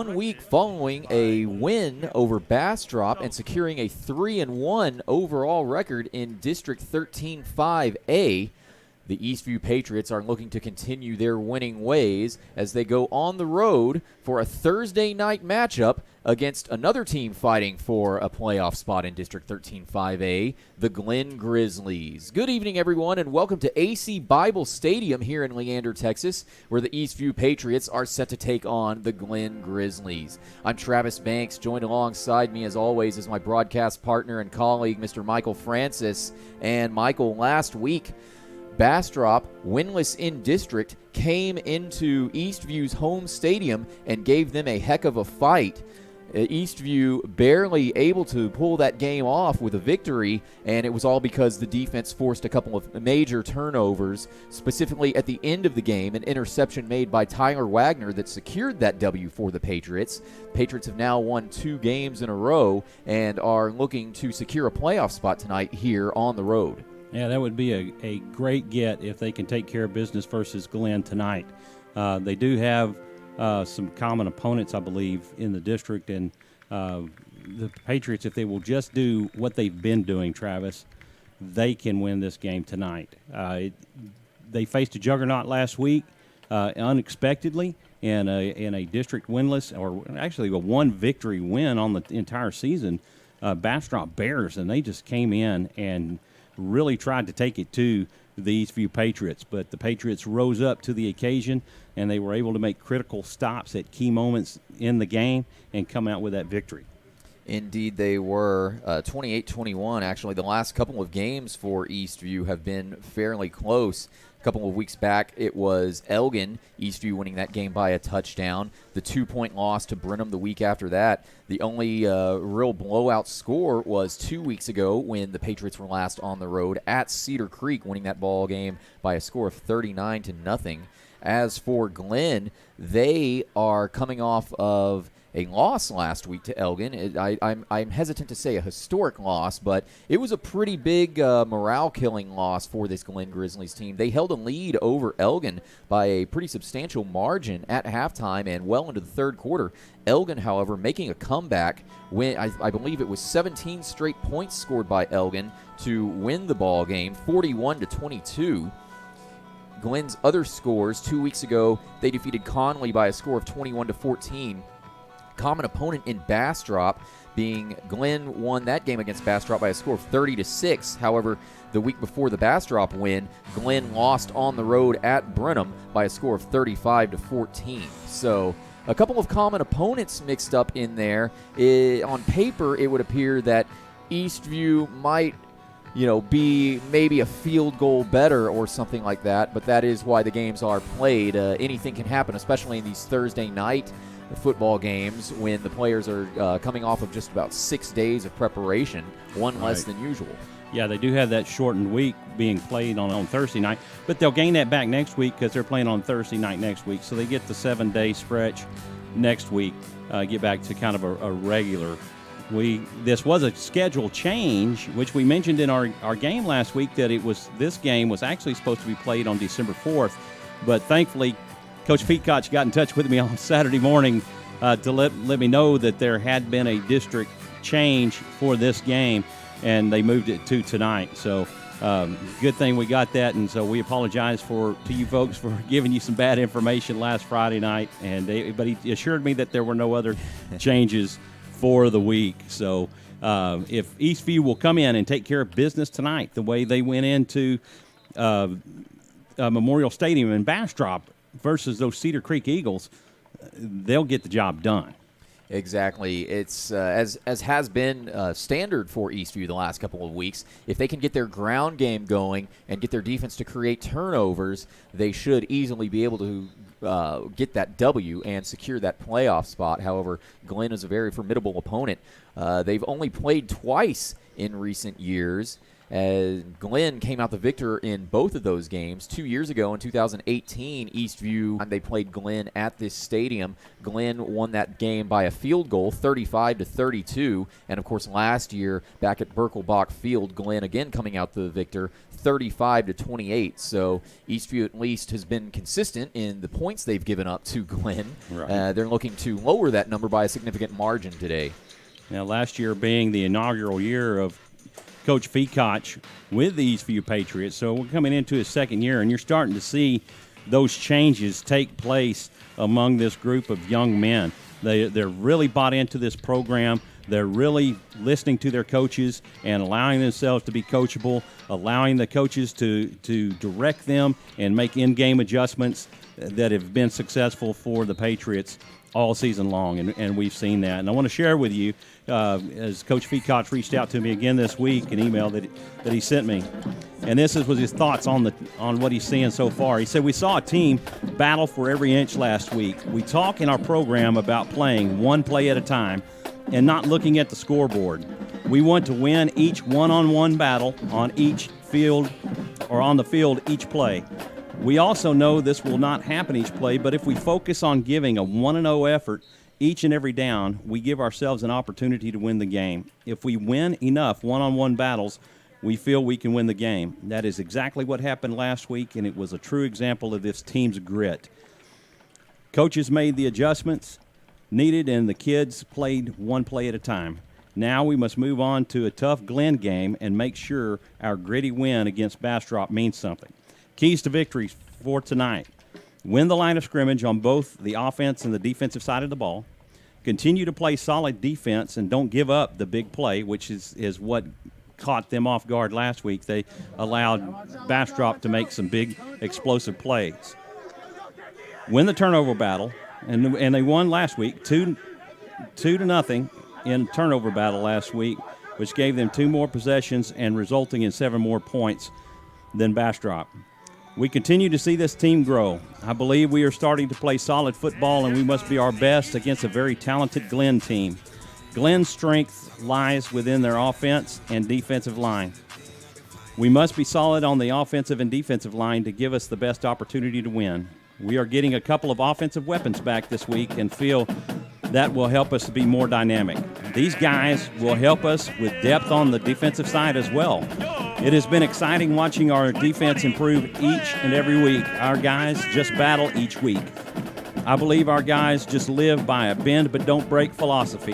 1 week following a win over Bastrop and securing a 3-1 overall record in District 13-5A. The Eastview Patriots are looking to continue their winning ways as they go on the road for a Thursday night matchup against another team fighting for a playoff spot in District 13-5A, the Glen Grizzlies. Good evening, everyone, and welcome to AC Bible Stadium here in Leander, Texas, where the Eastview Patriots are set to take on the Glen Grizzlies. I'm Travis Banks. Joined alongside me, as always, is my broadcast partner and colleague, Mr. Michael Francis. And Michael, last week, Bastrop, winless in district, came into Eastview's home stadium and gave them a heck of a fight. Eastview barely able to pull that game off with a victory, and it was all because the defense forced a couple of major turnovers, specifically at the end of the game, an interception made by Tyler Wagner that secured that W for the Patriots. Patriots have now won 2 games in a row and are looking to secure a playoff spot tonight here on the road. Yeah, that would be a great get if they can take care of business versus Glen tonight. They do have some common opponents, I believe, in the district, and the Patriots, if they will just do what they've been doing, Travis, they can win this game tonight. They faced a juggernaut last week unexpectedly in a district winless, or actually a one-victory win on the entire season, Bastrop Bears, and they just came in and really tried to take it to the Eastview Patriots, but the Patriots rose up to the occasion, and they were able to make critical stops at key moments in the game and come out with that victory. Indeed, they were 28-21. Actually, the last couple of games for Eastview have been fairly close. A couple of weeks back, it was Elgin, Eastview winning that game by a touchdown. The 2-point loss to Brenham the week after that. The only real blowout score was 2 weeks ago when the Patriots were last on the road at Cedar Creek, winning that ball game by a score of 39-0. As for Glen, they are coming off of a loss last week to Elgin. I'm hesitant to say a historic loss, but it was a pretty big morale-killing loss for this Glen Grizzlies team. They held a lead over Elgin by a pretty substantial margin at halftime and well into the third quarter. Elgin, however, making a comeback when I believe it was 17 straight points scored by Elgin to win the ball game, 41-22. Glen's other scores 2 weeks ago, they defeated Conley by a score of 21-14. Common opponent in Bastrop being Glen won that game against Bastrop by a score of 30-6. However, the week before the Bastrop win, Glen lost on the road at Brenham by a score of 35-14. So a couple of common opponents mixed up in there. On paper, it would appear that Eastview might be maybe a field goal better or something like that, but that is why the games are played. Anything can happen, especially in these Thursday night football games when the players are coming off of just about 6 days of preparation, one less than usual. Yeah, they do have that shortened week being played on Thursday night, but they'll gain that back next week because they're playing on Thursday night next week, so they get the 7-day stretch next week, get back to kind of a regular. This was a schedule change, which we mentioned in our game last week, that this game was actually supposed to be played on December 4th, but thankfully Coach Peacock got in touch with me on Saturday morning to let me know that there had been a district change for this game, and they moved it to tonight. So good thing we got that, and so we apologize to you folks for giving you some bad information last Friday night. But he assured me that there were no other changes for the week. So if Eastview will come in and take care of business tonight the way they went into Memorial Stadium in Bastrop versus those Cedar Creek Eagles, they'll get the job done. Exactly. It's as has been standard for Eastview the last couple of weeks. If they can get their ground game going and get their defense to create turnovers, they should easily be able to get that W and secure that playoff spot. However, Glen is a very formidable opponent. They've only played twice in recent years, Glenn came out the victor in both of those games. 2 years ago in 2018, Eastview, they played Glenn at this stadium. Glenn won that game by a field goal, 35-32. And, of course, last year back at Birkelbach Field, Glenn again coming out the victor, 35-28. So Eastview at least has been consistent in the points they've given up to Glenn. Right. They're looking to lower that number by a significant margin today. Now, last year being the inaugural year of Coach Feacoch with the Eastview Patriots, so we're coming into his second year, and you're starting to see those changes take place among this group of young men. They're really bought into this program. They're really listening to their coaches and allowing themselves to be coachable, allowing the coaches to direct them and make in-game adjustments that have been successful for the Patriots all season long, and we've seen that. And I want to share with you, as Coach Feacoch reached out to me again this week, an email that he sent me. And this was his thoughts on what he's seeing so far. He said, "We saw a team battle for every inch last week. We talk in our program about playing one play at a time and not looking at the scoreboard. We want to win each one-on-one battle on each field or on the field each play. We also know this will not happen each play, but if we focus on giving a 1-0 effort each and every down, we give ourselves an opportunity to win the game. If we win enough one-on-one battles, we feel we can win the game." That is exactly what happened last week, and it was a true example of this team's grit. Coaches made the adjustments needed, and the kids played one play at a time. Now we must move on to a tough Glen game and make sure our gritty win against Bastrop means something. Keys to victory for tonight: win the line of scrimmage on both the offense and the defensive side of the ball. Continue to play solid defense and don't give up the big play, which is what caught them off guard last week. They allowed Bastrop to make some big explosive plays. Win the turnover battle, and they won last week 2-0 in turnover battle last week, which gave them 2 more possessions and resulting in 7 more points than Bastrop. We continue to see this team grow. I believe we are starting to play solid football, and we must be our best against a very talented Glen team. Glen's strength lies within their offense and defensive line. We must be solid on the offensive and defensive line to give us the best opportunity to win. We are getting a couple of offensive weapons back this week and feel that will help us to be more dynamic. These guys will help us with depth on the defensive side as well. It has been exciting watching our defense improve each and every week. Our guys just battle each week. I believe our guys just live by a bend but don't break philosophy.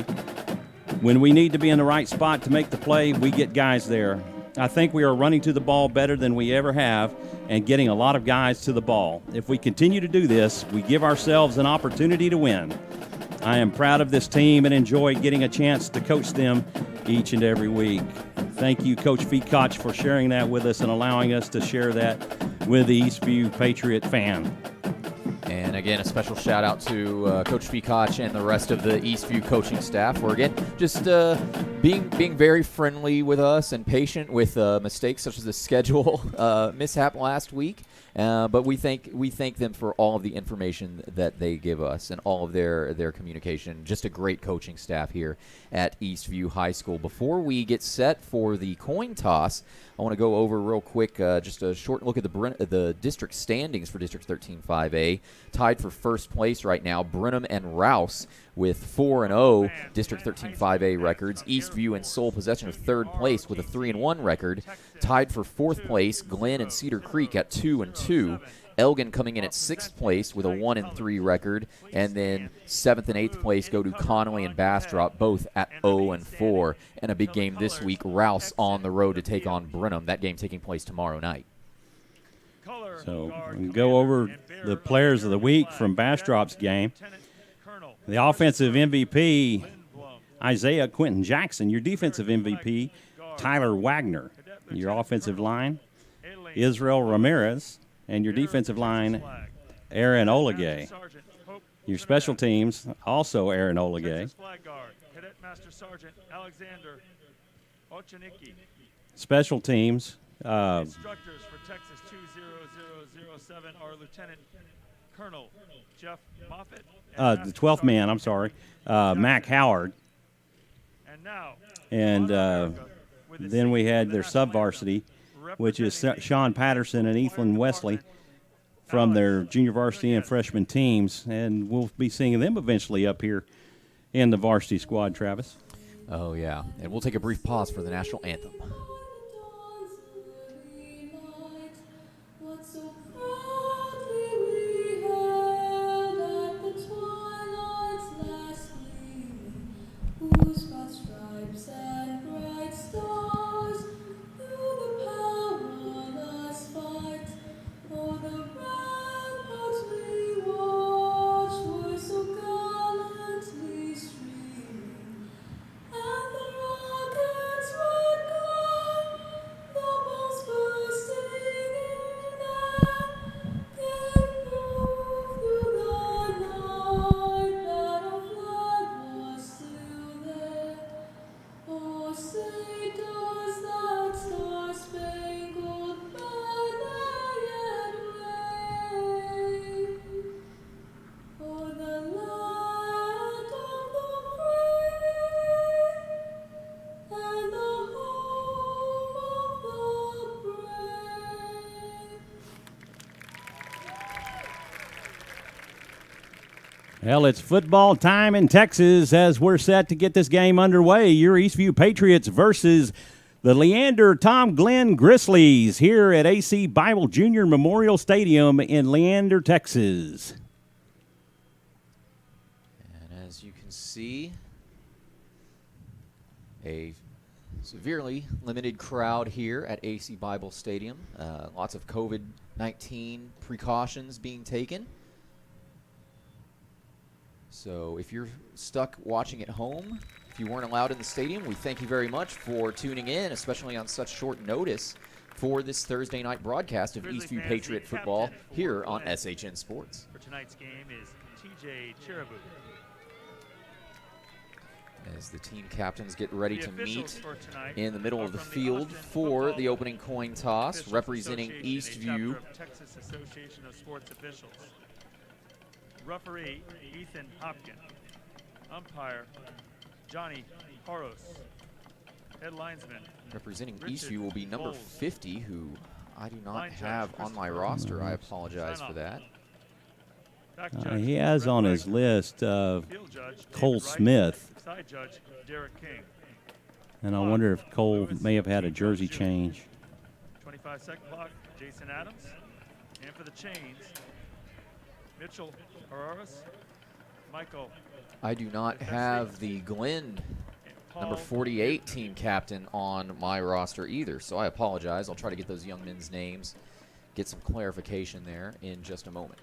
When we need to be in the right spot to make the play, we get guys there. I think we are running to the ball better than we ever have and getting a lot of guys to the ball. If we continue to do this, we give ourselves an opportunity to win. I am proud of this team and enjoy getting a chance to coach them each and every week." Thank you, Coach Feacoch, for sharing that with us and allowing us to share that with the Eastview Patriot fan. And again, a special shout out to Coach Feacoch and the rest of the Eastview coaching staff for, again, just being very friendly with us and patient with mistakes such as the schedule mishap last week. But we thank them for all of the information that they give us and all of their communication. Just a great coaching staff here at Eastview High School. Before we get set for the coin toss, I want to go over real quick just a short look at the district standings for District 13-5A. Tied for first place right now, Brenham and Rouse with 4-0 District 13-5A records. Eastview in sole possession of third place with a 3-1 record. Tied for fourth place, Glen and Cedar Creek at 2-2. Elgin coming in at 6th place with a 1-3 record. And then 7th and 8th place go to Connolly and Bastrop, both at 0-4. And a big game this week, Rouse on the road to take on Brenham. That game taking place tomorrow night. So we can go over the players of the week from Bastrop's game. The offensive MVP, Isaiah Quentin Jackson. Your defensive MVP, Tyler Wagner. Your offensive line, Israel Ramirez. And your defensive line, Aaron Olegay. Your special teams, also Aaron Olegay. Special teams. Instructors for Texas 20007 are Lieutenant Colonel Jeff Moffitt. The 12th man, I'm sorry, Mac Howard. And now, and Then we had their sub-varsity, which is Sean Patterson and Ethan Wesley from their junior varsity and freshman teams. And we'll be seeing them eventually up here in the varsity squad, Travis. Oh, yeah. And we'll take a brief pause for the national anthem. Well, it's football time in Texas as we're set to get this game underway. Your Eastview Patriots versus the Leander Tom Glenn Grizzlies here at AC Bible Junior Memorial Stadium in Leander, Texas. And as you can see, a severely limited crowd here at AC Bible Stadium. Lots of COVID-19 precautions being taken. So if you're stuck watching at home, if you weren't allowed in the stadium, we thank you very much for tuning in, especially on such short notice for this Thursday night broadcast of Eastview Patriot football here on SHN Sports. For tonight's game is TJ Cherubou. As the team captains get ready to meet in the middle of the from field Austin for Football the opening coin toss, Officials representing Association, a Eastview. chapter of Texas Association of Sports Officials. Referee Ethan Hopkin. Umpire Johnny Horos. Head linesman Representing Richard Eastview will be number Bowles. 50, who I do not Line judge have on my Christopher roster. I apologize for that. Back judge He has Brett on his Wagner. list Field judge Cole David Wright. Smith, Side judge Derek King. and I wonder if Cole may have had a jersey change. 25-second clock, Jason Adams. And for the chains, Mitchell Herreras, Michael I do not have the Glenn number 48 team captain on my roster either, so I apologize. I'll try to get those young men's names, get some clarification there in just a moment.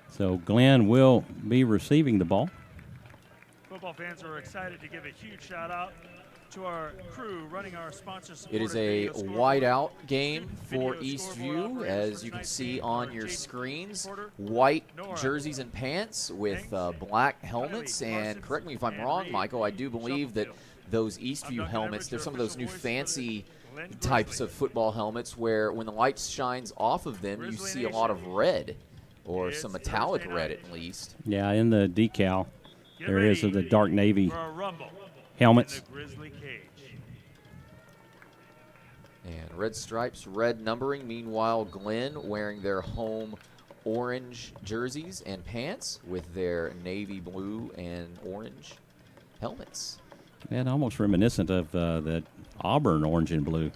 So Glenn will be receiving the ball. Football fans are excited to give a huge shout out to our crew running our sponsor supported It is a video scoreboard. whiteout game for Video Eastview, scoreboard as operators you for can tonight's see game on are your Jason screens. Porter, White Nora jerseys and pants with Hanks, black helmets. Riley And Parsons, correct me if I'm and wrong, Reed Michael, I do believe that Shufflefield. those I'm Eastview Duncan helmets, Everett, they're your some of those new official voice for the fancy Glenn types Grizzlies. of football helmets where when the light shines off of them, you Grizzly see a lot Nation. of red, or It's some metallic Thursday red night. at least. Yeah, in the decal, Get there is ready the dark navy for a rumble helmets. in the Grizzly cage. And red stripes, red numbering. Meanwhile, Glenn wearing their home orange jerseys and pants with their navy blue and orange helmets. And almost reminiscent of that Auburn orange and blue.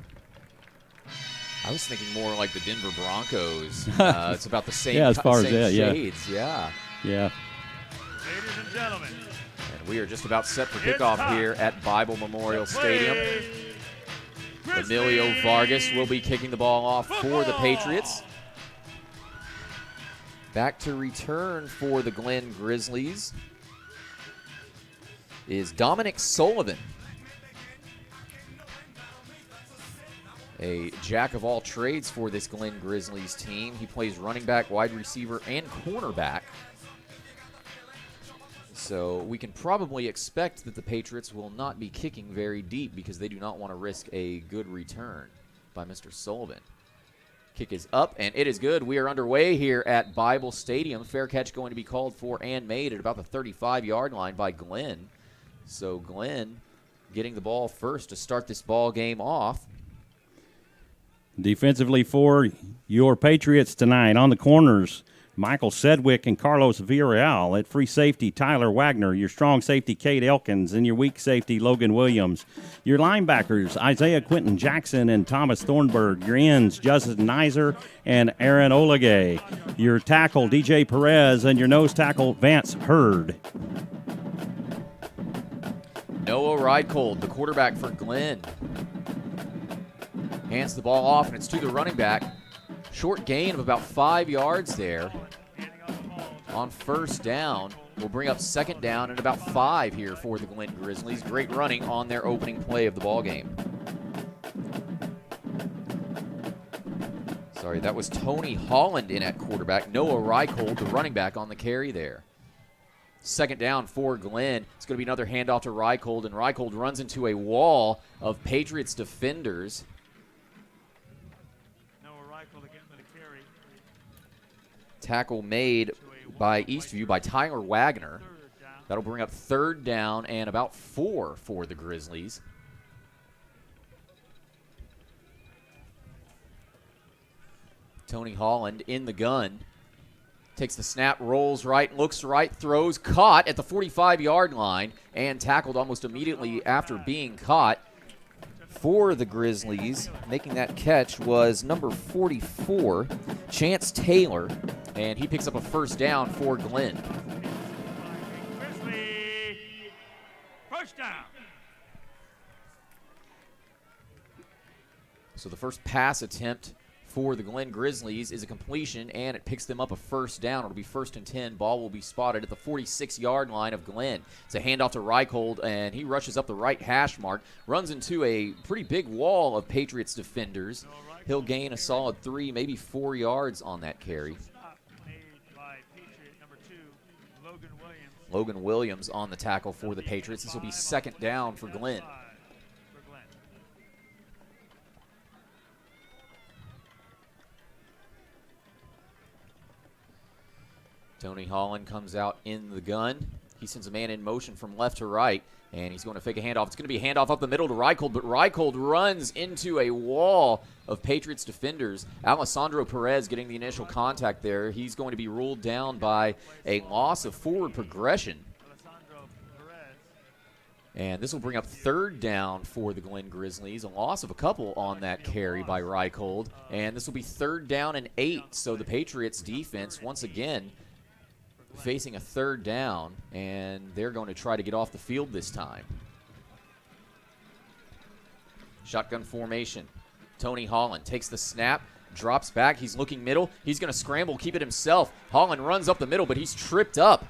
I was thinking more like the Denver Broncos. It's about the same, Yeah, as far as same that, yeah. shades. Yeah. Yeah. Ladies and gentlemen, And we are just about set for It's kickoff time here at Bible Memorial to Stadium. play Emilio Grizzlies Vargas will be kicking the ball off for the football. Patriots. Back to return for the Glenn Grizzlies is Dominic Sullivan, a jack of all trades for this Glenn Grizzlies team. He plays running back, wide receiver, and cornerback. So we can probably expect that the Patriots will not be kicking very deep because they do not want to risk a good return by Mr. Sullivan. Kick is up, and it is good. We are underway here at Bible Stadium. Fair catch going to be called for and made at about the 35-yard line by Glenn. So Glenn getting the ball first to start this ball game off. Defensively for your Patriots tonight on the corners, Michael Sedgwick and Carlos Villarreal. At free safety, Tyler Wagner. Your strong safety, Cade Elkins. And your weak safety, Logan Williams. Your linebackers, Isaiah Quinton Jackson and Thomas Thornburg. Your ends, Justin Nizer and Aaron Olegay. Your tackle, DJ Perez. And your nose tackle, Vance Hurd. Noah Reichold, the quarterback for Glenn, hands the ball off, and it's to the running back. Short gain of about 5 yards there on first down. Will bring up second down and about 5 here for the Glenn Grizzlies. Great running on their opening play of the ball game. Sorry, that was Tony Holland in at quarterback. Noah Reichold, the running back, on the carry there. Second down for Glenn. It's going to be another handoff to Reichold, and Reichold runs into a wall of Patriots defenders. Tackle made by Eastview by Tyler Wagner. That'll bring up third down and about 4 for the Grizzlies. Tony Holland in the gun. Takes the snap, rolls right, looks right, throws, caught at the 45-yard line, and tackled almost immediately after being caught. For the Grizzlies, making that catch was number 44, Chance Taylor, and he picks up a first down for Glenn. Grizzly, first down. So the first pass attempt for the Glenn Grizzlies is a completion, and it picks them up a first down. It'll be 1st and 10. Ball will be spotted at the 46-yard line of Glenn. It's a handoff to Reichold, and he rushes up the right hash mark, runs into a pretty big wall of Patriots defenders. He'll gain a solid 3, maybe 4 yards on that carry. Logan Williams on the tackle for the Patriots. This will be second down for Glenn. Tony Holland comes out in the gun. He sends a man in motion from left to right, and he's going to fake a handoff. It's going to be a handoff up the middle to Reichold, but Reichold runs into a wall of Patriots defenders. Alessandro Perez getting the initial contact there. He's going to be ruled down by a loss of forward progression. And this will bring up third down for the Glenn Grizzlies. A loss of a couple on that carry by Reichold. And this will be third down and 8. So the Patriots defense, once again, facing a third down, and they're going to try to get off the field this time. Shotgun formation. Tony Holland takes the snap, drops back. He's looking middle. He's going to scramble, keep it himself. Holland runs up the middle, but he's tripped up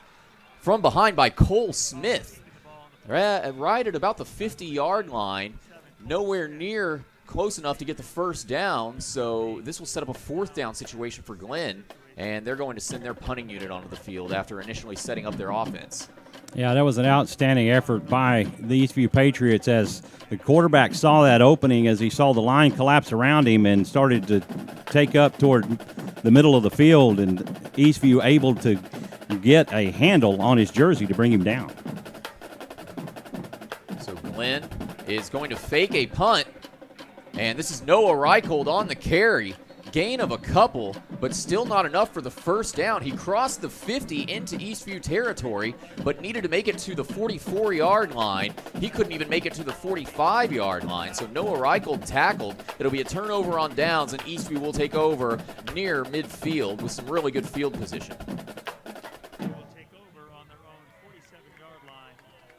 from behind by Cole Smith. Right at about the 50-yard line. Nowhere near close enough to get the first down, so this will set up a fourth down situation for Glenn. And they're going to send their punting unit onto the field after initially setting up their offense. Yeah, that was an outstanding effort by the Eastview Patriots as the quarterback saw that opening as he saw the line collapse around him and started to take up toward the middle of the field, and Eastview able to get a handle on his jersey to bring him down. So Glenn is going to fake a punt, and this is Noah Reichold on the carry. Gain of a couple, but still not enough for the first down. He crossed the 50 into Eastview territory, but needed to make it to the 44-yard line. He couldn't even make it to the 45-yard line, so Noah Reichold tackled. It'll be a turnover on downs, and Eastview will take over near midfield with some really good field position. They will take over on their own 47-yard line,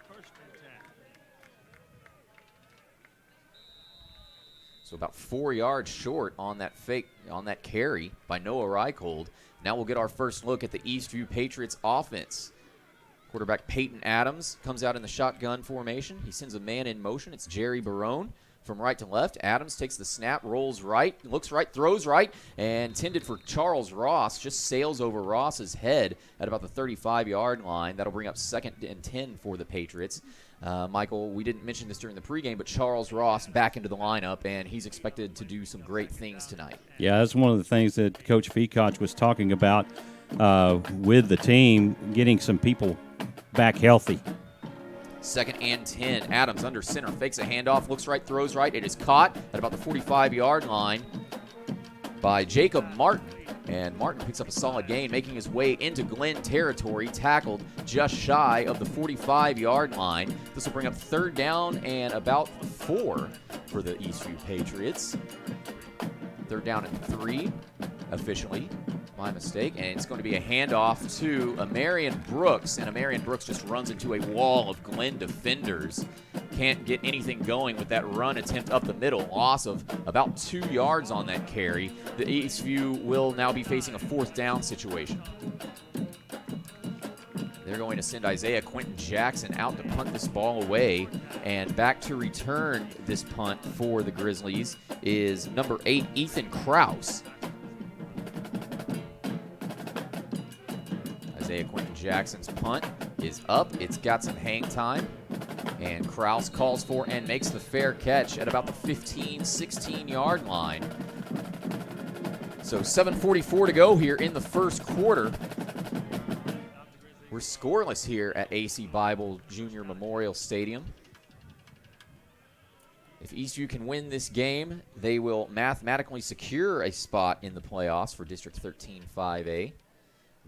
1st and 10. So about 4 yards short on that carry by Noah Reichold. Now we'll get our first look at the Eastview Patriots offense. Quarterback Peyton Adams comes out in the shotgun formation. He sends a man in motion. It's Jerry Barone from right to left. Adams takes the snap, rolls right, looks right, throws right, and intended for Charles Ross. Just sails over Ross's head at about the 35-yard line. That'll bring up 2nd and 10 for the Patriots. Michael, we didn't mention this during the pregame, but Charles Ross back into the lineup, and he's expected to do some great things tonight. Yeah, that's one of the things that Coach Feacock was talking about with the team, getting some people back healthy. 2nd and 10. Adams under center, fakes a handoff, looks right, throws right. It is caught at about the 45-yard line by Jacob Martin. And Martin picks up a solid gain, making his way into Glenn territory, tackled just shy of the 45-yard line. This will bring up 3rd down and about 4 for the Eastview Patriots. 3rd down and 3, officially. My mistake. And it's going to be a handoff to Amarian Brooks. And Amarian Brooks just runs into a wall of Glenn defenders. Can't get anything going with that run attempt up the middle. Loss of about 2 yards on that carry. The Eastview will now be facing a 4th down situation. They're going to send Isaiah Quentin Jackson out to punt this ball away. And back to return this punt for the Grizzlies is number 8, Ethan Kraus. Isaiah Quentin Jackson's punt is up. It's got some hang time. And Kraus calls for and makes the fair catch at about the 15, 16-yard line. So 7:44 to go here in the first quarter. We're scoreless here at AC Bible Junior Memorial Stadium. If Eastview can win this game, they will mathematically secure a spot in the playoffs for District 13 5A.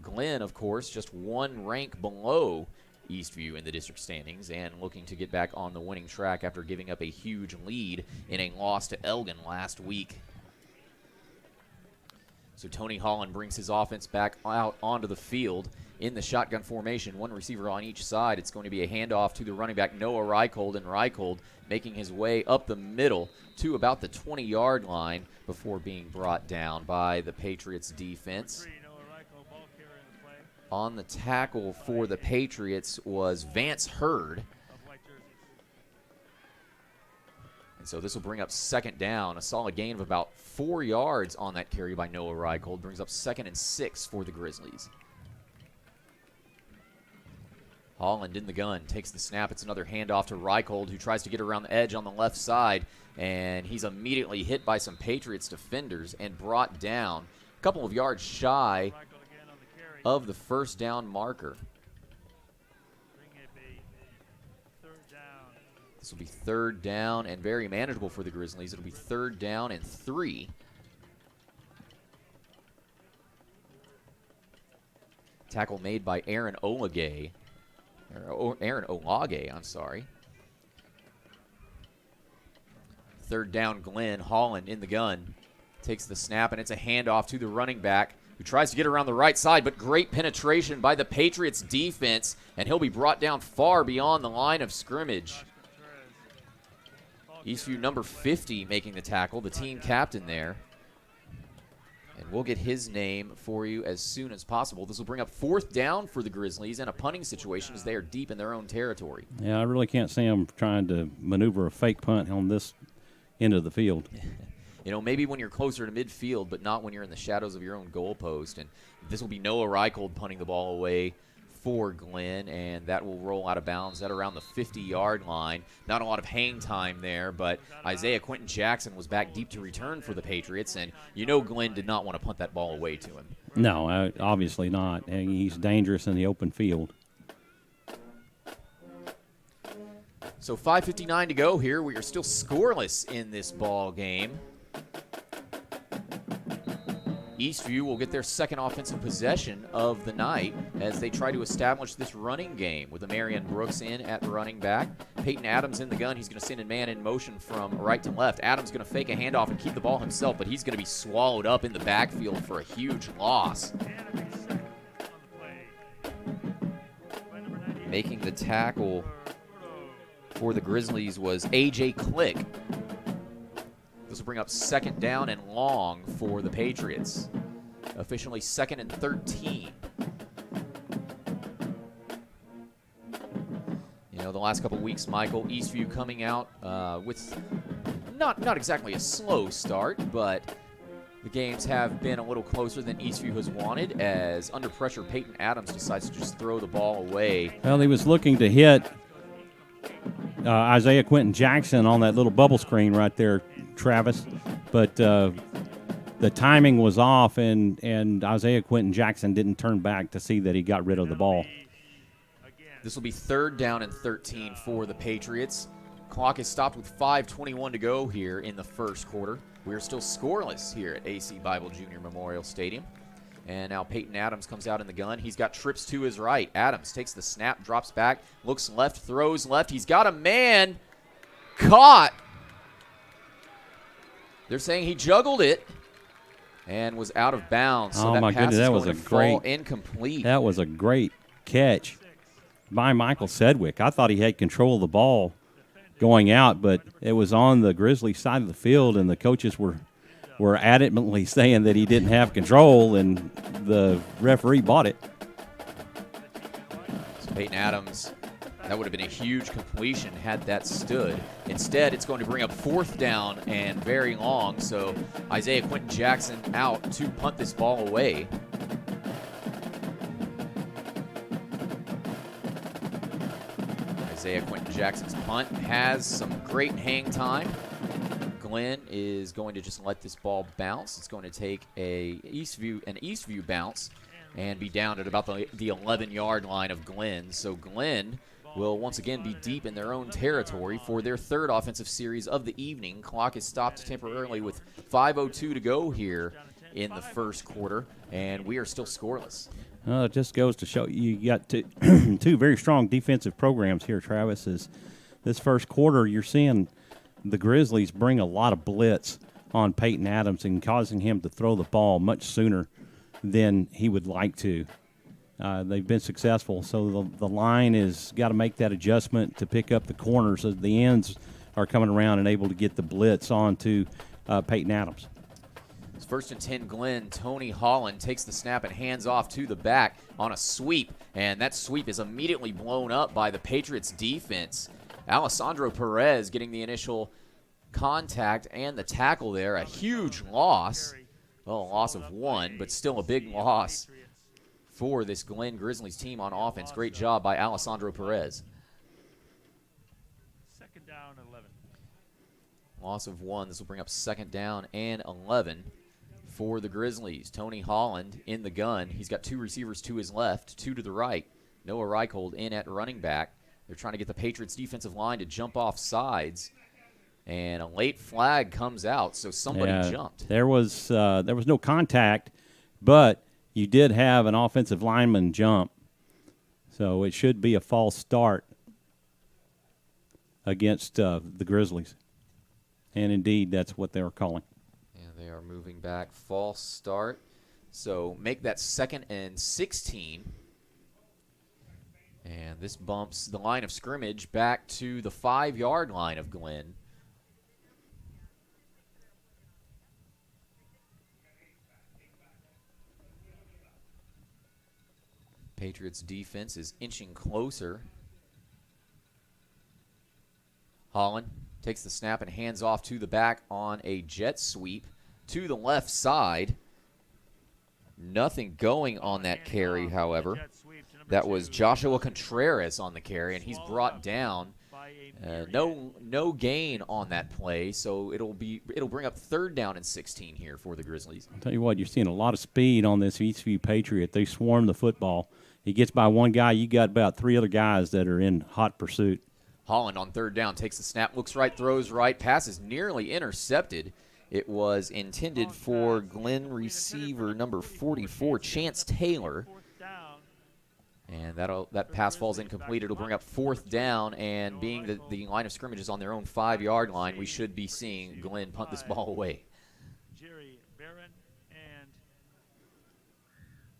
Glenn, of course, just 1 rank below Eastview in the district standings and looking to get back on the winning track after giving up a huge lead in a loss to Elgin last week. So Tony Holland brings his offense back out onto the field in the shotgun formation, 1 receiver on each side. It's going to be a handoff to the running back Noah Reichold, and Reichold making his way up the middle to about the 20-yard line before being brought down by the Patriots defense. On the tackle for the Patriots was Vance Hurd. And so this will bring up 2nd down, a solid gain of about 4 yards on that carry by Noah Reichold. Brings up 2nd and 6 for the Grizzlies. Holland in the gun, takes the snap. It's another handoff to Reichold, who tries to get around the edge on the left side. And he's immediately hit by some Patriots defenders and brought down a couple of yards shy of the 1st down marker. This will be 3rd down and very manageable for the Grizzlies. It'll be 3rd down and 3. Tackle made by Aaron Olage. Aaron Olage, I'm sorry. 3rd down, Glenn. Holland in the gun. Takes the snap, and it's a handoff to the running back, who tries to get around the right side, but great penetration by the Patriots defense, and he'll be brought down far beyond the line of scrimmage. Eastview number 50 making the tackle, the team captain there. And we'll get his name for you as soon as possible. This will bring up 4th down for the Grizzlies and a punting situation as they are deep in their own territory. Yeah, I really can't see them trying to maneuver a fake punt on this end of the field. You know, maybe when you're closer to midfield, but not when you're in the shadows of your own goalpost. And this will be Noah Reichold punting the ball away for Glenn, and that will roll out of bounds at around the 50-yard line. Not a lot of hang time there, but Isaiah Quentin Jackson was back deep to return for the Patriots, and you know Glenn did not want to punt that ball away to him. No, obviously not. And he's dangerous in the open field. So 5:59 to go here. We are still scoreless in this ball game. Eastview will get their 2nd offensive possession of the night as they try to establish this running game with Amarian Brooks in at running back. Peyton Adams in the gun. He's going to send a man in motion from right to left. Adams going to fake a handoff and keep the ball himself, but he's going to be swallowed up in the backfield for a huge loss. Making the tackle for the Grizzlies was A.J. Click. This will bring up 2nd down and long for the Patriots. Officially 2nd and 13. You know, the last couple weeks, Michael, Eastview coming out with not exactly a slow start, but the games have been a little closer than Eastview has wanted, as under pressure, Peyton Adams decides to just throw the ball away. Well, he was looking to hit Isaiah Quentin Jackson on that little bubble screen right there, Travis, but the timing was off, and Isaiah Quentin Jackson didn't turn back to see that he got rid of the ball. This will be 3rd down and 13 for the Patriots. Clock is stopped with 5:21 to go here in the first quarter. We're still scoreless here at AC Bible Junior Memorial Stadium. And now Peyton Adams comes out in the gun. He's got trips to his right. Adams takes the snap, drops back, looks left, throws left. He's got a man caught. They're saying he juggled it and was out of bounds. So that my pass goodness, that is was going a to fall incomplete. That was a great catch by Michael Sedgwick. I thought he had control of the ball going out, but it was on the Grizzlies side of the field, and the coaches were adamantly saying that he didn't have control, and the referee bought it. So Peyton Adams, that would have been a huge completion had that stood. Instead, it's going to bring up 4th down and very long, so Isaiah Quentin Jackson out to punt this ball away. Isaiah Quentin Jackson's punt has some great hang time. Glenn is going to just let this ball bounce. It's going to take an Eastview bounce and be down at about the 11-yard line of Glenn. So Glenn will once again be deep in their own territory for their 3rd offensive series of the evening. Clock is stopped temporarily with 5:02 to go here in the first quarter, and we are still scoreless. It just goes to show you got two very strong defensive programs here, Travis. This first quarter, you're seeing the Grizzlies bring a lot of blitz on Peyton Adams and causing him to throw the ball much sooner than he would like to. They've been successful, so the line has got to make that adjustment to pick up the corners as the ends are coming around and able to get the blitz onto Peyton Adams. It's 1st and 10 Glenn. Tony Holland takes the snap and hands off to the back on a sweep, and that sweep is immediately blown up by the Patriots defense. Alessandro Perez getting the initial contact and the tackle there. A huge loss. Well, a loss of 1, but still a big loss for this Glenn Grizzlies team on offense. Great job by Alessandro Perez. 2nd down, 11. Loss of 1. This will bring up 2nd down and 11 for the Grizzlies. Tony Holland in the gun. He's got 2 receivers to his left, 2 to the right. Noah Reichold in at running back. They're trying to get the Patriots defensive line to jump off sides. And a late flag comes out, so somebody jumped. There was no contact, but you did have an offensive lineman jump. So it should be a false start against the Grizzlies. And indeed, that's what they were calling. Yeah, they are moving back. False start. So make that 2nd and 16. And this bumps the line of scrimmage back to the 5-yard line of Glenn. Patriots defense is inching closer. Holland takes the snap and hands off to the back on a jet sweep to the left side. Nothing going on that carry, however. That was Joshua Contreras on the carry, and he's brought down. No gain on that play, so it'll bring up 3rd down and 16 here for the Grizzlies. I'll tell you what, you're seeing a lot of speed on this Eastview Patriot. They swarm the football. He gets by one guy, you got about 3 other guys that are in hot pursuit. Holland on 3rd down takes the snap, looks right, throws right, pass is nearly intercepted. It was intended for Glenn receiver number 44, Chance Taylor. And that pass falls incomplete. It'll bring up 4th down, and being that the line of scrimmage is on their own 5-yard line, we should be seeing Glenn punt this ball away. Jerry Barron and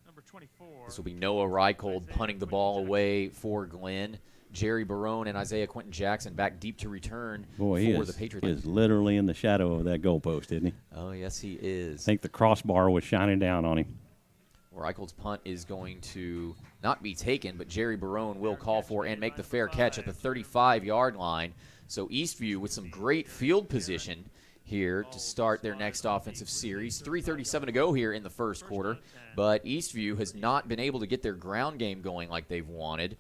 number 24. This will be Noah Reichold punting the ball away for Glenn. Jerry Barone and Isaiah Quentin Jackson back deep to return for the Patriots. He is literally in the shadow of that goalpost, isn't he? Oh, yes, he is. I think the crossbar was shining down on him. Reichold's punt is going to not be taken, but Jerry Barone will call for and make the fair catch at the 35-yard line. So Eastview with some great field position here to start their next offensive series. 3:37 to go here in the first quarter, but Eastview has not been able to get their ground game going like they've wanted.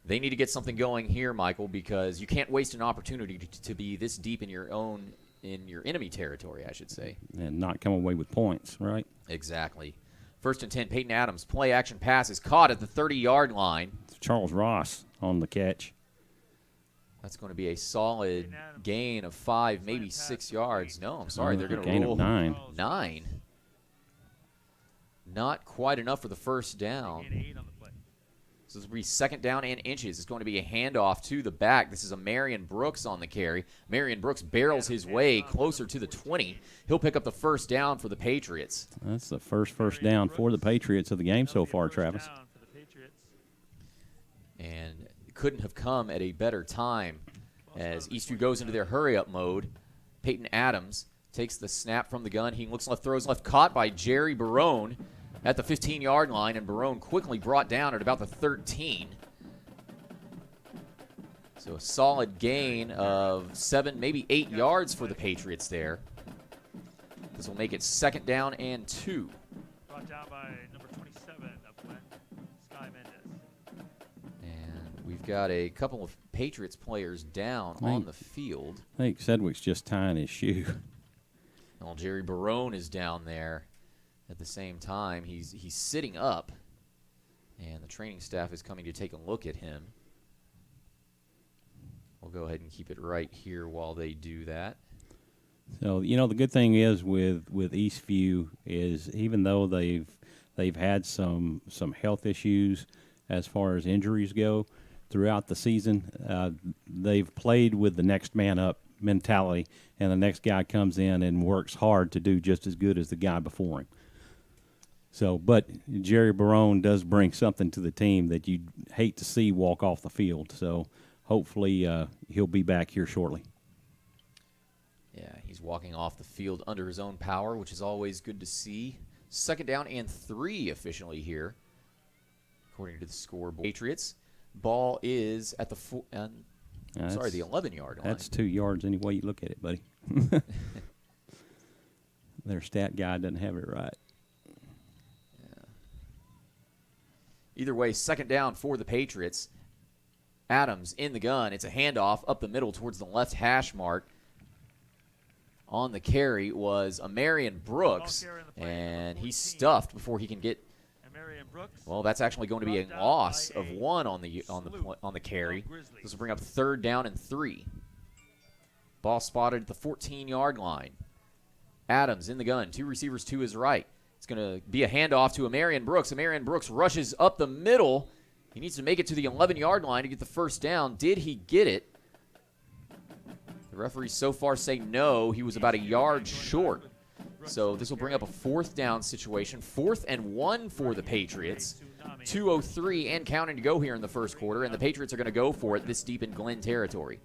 They need to get something going here, Michael, because you can't waste an opportunity to be this deep in your enemy territory, I should say. And not come away with points, right? Exactly. First and 10, Peyton Adams. Play action pass is caught at the 30-yard line. It's Charles Ross on the catch. That's going to be a solid gain of 5, maybe 6 yards. No, I'm sorry. They're going to gain roll of 9. 9. Not quite enough for the first down. So this will be second down and inches. It's going to be a handoff to the back. This is a Marion Brooks on the carry. Marion Brooks barrels his way closer to the 20. He'll pick up the first down for the Patriots. That's the first down for the Patriots of the game so far, Travis. And it couldn't have come at a better time as Eastview goes into their hurry-up mode. Peyton Adams takes the snap from the gun. He looks left, throws left, caught by Jerry Barone at the 15-yard line, and Barone quickly brought down at about the 13. So a solid gain of 7, maybe 8 yards for the Patriots there. This will make it second down and 2. Brought down by number 27 of Glenn, Sky Mendez. And we've got a couple of Patriots players down on the field. I think Sedgwick's just tying his shoe. Well, Jerry Barone is down there. At the same time, he's sitting up, and the training staff is coming to take a look at him. We'll go ahead and keep it right here while they do that. So, the good thing is with Eastview is even though they've had some health issues as far as injuries go throughout the season, they've played with the next man up mentality, and the next guy comes in and works hard to do just as good as the guy before him. So, but Jerry Barone does bring something to the team that you'd hate to see walk off the field. So hopefully he'll be back here shortly. Yeah, he's walking off the field under his own power, which is always good to see. Second down and 3 officially here, according to the scoreboard. Patriots, ball is at the the 11-yard line. That's 2 yards any way you look at it, buddy. Their stat guy doesn't have it right. Either way, second down for the Patriots. Adams in the gun. It's a handoff up the middle towards the left hash mark. On the carry was a Marion Brooks, and he's stuffed before he can get. Well, that's actually going to be a loss of 1 on the carry. This will bring up third down and 3. Ball spotted at the 14-yard line. Adams in the gun. 2 receivers to his right. It's going to be a handoff to a Marion Brooks. Marion Brooks rushes up the middle. He needs to make it to the 11-yard line to get the first down. Did he get it? The referees so far say no. He was about a yard short. So this will bring up a 4th down situation. 4th and 1 for the Patriots. 2:03 and counting to go here in the first quarter, and the Patriots are going to go for it this deep in Glen territory.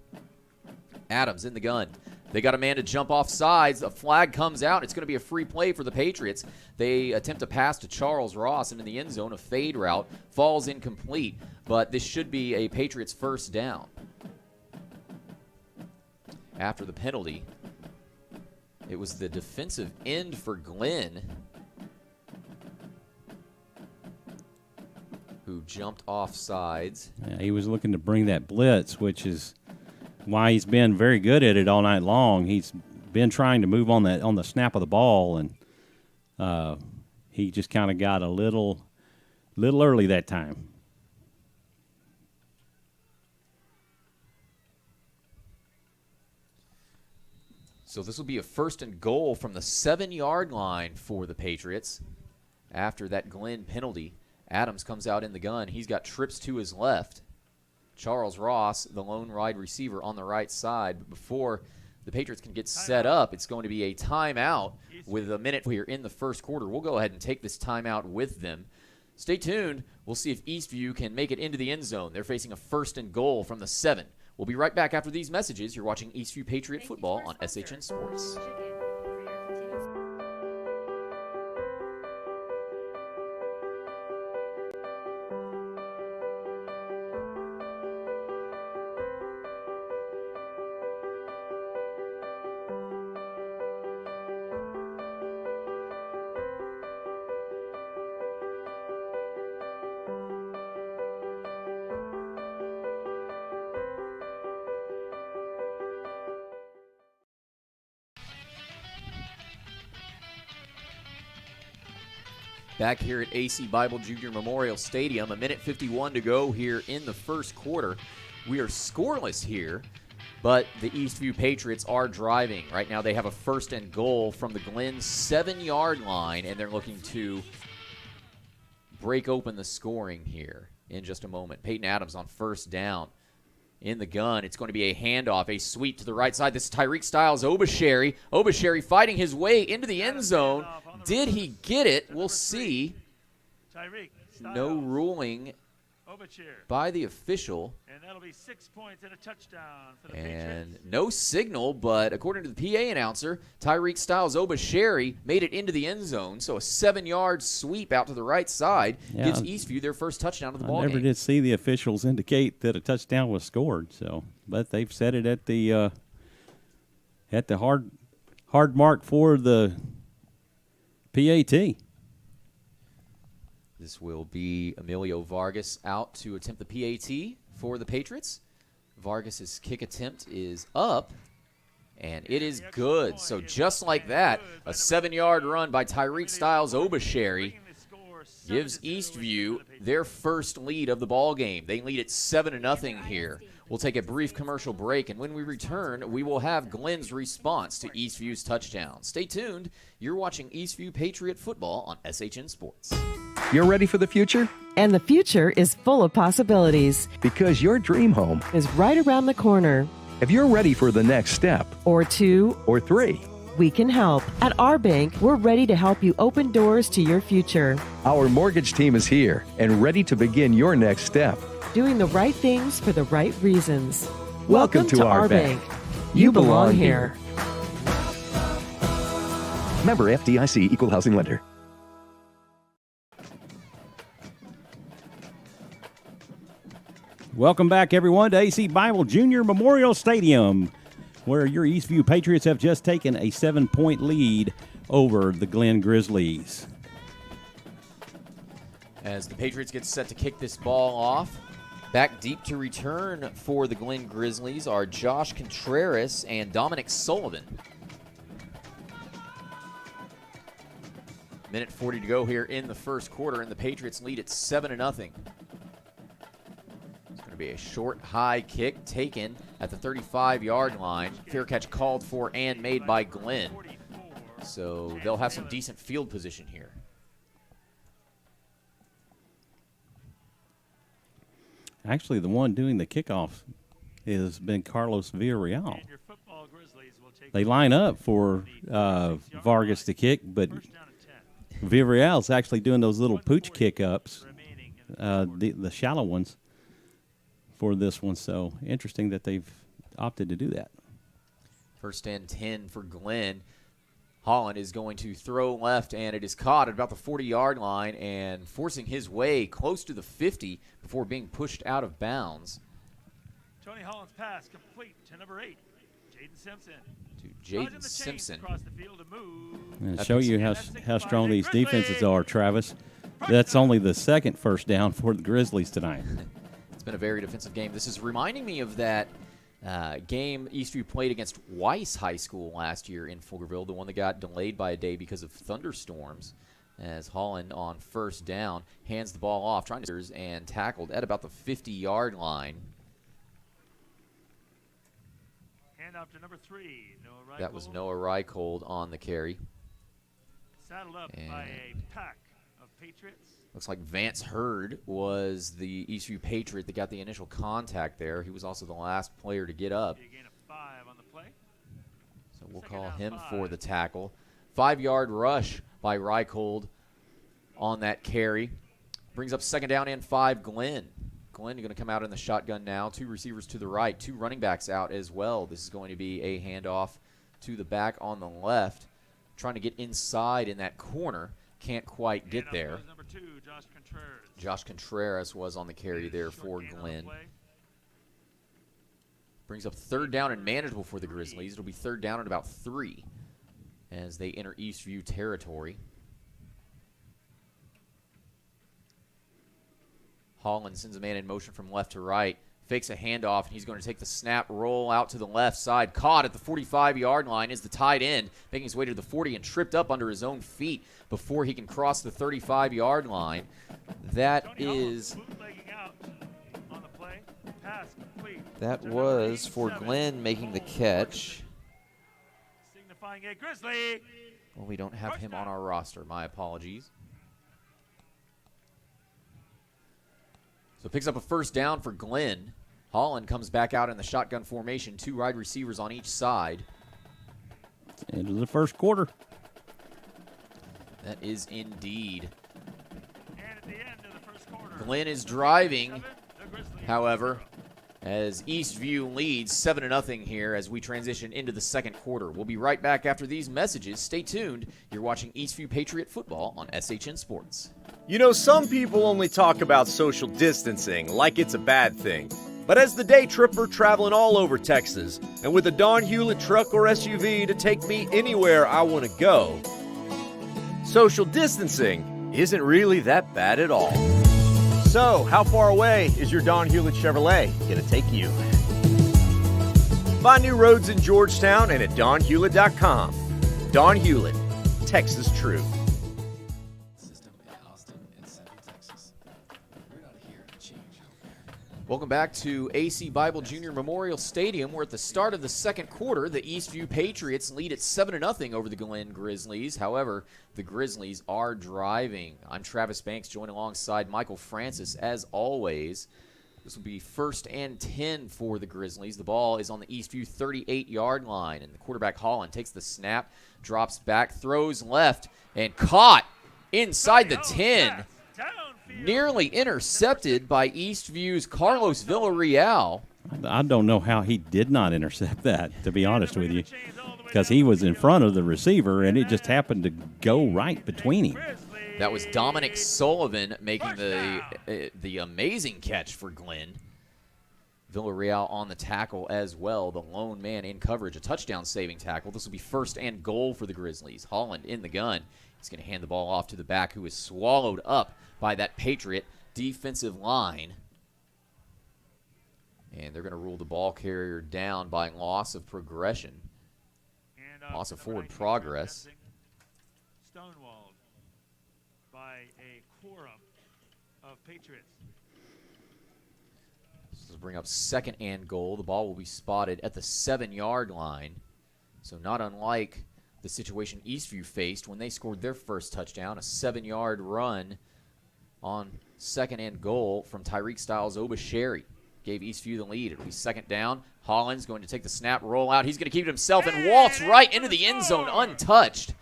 Adams in the gun. They got a man to jump off sides. A flag comes out. It's going to be a free play for the Patriots. They attempt a pass to Charles Ross into the end zone. A fade route falls incomplete, but this should be a Patriots first down. After the penalty, it was the defensive end for Glenn who jumped off sides. Yeah, he was looking to bring that blitz, which is why he's been very good at it all night long. He's been trying to move on the snap of the ball, and he just kind of got a little early that time. So this will be a first and goal from the 7-yard line for the Patriots. After that Glenn penalty, Adams comes out in the gun. He's got trips to his left. Charles Ross, the lone wide receiver, on the right side. But before the Patriots can get set up, it's going to be a timeout with a minute here in the first quarter. We'll go ahead and take this timeout with them. Stay tuned. We'll see if Eastview can make it into the end zone. They're facing a first and goal from the 7. We'll be right back after these messages. You're watching Eastview Patriot Football on SHN Sports. Back here at AC Bible Junior Memorial Stadium, a minute 51 to go here in the first quarter. We are scoreless here, but the Eastview Patriots are driving. Right now they have a first and goal from the Glen 7-yard line, and they're looking to break open the scoring here in just a moment. Peyton Adams on first down. In the gun, it's going to be a handoff, a sweep to the right side. This is Tyreek Styles Obasheri. Obasheri fighting his way into the end zone. Did he get it? We'll see. No ruling by the official. And that'll be 6 points and a touchdown for the And Patriots. no signal, but according to the PA announcer, Tyreek Styles Obasheri made it into the end zone. So a 7-yard sweep out to the right side gives Eastview their first touchdown of the ball I never game. did see the officials indicate that a touchdown was scored. So, but they've set it at the hard mark for the PAT. This will be Emilio Vargas out to attempt the PAT for the Patriots. Vargas's kick attempt is up, and it is good. So just like that, a 7-yard run by Tyreek Styles Obasheri gives Eastview their first lead of the ball game. They lead it 7-0 here. We'll take a brief commercial break, and when we return, we will have Glenn's response to Eastview's touchdown. Stay tuned. You're watching Eastview Patriot football on SHN Sports. You're ready for the future? And the future is full of possibilities. Because your dream home Is right around the corner. If you're ready for the next step Or 2, or 3, we can help. At our bank, we're ready to help you open doors to your future. our mortgage team is here and ready to begin your next step. Doing the right things for the right reasons. Welcome to our bank. You belong here. Member FDIC Equal Housing Lender. Welcome back, everyone, to AC Bible Junior Memorial Stadium, where your Eastview Patriots have just taken a 7-point lead over the Glen Grizzlies. As the Patriots get set to kick this ball off, back deep to return for the Glen Grizzlies are Josh Contreras and Dominic Sullivan. Minute 40 to go here in the first quarter, and the Patriots lead at 7-0. It's going to be a short, high kick taken at the 35-yard line. Fair catch called for and made by Glenn. So they'll have some decent field position here. Actually, the one doing the kickoff has been Carlos Villarreal. And your football Grizzlies will take They line up for Vargas to kick, but first down and 10. Villarreal's actually doing those little pooch kick-ups, Remaining in the the shallow ones for this one. So interesting that they've opted to do that. First and 10 for Glenn. Holland is going to throw left, and it is caught at about the 40-yard line and forcing his way close to the 50 before being pushed out of bounds. Tony Holland's pass complete to number 8, Jaden Simpson. To Dodging Jaden the chains Simpson. across the field to move. And That show puts you him how strong these defenses are, Travis. That's only the second first down for the Grizzlies tonight. It's been a very defensive game. This is reminding me of that game Eastview played against Weiss High School last year in Pflugerville, the one that got delayed by a day because of thunderstorms. As Holland on first down hands the ball off, trying to and tackled at about the 50-yard line. Hand off to number 3, Noah Reichel. That was Noah Reichold on the carry. Saddled up by a pack of Patriots. Looks like Vance Hurd was the Eastview Patriot that got the initial contact there. He was also the last player to get up. A gain of 5 on the play. So we'll Second call down, him 5. for the tackle. 5-yard rush by Reichold on that carry. Brings up second down and 5, Glenn. Glenn, you're going to come out in the shotgun now. 2 receivers to the right, 2 running backs out as well. This is going to be a handoff to the back on the left. Trying to get inside in that corner. Can't quite get Handoff there. goes number 2, Josh Contreras. Josh Contreras was on the carry there for Short gain on the Glenn. play. Brings up third down and manageable for the Grizzlies. It'll be third down at about 3 as they enter Eastview territory. Holland sends a man in motion from left to right. fakes a handoff, and he's going to take the snap, roll out to the left side. Caught at the 45-yard line is the tight end, making his way to the 40 and tripped up under his own feet before he can cross the 35-yard line. That was for Glenn making the catch. Signifying a Grizzly. Well, we don't have him on our roster. My apologies. So picks up a first down for Glenn. Holland comes back out in the shotgun formation, 2 wide receivers on each side. Into the first quarter. That is indeed. And at the end of the first quarter, Glenn is driving, however, as Eastview leads 7-0 here as we transition into the second quarter. We'll be right back after these messages. Stay tuned. You're watching Eastview Patriot football on SHN Sports. You know, some people only talk about social distancing like it's a bad thing. But as the day tripper traveling all over Texas, and with a Don Hewlett truck or SUV to take me anywhere I want to go, social distancing isn't really that bad at all. So, how far away is your Don Hewlett Chevrolet going to take you? Find new roads in Georgetown and at donhewlett.com. Don Hewlett, Texas True. Welcome back to AC Bible Junior Memorial Stadium. We're at the start of the second quarter. The Eastview Patriots lead at 7-0 over the Glen Grizzlies. However, the Grizzlies are driving. I'm Travis Banks, joined alongside Michael Francis, as always. This will be 1st and 10 for the Grizzlies. The ball is on the Eastview 38-yard line, and the quarterback Holland takes the snap, drops back, throws left, and caught inside the 10. Nearly intercepted by Eastview's Carlos Villarreal. I don't know how he did not intercept that, to be honest with you, because he was in front of the receiver, and it just happened to go right between him. That was Dominic Sullivan making the amazing catch for Glenn. Villarreal on the tackle as well, the lone man in coverage, a touchdown-saving tackle. This will be 1st and goal for the Grizzlies. Holland in the gun. He's going to hand the ball off to the back, who is swallowed up by that Patriot defensive line. And they're going to rule the ball carrier down by loss of progression. Loss of forward progress. Stonewalled by a quorum of Patriots. This will bring up 2nd and goal. The ball will be spotted at the 7-yard line. So not unlike the situation Eastview faced when they scored their first touchdown, a 7-yard run on 2nd and goal from Tyreek Styles Obasheri. Gave Eastview the lead. It'll be 2nd down. Holland's going to take the snap, roll out. He's going to keep it himself and waltz right into the end zone untouched.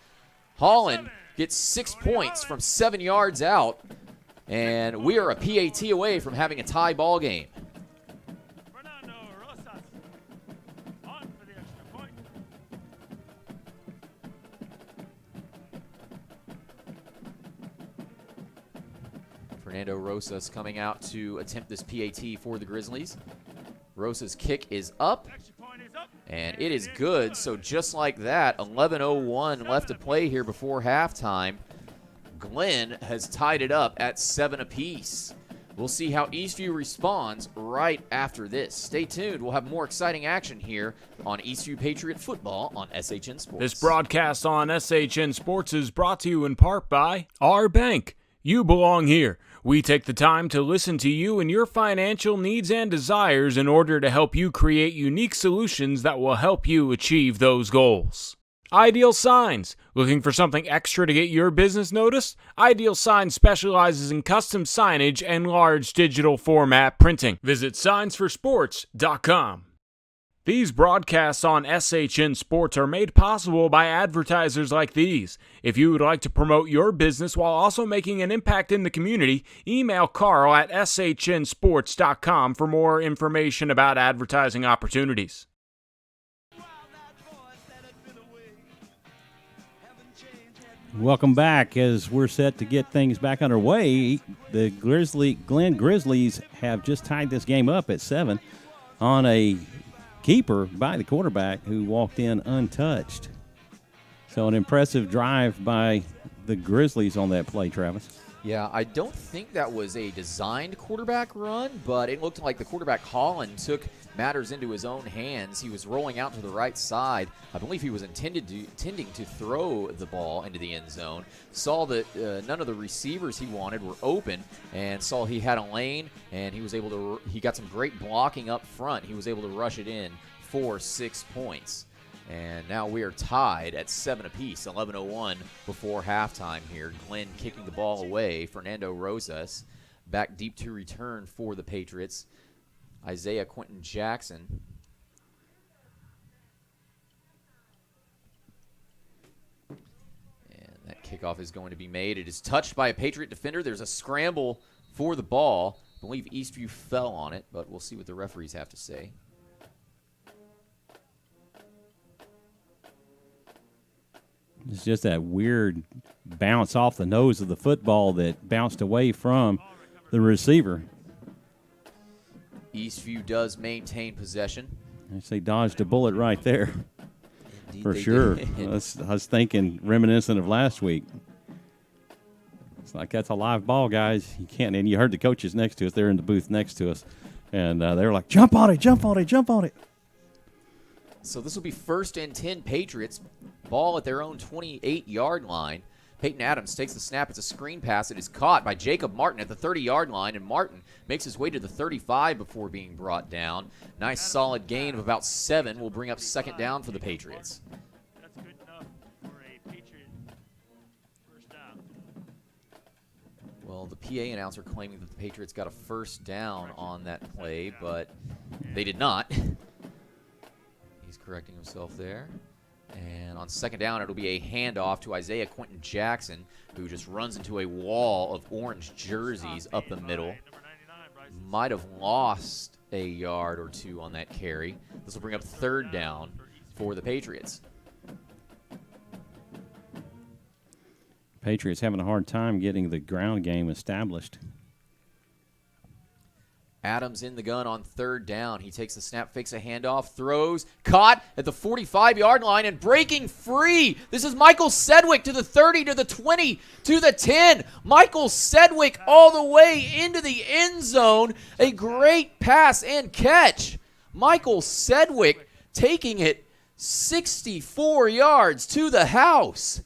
Holland gets 6 points from 7 yards out, and we are a PAT away from having a tie ball game. Fernando Rosas coming out to attempt this PAT for the Grizzlies. Rosas' kick is up, and it is good. So just like that, 11:01 left to play here before halftime. Glenn has tied it up at 7 apiece. We'll see how Eastview responds right after this. Stay tuned. We'll have more exciting action here on Eastview Patriot Football on SHN Sports. This broadcast on SHN Sports is brought to you in part by our bank. You belong here. We take the time to listen to you and your financial needs and desires in order to help you create unique solutions that will help you achieve those goals. Ideal Signs. Looking for something extra to get your business noticed? Ideal Signs specializes in custom signage and large digital format printing. Visit signsforsports.com. These broadcasts on SHN Sports are made possible by advertisers like these. If you would like to promote your business while also making an impact in the community, email Carl at shnsports.com for more information about advertising opportunities. Welcome back as we're set to get things back underway. The Glen Grizzlies have just tied this game up at 7 on a keeper by the quarterback who walked in untouched. So an impressive drive by the Grizzlies on that play, Travis. Yeah, I don't think that was a designed quarterback run, but it looked like the quarterback Holland took matters into his own hands. He was rolling out to the right side. I believe he was intending to throw the ball into the end zone. Saw that none of the receivers he wanted were open, and saw he had a lane, and he was able to. He got some great blocking up front. He was able to rush it in for 6 points. And now we are tied at 7 apiece, 11:01 before halftime here. Glenn kicking the ball away. Fernando Rosas back deep to return for the Patriots. Isaiah Quentin Jackson. And that kickoff is going to be made. It is touched by a Patriot defender. There's a scramble for the ball. I believe Eastview fell on it, but we'll see what the referees have to say. It's just that weird bounce off the nose of the football that bounced away from the receiver. Eastview does maintain possession. I say dodged a bullet right there. Indeed For they sure. did. I was thinking reminiscent of last week. It's like, that's a live ball, guys. You can't. And you heard the coaches next to us. They're in the booth next to us. And they were like, jump on it, jump on it, jump on it. So this will be 1st and 10 Patriots. Ball at their own 28-yard line. Peyton Adams takes the snap. It's a screen pass. It is caught by Jacob Martin at the 30-yard line, and Martin makes his way to the 35 before being brought down. Nice solid gain of about 7 will bring up 2nd down for the Patriots. That's good enough for a Patriot first down. Well, the PA announcer claiming that the Patriots got a 1st down on that play, but they did not. He's correcting himself there. And on 2nd down, it'll be a handoff to Isaiah Quentin Jackson, who just runs into a wall of orange jerseys up the middle. Might have lost a yard or 2 on that carry. This will bring up 3rd down for the Patriots. Patriots having a hard time getting the ground game established. Adams in the gun on 3rd down. He takes the snap, fakes a handoff, throws, caught at the 45-yard line and breaking free. This is Michael Sedgwick to the 30, to the 20, to the 10. Michael Sedgwick all the way into the end zone. A great pass and catch. Michael Sedgwick taking it 64 yards to the house.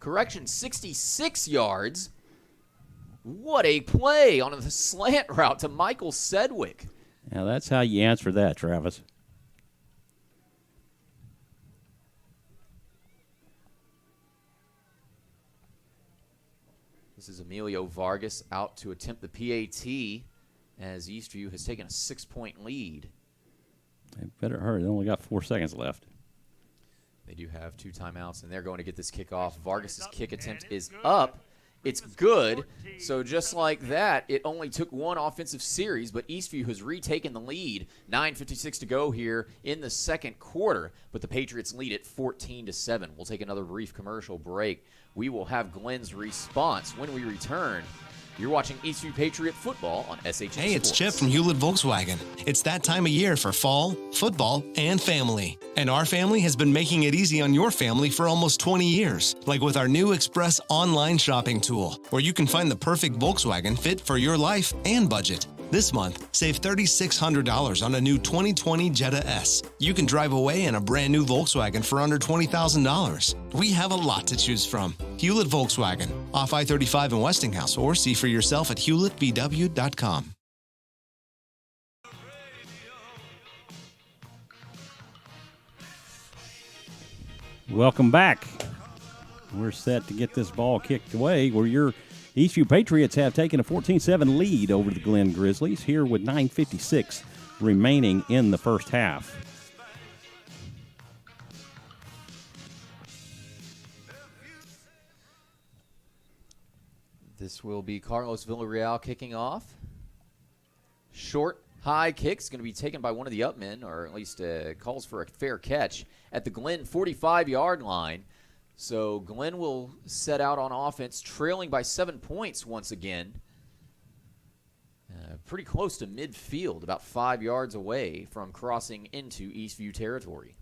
Correction, 66 yards. What a play on the slant route to Michael Sedgwick. Now, that's how you answer that, Travis. This is Emilio Vargas out to attempt the PAT as Eastview has taken a 6-point lead. They better hurry. They only got 4 seconds left. They do have 2 timeouts, and they're going to get this kickoff. Vargas' kick attempt is up. It's good. So just like that, it only took 1 offensive series, but Eastview has retaken the lead. 9:56 to go here in the 2nd quarter, but the Patriots lead it 14-7. We'll take another brief commercial break. We will have Glenn's response when we return. You're watching Eastview Patriot football on SHN Hey, it's Sports. Chip from Hewlett Volkswagen. It's that time of year for fall, football, and family. And our family has been making it easy on your family for almost 20 years. Like with our new Express online shopping tool, where you can find the perfect Volkswagen fit for your life and budget. This month, save $3,600 on a new 2020 Jetta S. You can drive away in a brand new Volkswagen for under $20,000. We have a lot to choose from. Hewlett Volkswagen, off I-35 in Westinghouse, or see for yourself at hewlettvw.com. Welcome back. We're set to get this ball kicked away where your Eastview Patriots have taken a 14-7 lead over the Glen Grizzlies here with 9:56 remaining in the first half. This will be Carlos Villarreal kicking off. Short, high kick's going to be taken by one of the upmen, or at least calls for a fair catch at the Glen 45-yard line. So Glen will set out on offense, trailing by 7 points once again. Pretty close to midfield, about 5 yards away from crossing into Eastview territory.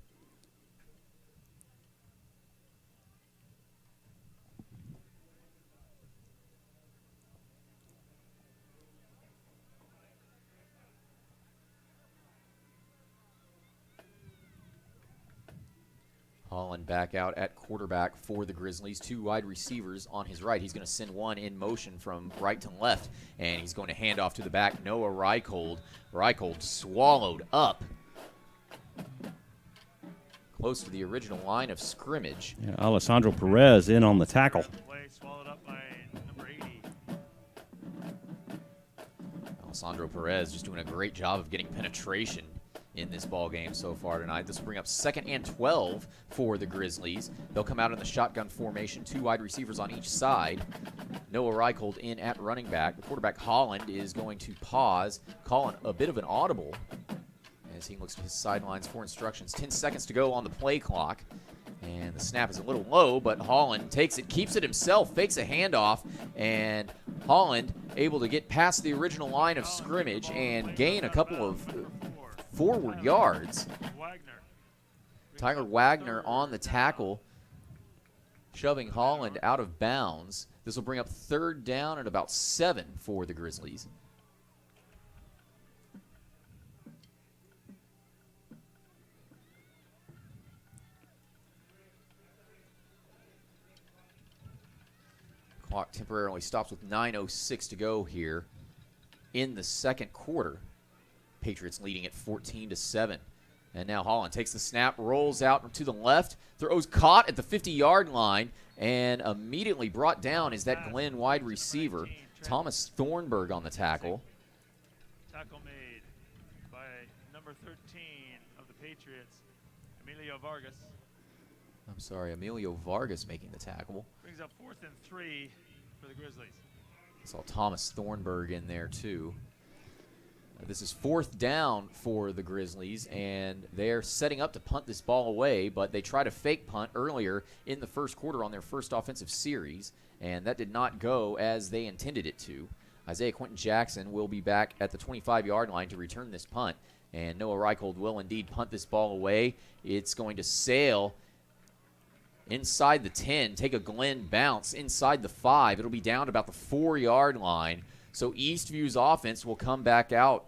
Holland back out at quarterback for the Grizzlies. 2 wide receivers on his right. He's going to send one in motion from right to left, and he's going to hand off to the back. Noah Reichold. Reichold swallowed up close to the original line of scrimmage. Yeah, Alessandro Perez in on the tackle. Play swallowed up by number 80. Alessandro Perez just doing a great job of getting penetration in this ball game so far tonight. This will bring up 2nd and 12 for the Grizzlies. They'll come out in the shotgun formation, 2 wide receivers on each side. Noah Reichold in at running back. The quarterback Holland is going to pause, calling a bit of an audible as he looks to his sidelines for instructions. 10 seconds to go on the play clock. And the snap is a little low, but Holland takes it, keeps it himself, fakes a handoff, and Holland able to get past the original line of scrimmage and gain a couple of forward yards. Tyler Wagner on the tackle, shoving Holland out of bounds. This will bring up 3rd down and about 7 for the Grizzlies. Clock temporarily stops with 9:06 to go here in the 2nd quarter. Patriots leading at 14-7. And now Holland takes the snap, rolls out to the left, throws caught at the 50-yard line, and immediately brought down is that Glenn wide receiver, Thomas Thornburg on the tackle. Tackle made by number 13 of the Patriots, Emilio Vargas. I'm sorry, Emilio Vargas making the tackle. Brings up 4th and 3 for the Grizzlies. Saw Thomas Thornburg in there too. This is 4th down for the Grizzlies, and they're setting up to punt this ball away, but they tried a fake punt earlier in the 1st quarter on their first offensive series, and that did not go as they intended it to. Isaiah Quentin Jackson will be back at the 25-yard line to return this punt, and Noah Reichold will indeed punt this ball away. It's going to sail inside the 10, take a Glenn bounce inside the 5. It'll be down to about the 4-yard line. So Eastview's offense will come back out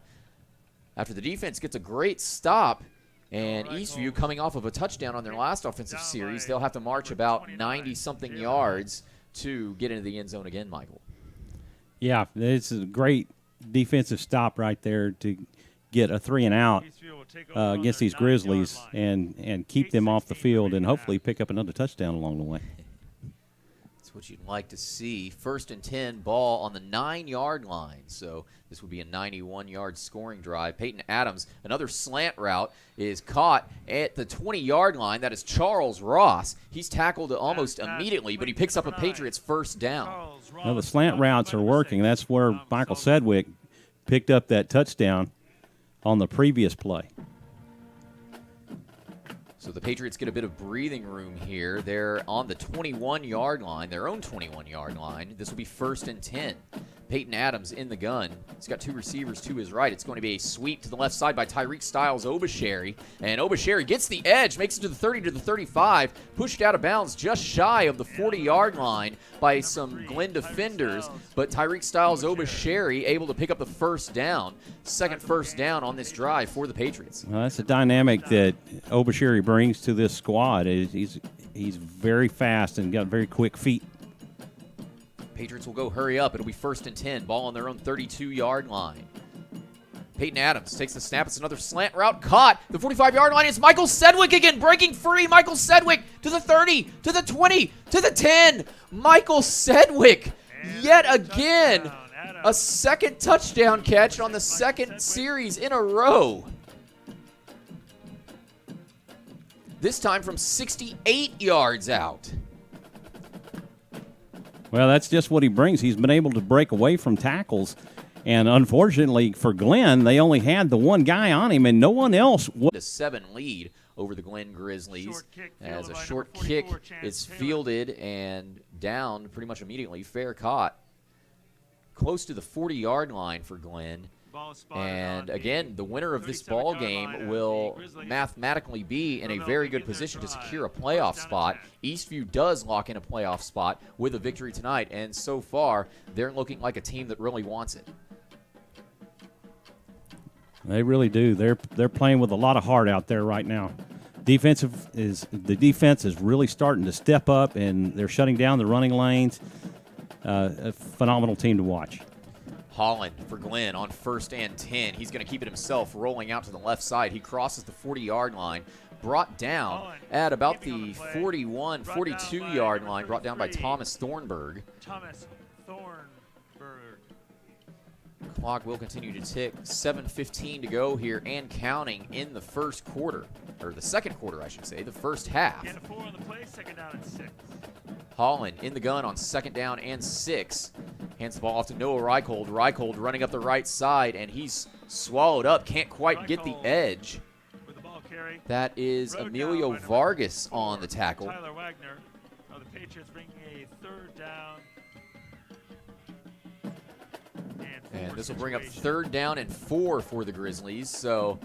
after the defense gets a great stop. And Eastview coming off of a touchdown on their last offensive series, they'll have to march about 90-something yards to get into the end zone again, Michael. Yeah, it's a great defensive stop right there to get a 3-and-out against these Grizzlies and keep them off the field and hopefully pick up another touchdown along the way. That's what you'd like to see. 1st and 10, ball on the 9-yard line. So this would be a 91-yard scoring drive. Peyton Adams, another slant route, is caught at the 20-yard line. That is Charles Ross. He's tackled almost immediately, but he picks up a Patriots 1st down. Now the slant routes are working. That's where Michael Sedgwick picked up that touchdown on the previous play. So the Patriots get a bit of breathing room here. They're on the 21-yard line, their own 21-yard line. This will be 1st and 10. Peyton Adams in the gun. He's got 2 receivers to his right. It's going to be a sweep to the left side by Tyreek Styles Obasheri. And Obasheri gets the edge, makes it to the 30 to the 35, pushed out of bounds just shy of the 40-yard line by some Glenn defenders. But Tyreek Styles Obasheri able to pick up the 1st down. 2nd 1st down on this drive for the Patriots. Well, that's a dynamic that Obasheri brings to this squad. He's very fast and got very quick feet. Patriots will go hurry up. It'll be 1st and 10. Ball on their own 32-yard line. Peyton Adams takes the snap. It's another slant route. Caught. The 45-yard line. It's Michael Sedgwick again. Breaking free. Michael Sedgwick to the 30, to the 20, to the 10. Michael Sedgwick yet again. A 2nd touchdown catch on the 2nd series in a row. This time from 68 yards out. Well, that's just what he brings. He's been able to break away from tackles. And unfortunately for Glenn, they only had the one guy on him and no one else. A 7 lead over the Glenn Grizzlies as a short kick is fielded and down pretty much immediately. Fair caught. Close to the 40-yard line for Glenn. And again, the winner of this ball game will mathematically be in a very good position to secure a playoff spot. Eastview does lock in a playoff spot with a victory tonight, and so far, they're looking like a team that really wants it. They really do. They're playing with a lot of heart out there right now. defense is really starting to step up, and they're shutting down the running lanes. A phenomenal team to watch. Holland for Glenn on 1st and 10. He's going to keep it himself, rolling out to the left side. He crosses the 40-yard line, brought down at about the 41, 42-yard line, brought down by Thomas Thornburg. Clock will continue to tick. 7:15 to go here and counting in the first quarter, or the second quarter, I should say, the first half. Get a 4 on the play, 2nd down and 6. Holland in the gun on 2nd down and 6. Hands the ball off to Noah Reichold. Reichold running up the right side, and he's swallowed up. Can't quite get the edge. With the ball carry. That is Emilio Vargas on the tackle. Tyler Wagner of the Patriots bringing a 3rd down. And this will bring up 3rd down and 4 for the Grizzlies. So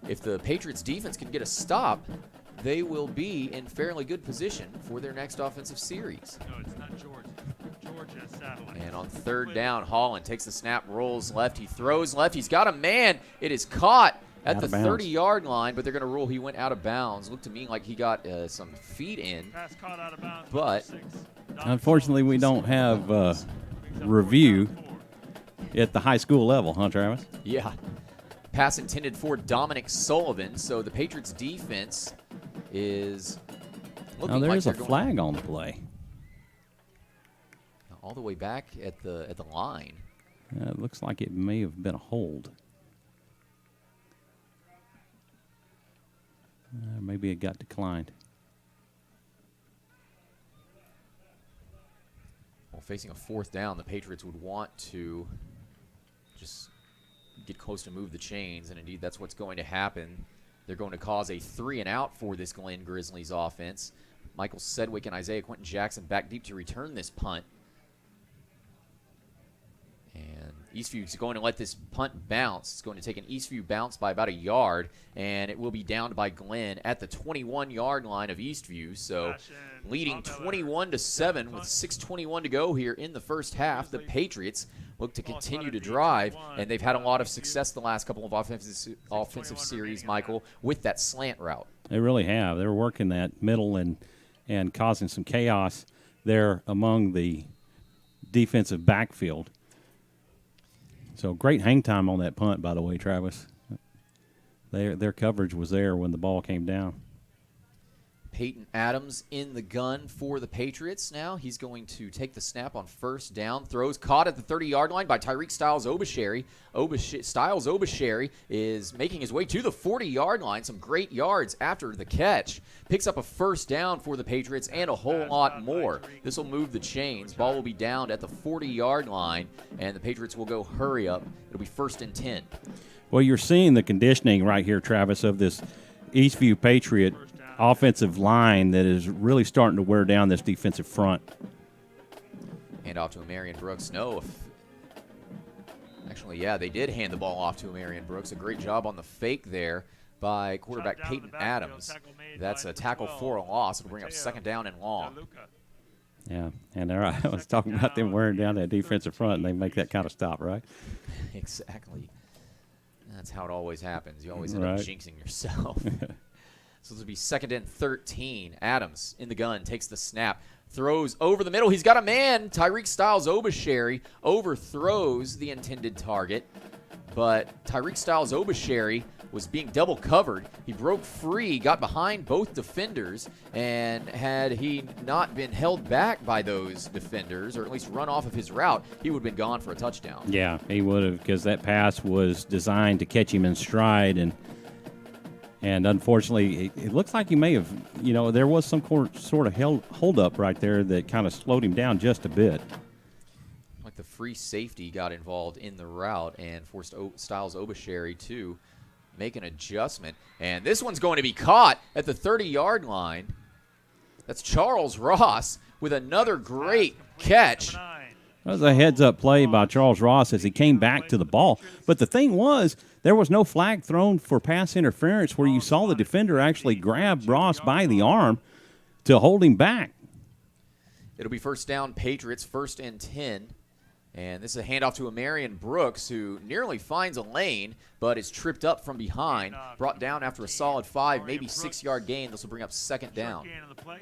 if the Patriots defense can get a stop, they will be in fairly good position for their next offensive series. No, it's not Georgia. Georgia satellite. And on 3rd down, Holland takes the snap, rolls left. He throws left. He's got a man. It is caught at the 30-yard line, but they're going to rule he went out of bounds. Looked to me like he got some feet in. Pass caught out of bounds. But unfortunately, we don't have review at the high school level, huh, Travis? Yeah. Pass intended for Dominic Sullivan. So the Patriots defense is looking there's like a flag on the play. All the way back at the line. It looks like it may have been a hold. Maybe it got declined. Well, facing a 4th down, the Patriots would want to just get close to move the chains, and indeed that's what's going to happen. They're going to cause a 3-and-out for this Glenn Grizzlies offense. Michael Sedgwick and Isaiah Quentin Jackson back deep to return this punt. And Eastview's going to let this punt bounce. It's going to take an Eastview bounce by about a yard, and it will be downed by Glenn at the 21-yard line of Eastview. So leading 21-7 with 6:21 to go here in the first half. The Patriots look to continue to drive, and they've had a lot of success the last couple of offensive series, Michael, with that slant route. They really have. They're working that middle and causing some chaos there among the defensive backfield. So great hang time on that punt, by the way, Travis. Their coverage was there when the ball came down. Peyton Adams in the gun for the Patriots now. He's going to take the snap on 1st down. Throws caught at the 30-yard line by Tyreek Styles Obashere. Styles Obashere is making his way to the 40-yard line. Some great yards after the catch. Picks up a 1st down for the Patriots and a whole lot more. This will move the chains. Ball will be downed at the 40-yard line, and the Patriots will go hurry up. It'll be 1st and 10. Well, you're seeing the conditioning right here, Travis, of this Eastview Patriot offensive line that is really starting to wear down this defensive front. Hand off to Marion Brooks. No. Actually, yeah, they did hand the ball off to Marion Brooks. A great job on the fake there by quarterback Peyton Adams. That's a tackle for a loss. It'll bring up 2nd down and long. Yeah, and I was talking about them wearing down that defensive front, and they make that kind of stop, right? Exactly. That's how it always happens. You always end up jinxing yourself. So this will be 2nd and 13. Adams in the gun, takes the snap, throws over the middle. He's got a man. Tyreek Styles Obashere overthrows the intended target. But Tyreek Styles Obashere was being double covered. He broke free, got behind both defenders, and had he not been held back by those defenders, or at least run off of his route, he would have been gone for a touchdown. Yeah, he would have, because that pass was designed to catch him in stride, and unfortunately, it looks like he may have, there was some sort of hold up right there that kind of slowed him down just a bit. Like the free safety got involved in the route and forced Styles Obashere to make an adjustment. And this one's going to be caught at the 30-yard line. That's Charles Ross with another great catch. That was a heads-up play by Charles Ross as he came back to the ball. But the thing was, there was no flag thrown for pass interference where you saw the defender actually grab Ross by the arm to hold him back. It'll be 1st down Patriots, 1st and 10. And this is a handoff to Marion Brooks, who nearly finds a lane, but is tripped up from behind, brought down after a solid 5, maybe 6-yard gain. This will bring up second down. Gain on the play.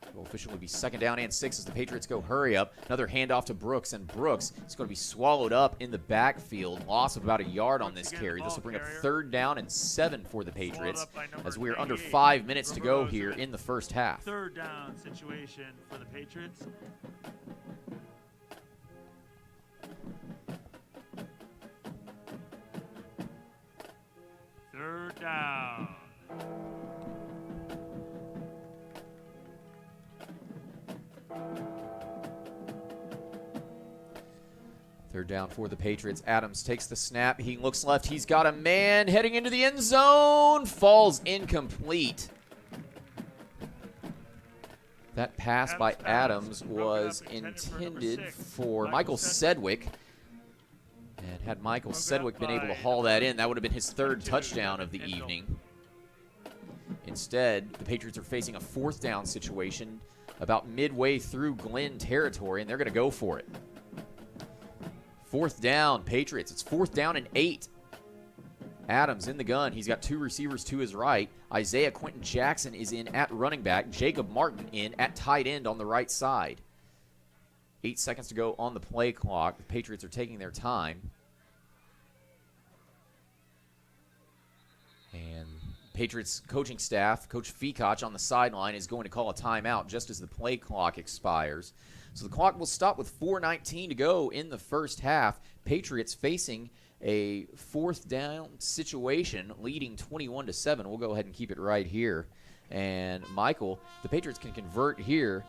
It will officially be second down and 6 as the Patriots go hurry up. Another handoff to Brooks, and Brooks is going to be swallowed up in the backfield. Loss of about a yard on this carry. This will bring up third down and 7 for the Patriots as we are under 5 minutes to go here in the first half. Third down situation for the Patriots. Third down. Third down for the Patriots. Adams takes the snap. He looks left. He's got a man heading into the end zone. Falls incomplete. That pass by Adams was intended for Michael Sedgwick. And had Michael Sedgwick been able to haul that in, that would have been his third touchdown of the evening. Instead, the Patriots are facing a fourth down situation about midway through Glenn territory, and they're going to go for it. Fourth down, Patriots. It's fourth down and 8. Adams in the gun. He's got 2 receivers to his right. Isaiah Quentin Jackson is in at running back. Jacob Martin in at tight end on the right side. 8 seconds to go on the play clock. The Patriots are taking their time. And Patriots coaching staff, Coach Feacock on the sideline, is going to call a timeout just as the play clock expires. So the clock will stop with 4:19 to go in the first half. Patriots facing a fourth down situation, leading 21-7. We'll go ahead and keep it right here. And Michael, the Patriots can convert here.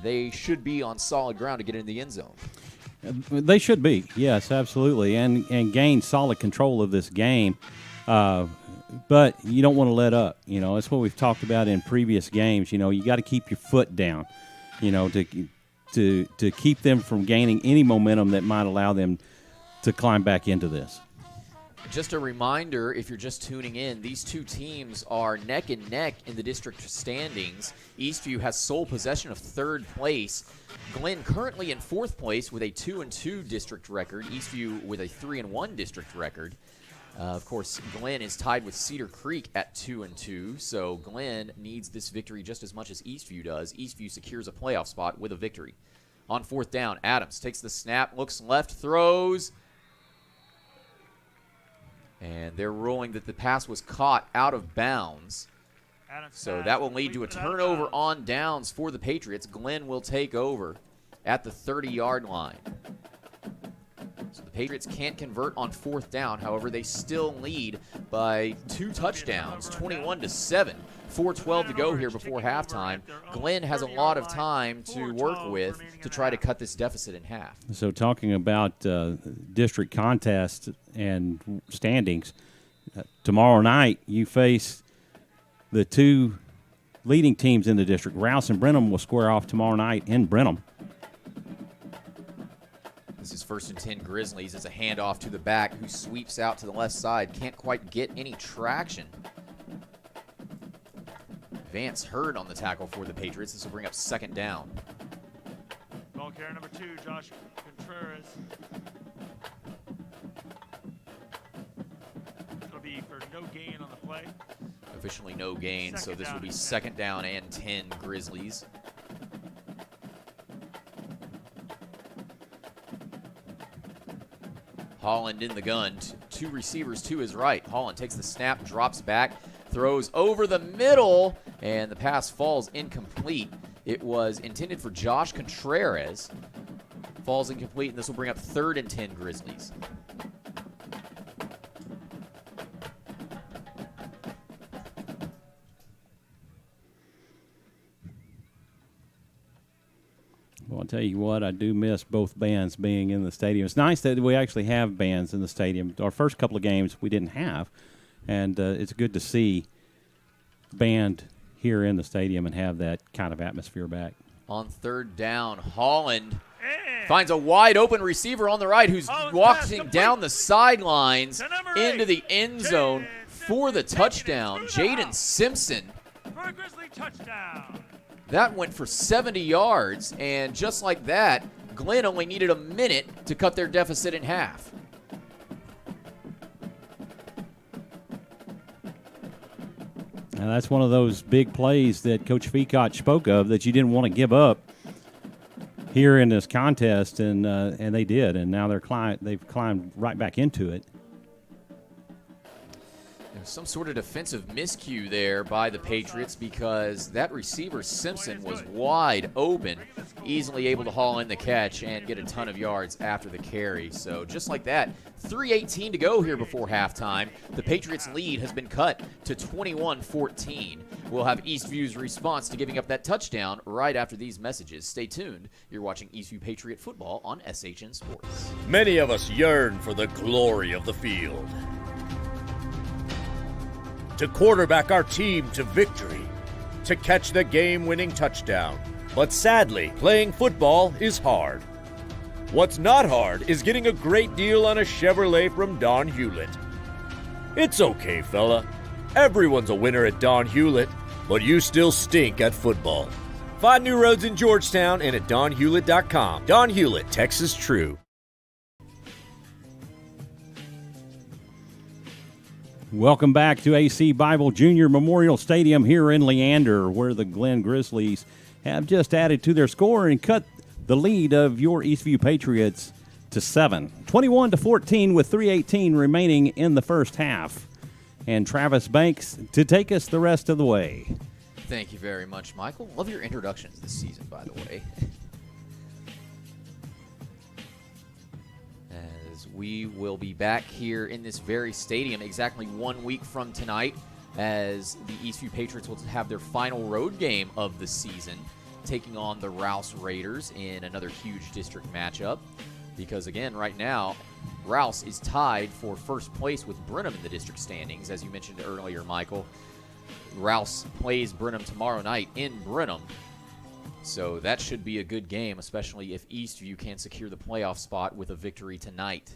They should be on solid ground to get into the end zone. They should be, yes, absolutely, and gain solid control of this game. But you don't want to let up. You know, it's what we've talked about in previous games. You know, you got to keep your foot down, you know, to keep them from gaining any momentum that might allow them to climb back into this. Just a reminder, if you're just tuning in, these two teams are neck and neck in the district standings. Eastview has sole possession of third place. Glenn currently in fourth place with a 2-2 district record. Eastview with a 3-1 district record. Of course, Glenn is tied with Cedar Creek at 2-2, so Glenn needs this victory just as much as Eastview does. Eastview secures a playoff spot with a victory. On fourth down, Adams takes the snap, looks left, throws. And they're ruling that the pass was caught out of bounds. So that will lead to a turnover on downs for the Patriots. Glenn will take over at the 30-yard line. So the Patriots can't convert on fourth down. However, they still lead by 2 touchdowns, 21-7. 4:12 to go here before halftime. Glenn has a lot of time to work with to try to cut this deficit in half. So talking about district contests and standings, tomorrow night you face the 2 leading teams in the district. Rouse and Brenham will square off tomorrow night in Brenham. This is 1st and 10 Grizzlies. It's a handoff to the back who sweeps out to the left side. Can't quite get any traction. Vance Hurd on the tackle for the Patriots. This will bring up second down. Ball carrier number 2, Josh Contreras. It'll be for no gain on the play. Officially no gain, so this will be second down and 10 Grizzlies. Holland in the gun, 2 receivers to his right. Holland takes the snap, drops back, throws over the middle, and the pass falls incomplete. It was intended for Josh Contreras. Falls incomplete, and this will bring up 3rd and 10 Grizzlies. Well, I'll tell you what, I do miss both bands being in the stadium. It's nice that we actually have bands in the stadium. Our first couple of games we didn't have, and it's good to see band here in the stadium and have that kind of atmosphere back. On third down, Holland finds a wide open receiver on the right who's walking down the sidelines into the end zone for the touchdown. Jaden Simpson. For a Grizzly touchdown. That went for 70 yards, and just like that, Glenn only needed a minute to cut their deficit in half. Now that's one of those big plays that Coach Feacock spoke of that you didn't want to give up here in this contest, and they did, and now they've climbed right back into it. Some sort of defensive miscue there by the Patriots because that receiver, Simpson, was wide open, easily able to haul in the catch and get a ton of yards after the carry. So just like that, 3:18 to go here before halftime. The Patriots' lead has been cut to 21-14. We'll have Eastview's response to giving up that touchdown right after these messages. Stay tuned. You're watching Eastview Patriot football on SHN Sports. Many of us yearn for the glory of the field, to quarterback our team to victory, to catch the game-winning touchdown. But sadly, playing football is hard. What's not hard is getting a great deal on a Chevrolet from Don Hewlett. It's okay, fella. Everyone's a winner at Don Hewlett, but you still stink at football. Find new roads in Georgetown and at donhewlett.com. Don Hewlett, Texas True. Welcome back to AC Bible Junior Memorial Stadium here in Leander, where the Glen Grizzlies have just added to their score and cut the lead of your Eastview Patriots to 7. 21-14 with 3:18 remaining in the first half. And Travis Banks to take us the rest of the way. Thank you very much, Michael. Love your introductions this season, by the way. We will be back here in this very stadium exactly 1 week from tonight as the Eastview Patriots will have their final road game of the season, taking on the Rouse Raiders in another huge district matchup. Because, again, right now, Rouse is tied for first place with Brenham in the district standings. As you mentioned earlier, Michael, Rouse plays Brenham tomorrow night in Brenham. So that should be a good game, especially if Eastview can secure the playoff spot with a victory tonight.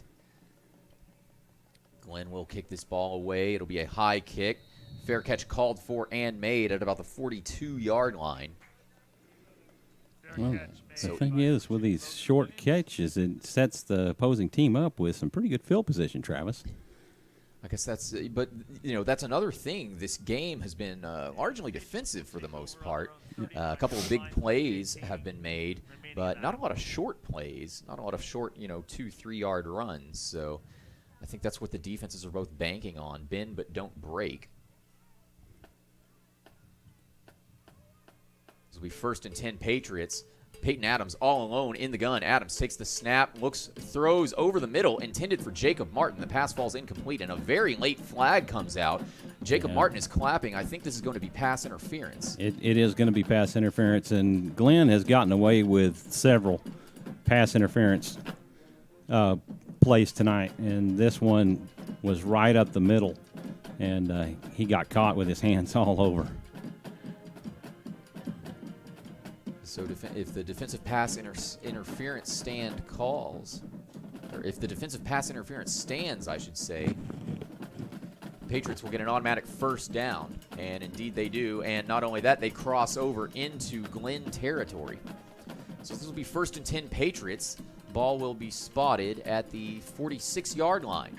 Glenn will kick this ball away. It'll be a high kick. Fair catch called for and made at about the 42-yard line. Well, the thing is, with these short catches, it sets the opposing team up with some pretty good field position, Travis. I guess that's another thing. This game has been largely defensive for the most part. A couple of big plays have been made, but not a lot of short plays, not a lot of short, 2-3 yard runs. So I think that's what the defenses are both banking on. Bend but don't break. As we 1st and 10 Patriots. Peyton Adams all alone in the gun. Adams takes the snap, throws over the middle, intended for Jacob Martin. The pass falls incomplete, and a very late flag comes out. Jacob Martin is clapping. I think this is going to be pass interference. It is going to be pass interference, and Glenn has gotten away with several pass interference plays tonight, and this one was right up the middle, and he got caught with his hands all over. So if the defensive pass interference stand calls, or if the defensive pass interference stands, I should say, Patriots will get an automatic first down, and indeed they do. And not only that, they cross over into Glen territory. So this will be 1st and 10 Patriots. Ball will be spotted at the 46-yard line.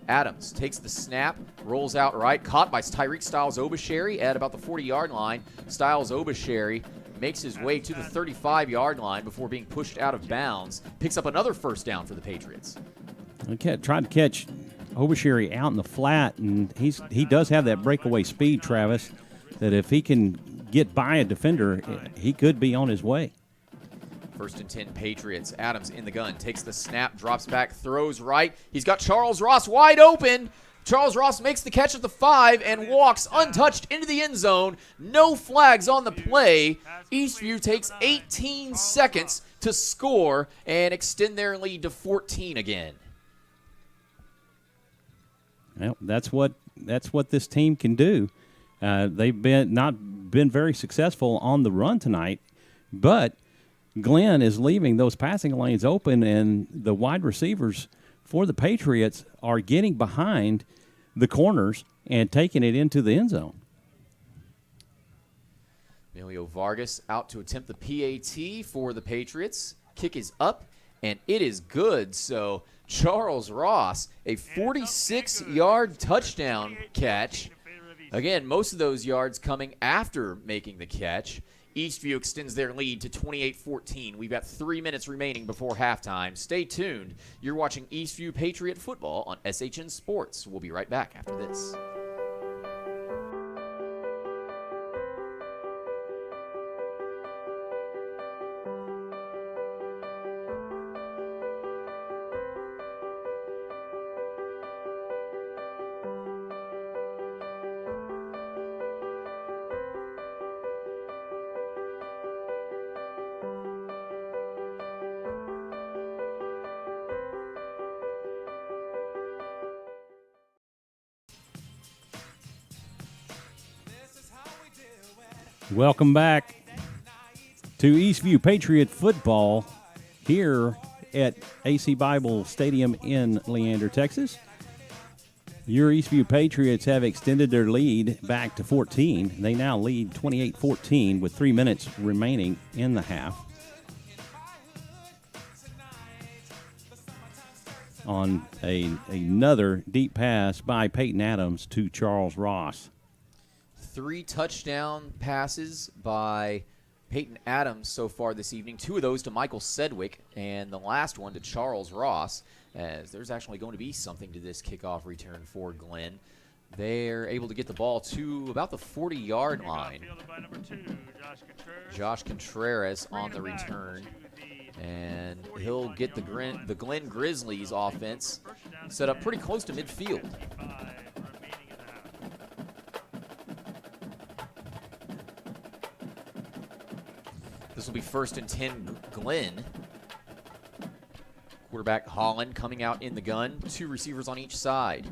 Adams takes the snap, rolls out right, caught by Tyreek Styles-Obasherry at about the 40-yard line. Styles-Obasherry makes his way to the 35-yard line before being pushed out of bounds. Picks up another first down for the Patriots. Tried to catch Obasherry out in the flat, and he does have that breakaway speed, Travis, that if he can get by a defender, he could be on his way. 1st and 10 Patriots. Adams in the gun, takes the snap, drops back, throws right. He's got Charles Ross wide open. Charles Ross makes the catch at the 5 and walks untouched into the end zone. No flags on the play. Eastview takes 18 seconds to score and extend their lead to 14 again. Well, that's what this team can do. They've not been very successful on the run tonight, but Glenn is leaving those passing lanes open, and the wide receivers for the Patriots are getting behind the corners and taking it into the end zone. Emilio Vargas out to attempt the PAT for the Patriots. Kick is up, and it is good. So Charles Ross, a 46-yard touchdown catch. Again, most of those yards coming after making the catch. Eastview extends their lead to 28-14. We've got 3 minutes remaining before halftime. Stay tuned. You're watching Eastview Patriot football on SHN Sports. We'll be right back after this. Welcome back to Eastview Patriot football here at AC Bible Stadium in Leander, Texas. Your Eastview Patriots have extended their lead back to 14. They now lead 28-14 with 3 minutes remaining in the half. On another deep pass by Peyton Adams to Charles Ross. 3 touchdown passes by Peyton Adams so far this evening. 2 of those to Michael Sedgwick, and the last one to Charles Ross, as there's actually going to be something to this kickoff return for Glenn. They're able to get the ball to about the 40-yard line. Josh Contreras on the return, and he'll get the Glenn Grizzlies offense set up pretty close to midfield. This will be 1st and 10 Glenn. Quarterback Holland coming out in the gun. 2 receivers on each side.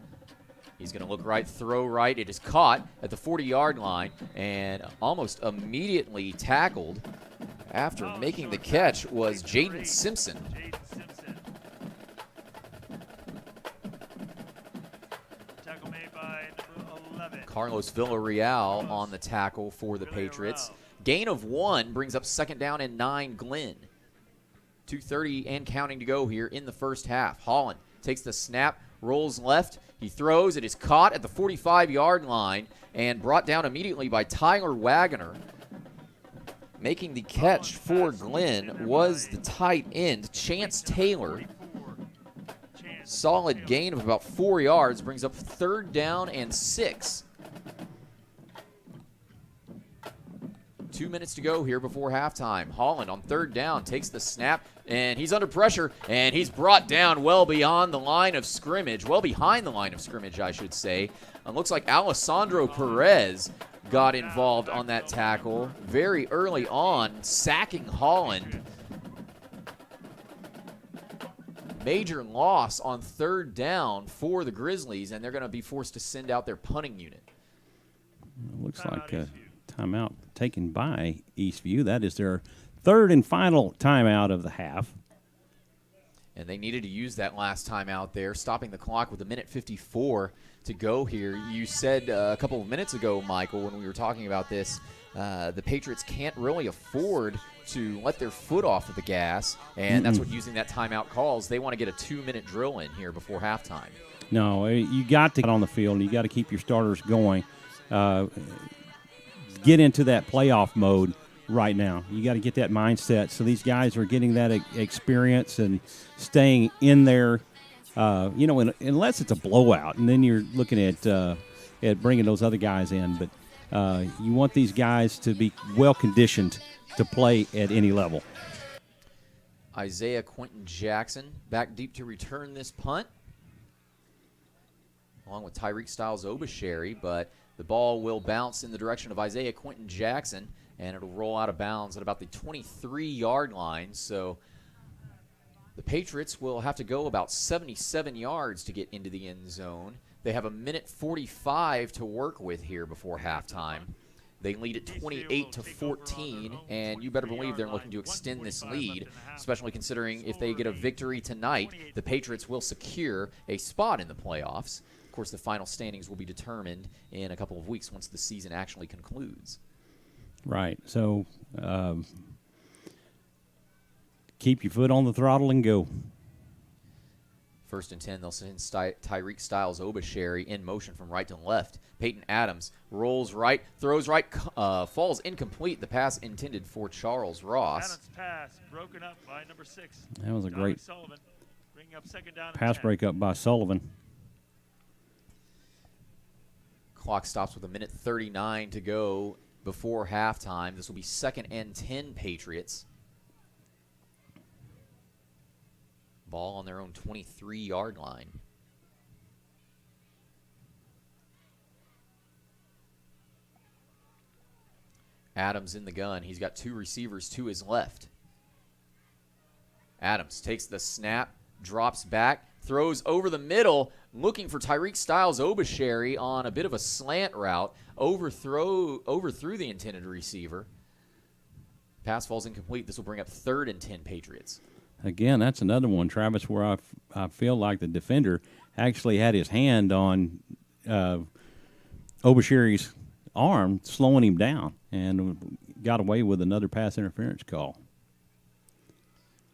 He's going to look right, throw right. It is caught at the 40-yard line and almost immediately tackled after making the catch was Jaden Simpson. Tackle made by number 11. Carlos Villarreal on the tackle for the Patriots. Gain of 1 brings up 2nd down and 9 Glenn. 2:30 and counting to go here in the first half. Holland takes the snap, rolls left. He throws. It is caught at the 45-yard line and brought down immediately by Tyler Wagoner. Making the catch for Glenn was the tight end, Chance Taylor. Solid gain of about 4 yards brings up 3rd down and 6. 2 minutes to go here before halftime. Holland on 3rd down takes the snap, and he's under pressure, and he's brought down well behind the line of scrimmage, I should say. It looks like Alessandro Perez got involved on that tackle very early on, sacking Holland. Major loss on 3rd down for the Grizzlies, and they're going to be forced to send out their punting unit. Looks like a timeout taken by Eastview. That is their 3rd and final timeout of the half. And they needed to use that last timeout there, stopping the clock with 1:54 to go here. You said a couple of minutes ago, Michael, when we were talking about this, the Patriots can't really afford to let their foot off of the gas, and that's what using that timeout calls. They want to get a 2-minute drill in here before halftime. No, you got to get on the field, and you got to keep your starters going. Get into that playoff mode right now. You got to get that mindset. So these guys are getting that experience and staying in there, unless it's a blowout, and then you're looking at bringing those other guys in. But you want these guys to be well conditioned to play at any level. Isaiah Quentin Jackson back deep to return this punt, along with Tyreek Styles Obasheri, but the ball will bounce in the direction of Isaiah Quentin Jackson, and it'll roll out of bounds at about the 23-yard line. So the Patriots will have to go about 77 yards to get into the end zone. They have 1:45 to work with here before halftime. They lead at 28-14, and you better believe they're looking to extend this lead, especially considering if they get a victory tonight, the Patriots will secure a spot in the playoffs. Of course, the final standings will be determined in a couple of weeks once the season actually concludes. Right. So keep your foot on the throttle and go. 1st and 10, they'll send Tyreek Styles Obasheri in motion from right to left. Peyton Adams rolls right, throws right, falls incomplete. The pass intended for Charles Ross. Adams' pass broken up by number 6. That was a great Sullivan, bringing up 2nd down and pass 10. breakup by Sullivan. Clock stops with 1:39 to go before halftime. This will be 2nd and 10 Patriots. Ball on their own 23-yard line. Adams in the gun. He's got 2 receivers to his left. Adams takes the snap, drops back, throws over the middle, looking for Tyreek Styles Obasheri on a bit of a slant route, overthrew the intended receiver. Pass falls incomplete. This will bring up 3rd and 10 Patriots. Again, that's another one, Travis, where I feel like the defender actually had his hand on Obasheri's arm, slowing him down, and got away with another pass interference call.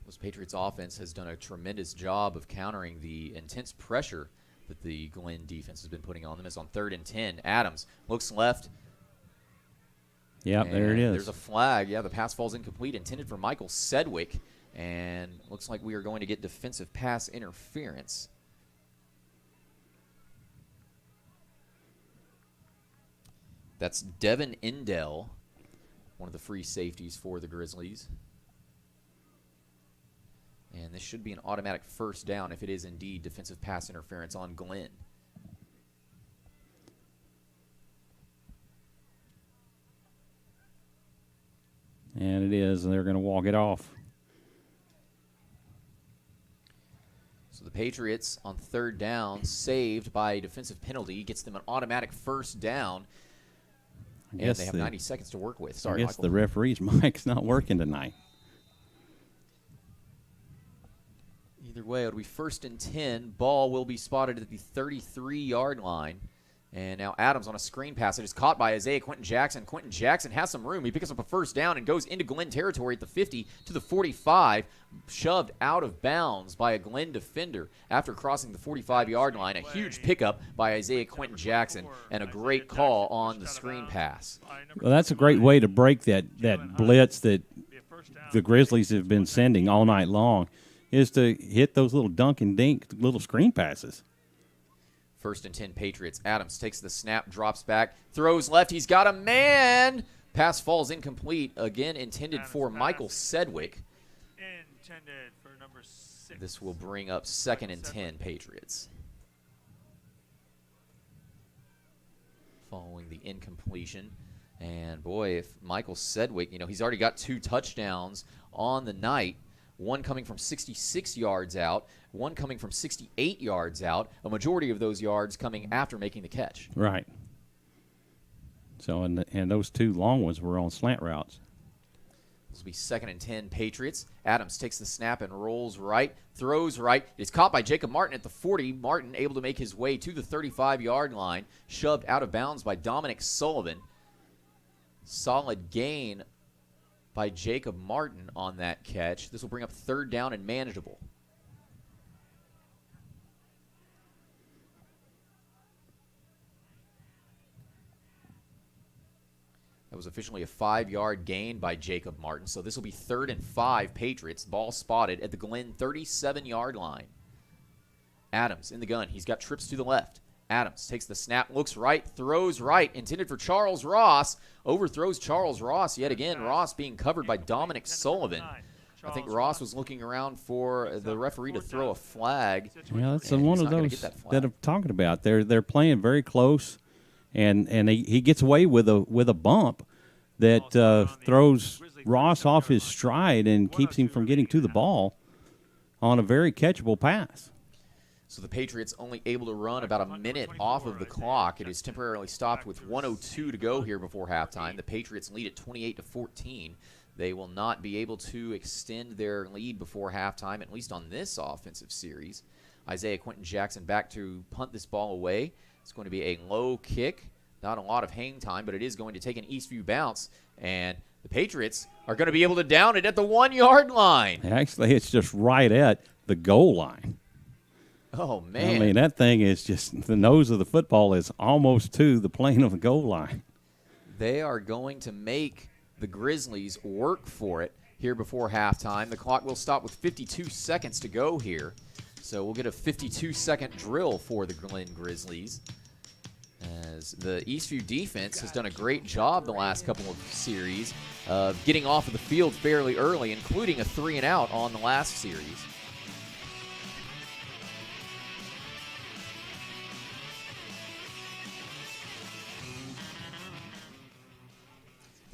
This Patriots offense has done a tremendous job of countering the intense pressure that the Glenn defense has been putting on them. It's on 3rd and 10. Adams looks left. Yep, there it is. There's a flag. Yeah, the pass falls incomplete, intended for Michael Sedgwick. And looks like we are going to get defensive pass interference. That's Devin Indell, one of the free safeties for the Grizzlies. And this should be an automatic 1st down if it is indeed defensive pass interference on Glenn. And it is, and they're going to walk it off. So the Patriots on 3rd down, saved by a defensive penalty, gets them an automatic 1st down. And they have 90 seconds to work with. Sorry, I guess Michael. the referee's mic's not working tonight. Either way, it'll be 1st and 10. Ball will be spotted at the 33-yard line. And now Adams on a screen pass. It is caught by Isaiah Quentin Jackson. Quentin Jackson has some room. He picks up a 1st down and goes into Glenn territory at the 50 to the 45. Shoved out of bounds by a Glenn defender after crossing the 45-yard line. A huge pickup by Isaiah Quentin Jackson and a great call on the screen pass. Well, that's a great way to break that blitz that the Grizzlies have been sending all night long, is to hit those little dunk and dink little screen passes. 1st and 10 Patriots. Adams takes the snap, drops back, throws left. He's got a man. Pass falls incomplete. Again, intended for Michael Sedgwick. Intended for number 6. This will bring up 2nd and 10 Patriots. Following the incompletion. And boy, if Michael Sedgwick, he's already got 2 touchdowns on the night. One coming from 66 yards out, one coming from 68 yards out, a majority of those yards coming after making the catch. Right. So, and those 2 long ones were on slant routes. This will be 2nd and 10 Patriots. Adams takes the snap and rolls right, throws right. It's caught by Jacob Martin at the 40. Martin able to make his way to the 35-yard line, shoved out of bounds by Dominic Sullivan. Solid gain by Jacob Martin on that catch. This will bring up 3rd down and manageable. That was officially a 5-yard gain by Jacob Martin. So this will be 3rd and 5 Patriots. Ball spotted at the Glenn 37-yard line. Adams in the gun. He's got trips to the left. Adams takes the snap, looks right, throws right, intended for Charles Ross. Overthrows Charles Ross yet again. Ross being covered by Dominic Sullivan. I think Ross was looking around for the referee to throw a flag. Yeah, that's one of those that I'm talking about. They're playing very close, and he gets away with a bump that throws Ross off his stride and keeps him from getting to the ball on a very catchable pass. So the Patriots only able to run about a minute off of the clock. It is temporarily stopped with 1:02 to go here before halftime. The Patriots lead at 28-14. They will not be able to extend their lead before halftime, at least on this offensive series. Isaiah Quentin Jackson back to punt this ball away. It's going to be a low kick Not a lot of hang time, but it is going to take an Eastview bounce, and the Patriots are going to be able to down it at the 1-yard line. Actually, it's just right at the goal line. Oh, man. I mean, that thing is just, the nose of the football is almost to the plane of the goal line. They are going to make the Grizzlies work for it here before halftime. The clock will stop with 52 seconds to go here. So we'll get a 52-second drill for the Glen Grizzlies, as the Eastview defense has done a great job the last couple of series of getting off of the field fairly early, including a 3-and-out on the last series.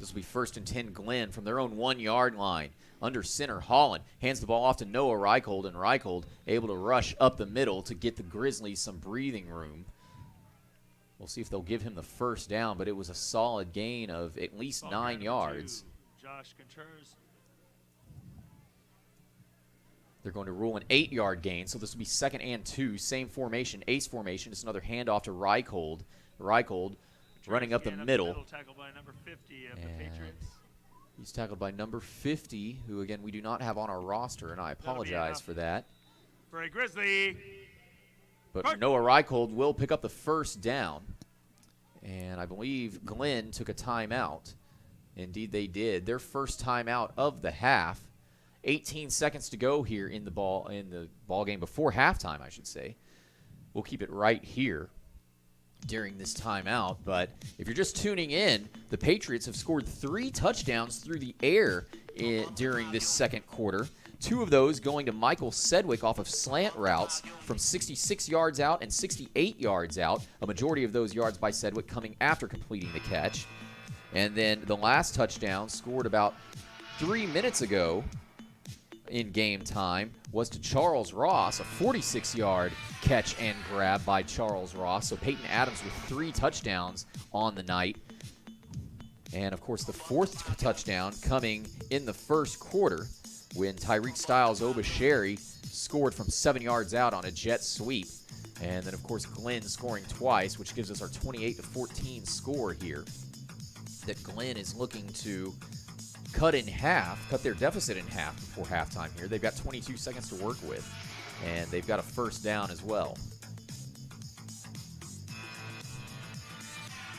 This will be 1st and 10 Glen from their own 1-yard line. Under center, Holland hands the ball off to Noah Reichold, and Reichold able to rush up the middle to get the Grizzlies some breathing room. We'll see if they'll give him the first down, but it was a solid gain of at least 9 yards. Josh Contreras. They're going to rule an 8-yard gain, so this will be 2nd and 2. Same formation, ace formation. It's another handoff to Reichold. Reichold running up the middle. Tackled by number 50 of the Patriots. He's tackled by number 50, who, again, we do not have on our roster, and I apologize for that. For a Grizzly. But Noah Reichold will pick up the first down. And I believe Glen took a timeout. Indeed, they did. Their first timeout of the half. 18 seconds to go here in the ball game before halftime, I should say. We'll keep it right here during this timeout. But if you're just tuning in, the Patriots have scored 3 touchdowns through the air during this second quarter. 2 of those going to Michael Sedgwick off of slant routes from 66 yards out and 68 yards out. A majority of those yards by Sedgwick coming after completing the catch. And then the last touchdown, scored about 3 minutes ago in game time, was to Charles Ross, a 46-yard catch and grab by Charles Ross. So Peyton Adams with 3 touchdowns on the night. And, of course, the 4th touchdown coming in the first quarter when Tyreek Styles Obasheri scored from 7 yards out on a jet sweep. And then, of course, Glen scoring twice, which gives us our 28-14 score here. That Glen is looking to cut their deficit in half before halftime here. They've got 22 seconds to work with, and they've got a first down as well.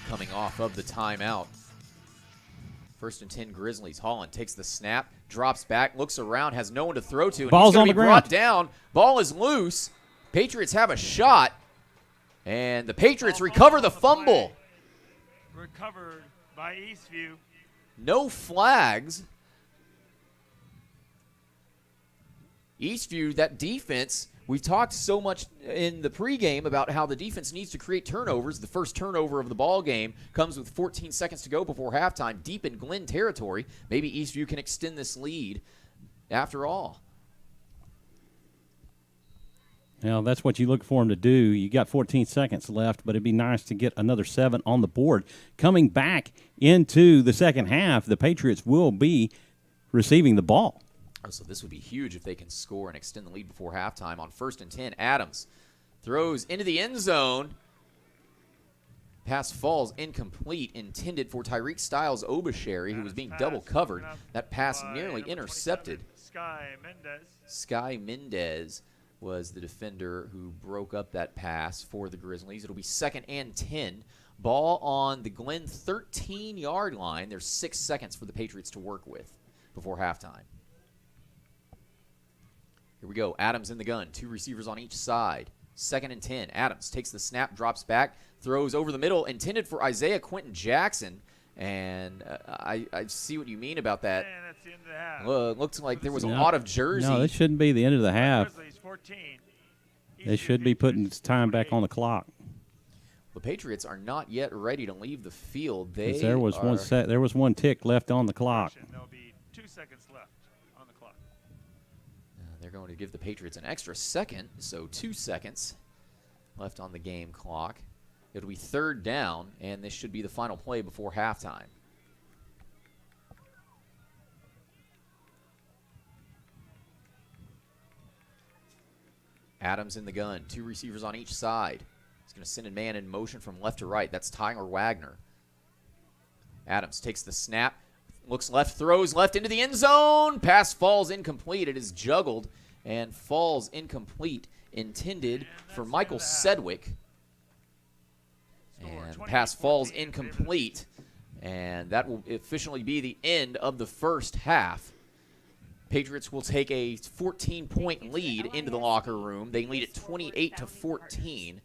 Coming off of the timeout. 1st and 10 Grizzlies. Holland takes the snap, drops back, looks around, has no one to throw to, and Ball's he's going on to the be ground. brought down. Ball is loose. Patriots have a shot, and the Patriots recover the fumble. Recovered by Eastview. No flags. Eastview, that defense, we've talked so much in the pregame about how the defense needs to create turnovers. The first turnover of the ball game comes with 14 seconds to go before halftime, deep in Glen territory. Maybe Eastview can extend this lead after all. Well, that's what you look for them to do. You got 14 seconds left, but it'd be nice to get another 7 on the board. Coming back into the second half, the Patriots will be receiving the ball. Oh, so this would be huge if they can score and extend the lead before halftime. On 1st and 10, Adams throws into the end zone. Pass falls incomplete, intended for Tyreek Styles Obasheri, who was being double covered. That pass nearly intercepted. Sky Mendez was the defender who broke up that pass for the Grizzlies. It'll be 2nd and 10. Ball on the Glen 13-yard line. There's 6 seconds for the Patriots to work with before halftime. Here we go. Adams in the gun. 2 receivers on each side. 2nd and 10. Adams takes the snap, drops back, throws over the middle, intended for Isaiah Quentin Jackson. And I see what you mean about that. And that's the end of the half. Looks like there was a lot of jersey. No, this shouldn't be the end of the half. Grizzlies 14. They should be putting time back on the clock. The Patriots are not yet ready to leave the field. There was one tick left on the clock. There'll be 2 seconds left on the clock. They're going to give the Patriots an extra second, so 2 seconds left on the game clock. It'll be 3rd down, and this should be the final play before halftime. Adams in the gun. 2 receivers on each side. He's going to send a man in motion from left to right. That's Tyler Wagner. Adams takes the snap, looks left, throws left into the end zone. Pass falls incomplete. It is juggled and falls incomplete, intended for Michael Sedgwick. And pass falls incomplete, and that will officially be the end of the first half. Patriots will take a 14-point lead into the locker room. They lead at 28-14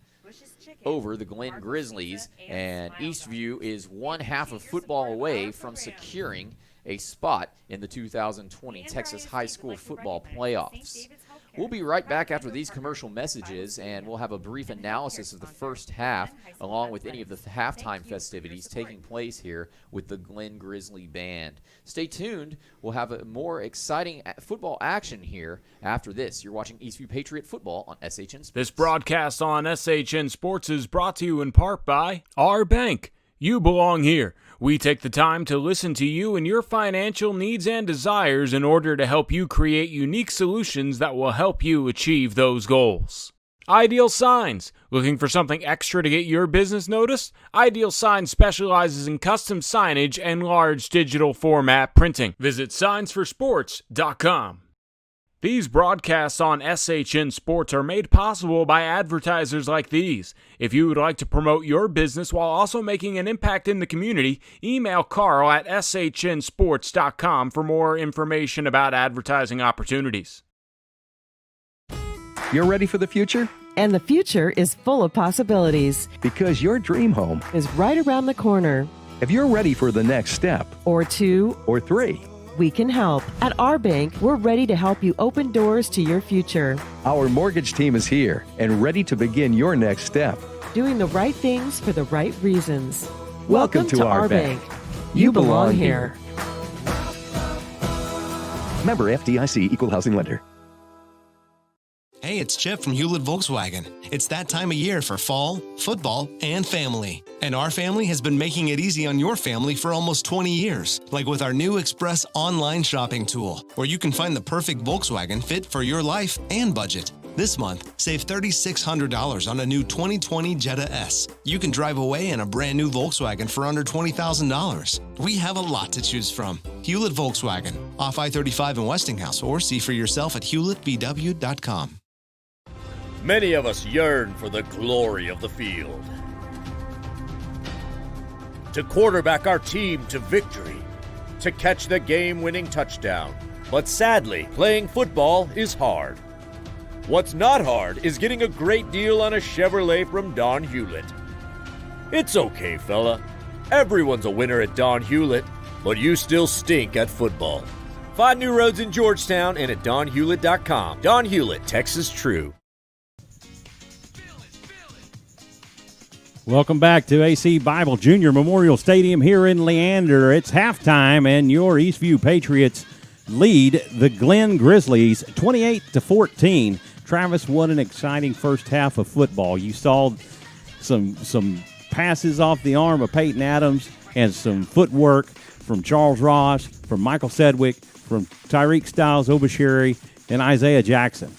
over the Glen Grizzlies, and Eastview is one half of football away from securing a spot in the 2020 Texas High School football playoffs. We'll be right back after these commercial messages, and we'll have a brief analysis of the first half, along with any of the halftime festivities taking place here with the Glen Grizzly Band. Stay tuned. We'll have a more exciting football action here after this. You're watching Eastview Patriot Football on SHN Sports. This broadcast on SHN Sports is brought to you in part by Our Bank. You belong here. We take the time to listen to you and your financial needs and desires in order to help you create unique solutions that will help you achieve those goals. Ideal Signs. Looking for something extra to get your business noticed? Ideal Signs specializes in custom signage and large digital format printing. Visit signsforsports.com. These broadcasts on SHN Sports are made possible by advertisers like these. If you would like to promote your business while also making an impact in the community, email Carl at shnsports.com for more information about advertising opportunities. You're ready for the future? And the future is full of possibilities. Because your dream home Is right around the corner. If you're ready for the next step Or 2, or 3, we can help. At our bank, we're ready to help you open doors to your future. our mortgage team is here and ready to begin your next step. Doing the right things for the right reasons. Welcome to our bank. You belong here. Member FDIC Equal Housing Lender. Hey, it's Chip from Hewlett Volkswagen. It's that time of year for fall, football, and family. And our family has been making it easy on your family for almost 20 years, like with our new Express online shopping tool, where you can find the perfect Volkswagen fit for your life and budget. This month, save $3,600 on a new 2020 Jetta S. You can drive away in a brand new Volkswagen for under $20,000. We have a lot to choose from. Hewlett Volkswagen, off I-35 in Westinghouse, or see for yourself at hewlettvw.com. Many of us yearn for the glory of the field. To quarterback our team to victory. To catch the game-winning touchdown. But sadly, playing football is hard. What's not hard is getting a great deal on a Chevrolet from Don Hewlett. It's okay, fella. Everyone's a winner at Don Hewlett, but you still stink at football. Find new roads in Georgetown and at donhewlett.com. Don Hewlett, Texas True. Welcome back to AC Bible Junior Memorial Stadium here in Leander. It's halftime, and your Eastview Patriots lead the Glen Grizzlies 28-14. Travis, what an exciting first half of football. You saw some passes off the arm of Peyton Adams and some footwork from Charles Ross, from Michael Sedgwick, from Tyreek Styles Obashiri, and Isaiah Jackson.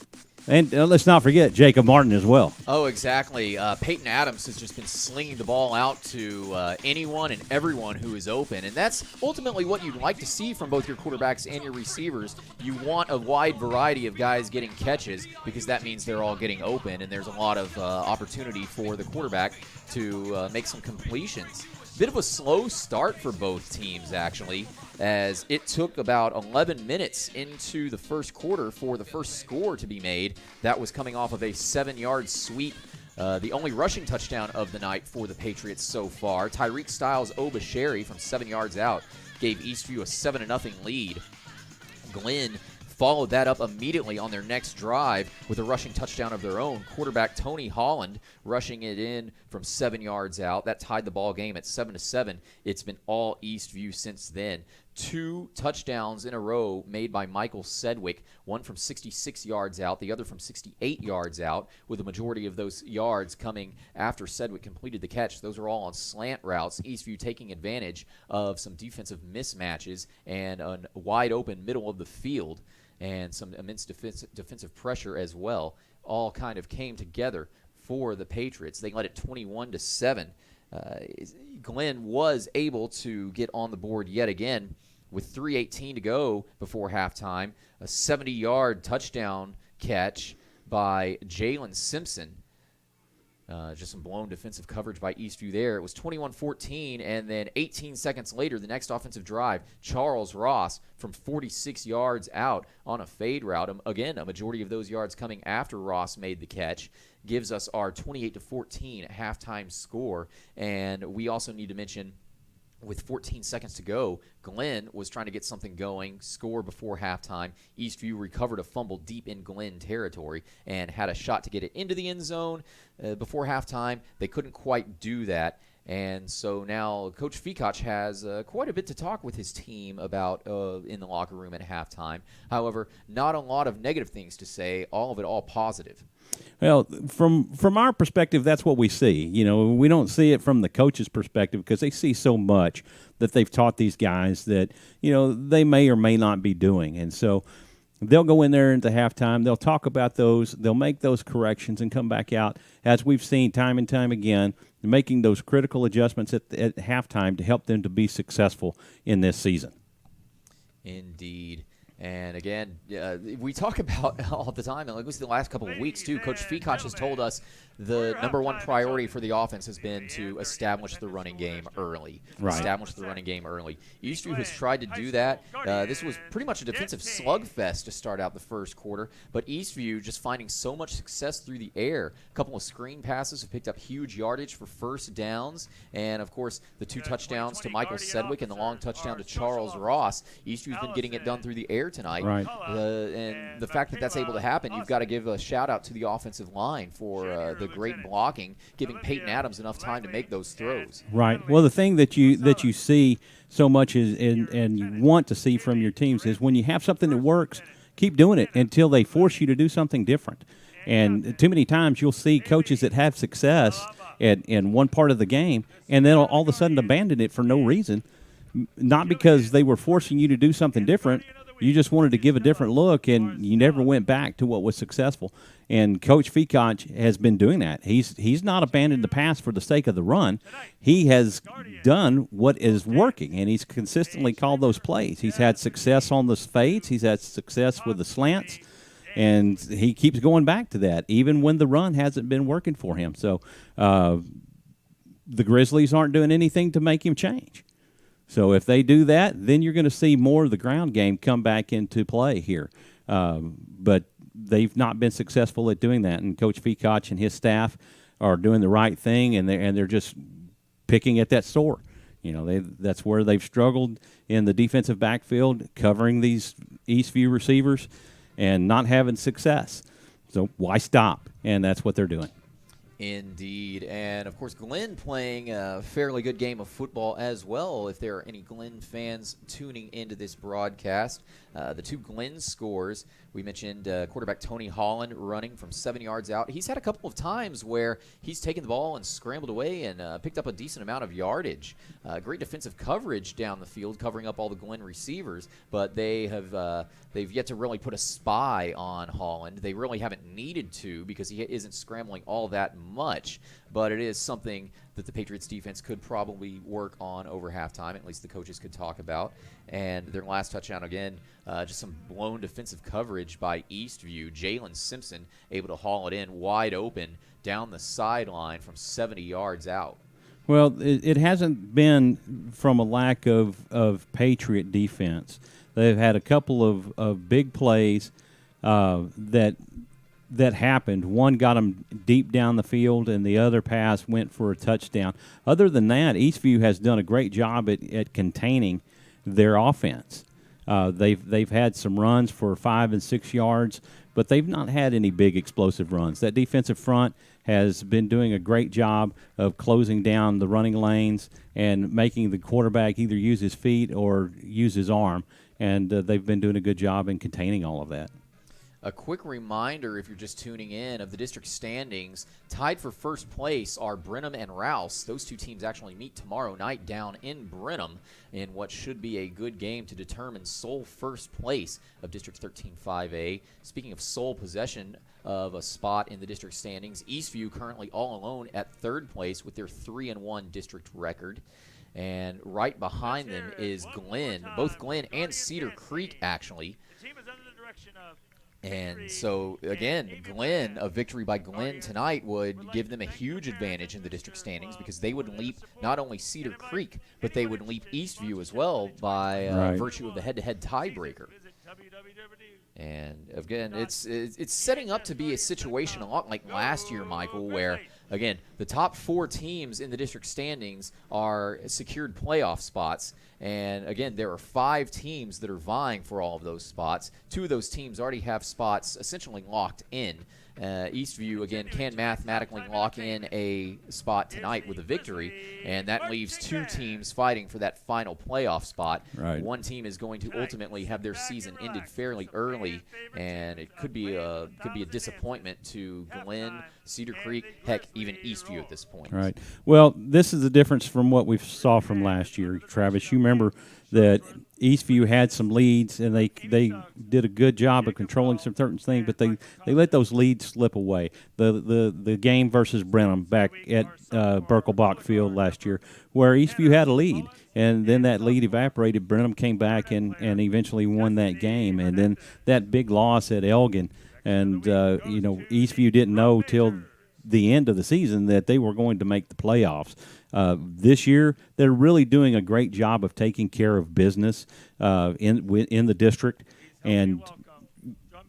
And let's not forget Jacob Martin as well. Oh, exactly. Peyton Adams has just been slinging the ball out to anyone and everyone who is open, and that's ultimately what you'd like to see from both your quarterbacks and your receivers. You want a wide variety of guys getting catches because that means they're all getting open, and there's a lot of opportunity for the quarterback to make some completions. Bit of a slow start for both teams, actually, as it took about 11 minutes into the first quarter for the first score to be made. That was coming off of a 7-yard sweep, the only rushing touchdown of the night for the Patriots so far. Tyreek Styles Obashiri from 7 yards out gave Eastview a 7-0 lead. Glen followed that up immediately on their next drive with a rushing touchdown of their own. Quarterback Tony Holland rushing it in from 7 yards out. That tied the ball game at 7-7. It's been all Eastview since then. 2 touchdowns in a row made by Michael Sedgwick, one from 66 yards out, the other from 68 yards out, with the majority of those yards coming after Sedgwick completed the catch. Those are all on slant routes. Eastview taking advantage of some defensive mismatches and a wide open middle of the field and some immense defensive pressure as well. All kind of came together for the Patriots. They led it 21-7. Glenn was able to get on the board yet again with 3:18 to go before halftime. A 70-yard touchdown catch by Jalen Simpson. Just some blown defensive coverage by Eastview there. It was 21-14, and then 18 seconds later, the next offensive drive, Charles Ross from 46 yards out on a fade route. Again, a majority of those yards coming after Ross made the catch, gives us our 28-14 halftime score. And we also need to mention, with 14 seconds to go, Glenn was trying to get something going, score before halftime. Eastview recovered a fumble deep in Glenn territory and had a shot to get it into the end zone before halftime. They couldn't quite do that. And so now Coach Fekoch has quite a bit to talk with his team about in the locker room at halftime. However, not a lot of negative things to say, all of it all positive. Well, from our perspective, that's what we see. You know, we don't see it from the coach's perspective because they see so much that they've taught these guys that, you know, they may or may not be doing. And so they'll go in there into halftime. They'll talk about those. They'll make those corrections and come back out, as we've seen time and time again, making those critical adjustments at halftime to help them to be successful in this season. Indeed. And again, we talk about all the time, and like the last couple of weeks too, Coach Fekoch has told us the number one priority for the offense has been to establish the running game early. Right. Establish the running game early. Eastview has tried to do that. This was pretty much a defensive slugfest to start out the first quarter, but Eastview just finding so much success through the air. A couple of screen passes have picked up huge yardage for first downs, and of course the 2 touchdowns to Michael Sedgwick and the long touchdown to Charles Ross. Eastview's been getting it done through the air tonight. Right. And the fact that that's able to happen, you've got to give a shout out to the offensive line for the great blocking, giving Peyton Adams enough time to make those throws. Right. Well, the thing that you see so much is and you want to see from your teams is when you have something that works, keep doing it until they force you to do something different. And too many times you'll see coaches that have success in one part of the game and then all of a sudden abandon it for no reason, not because they were forcing you to do something different. You just wanted to give a different look, and you never went back to what was successful. And Coach Fekoch has been doing that. He's not abandoned the pass for the sake of the run. He has done what is working, and he's consistently called those plays. He's had success on the fades. He's had success with the slants, and he keeps going back to that, even when the run hasn't been working for him. So the Grizzlies aren't doing anything to make him change. So if they do that, then you're going to see more of the ground game come back into play here. But they've not been successful at doing that, and Coach Fekoch and his staff are doing the right thing, and they're just picking at that sore. You know, that's where they've struggled in the defensive backfield, covering these Eastview receivers and not having success. So why stop? And that's what they're doing. Indeed. And, of course, Glenn playing a fairly good game of football as well, if there are any Glenn fans tuning into this broadcast. The 2 Glenn scores, we mentioned quarterback Tony Holland running from 7 yards out. He's had a couple of times where he's taken the ball and scrambled away and picked up a decent amount of yardage. Great defensive coverage down the field, covering up all the Glenn receivers, but they've yet to really put a spy on Holland. They really haven't needed to because he isn't scrambling all that much, but it is something that the Patriots defense could probably work on over halftime, at least the coaches could talk about. And their last touchdown, again, just some blown defensive coverage by Eastview. Jalen Simpson able to haul it in wide open down the sideline from 70 yards out. Well, it hasn't been from a lack of Patriot defense. They've had a couple of big plays that happened. One got them deep down the field, and the other pass went for a touchdown. Other than that, Eastview has done a great job at containing their offense. They've had some runs for 5 and 6 yards, but they've not had any big explosive runs. That defensive front has been doing a great job of closing down the running lanes and making the quarterback either use his feet or use his arm, and they've been doing a good job in containing all of that. A quick reminder, if you're just tuning in, of the district standings. Tied for first place are Brenham and Rouse. Those two teams actually meet tomorrow night down in Brenham in what should be a good game to determine sole first place of District 13 5A. Speaking of sole possession of a spot in the district standings, Eastview currently all alone at third place with their 3-1 district record. And right behind them is Glenn, both Glenn and Cedar Creek, actually. And so, again, Glenn, a victory by Glenn tonight would give them a huge advantage in the district standings because they would leap not only Cedar Creek, but they would leap Eastview as well by virtue of the head-to-head tiebreaker. And, again, it's setting up to be a situation a lot like last year, Michael, where, again, the top 4 teams in the district standings are secured playoff spots. And, again, there are 5 teams that are vying for all of those spots. 2 of those teams already have spots essentially locked in. Eastview, again, can mathematically lock in a spot tonight with a victory, and that leaves 2 teams fighting for that final playoff spot. Right. One team is going to ultimately have their season ended fairly early, and it could be a disappointment to Glenn, Cedar Creek, heck, even Eastview at this point. Right. Well, this is the difference from what we saw from last year, Travis. You remember that Eastview had some leads, and they did a good job of controlling some certain things, but they let those leads slip away. The game versus Brenham back at Birkelbach Field last year, where Eastview had a lead, and then that lead evaporated. Brenham came back and eventually won that game, and then that big loss at Elgin, and Eastview didn't know till the end of the season that they were going to make the playoffs. This year, they're really doing a great job of taking care of business in the district, and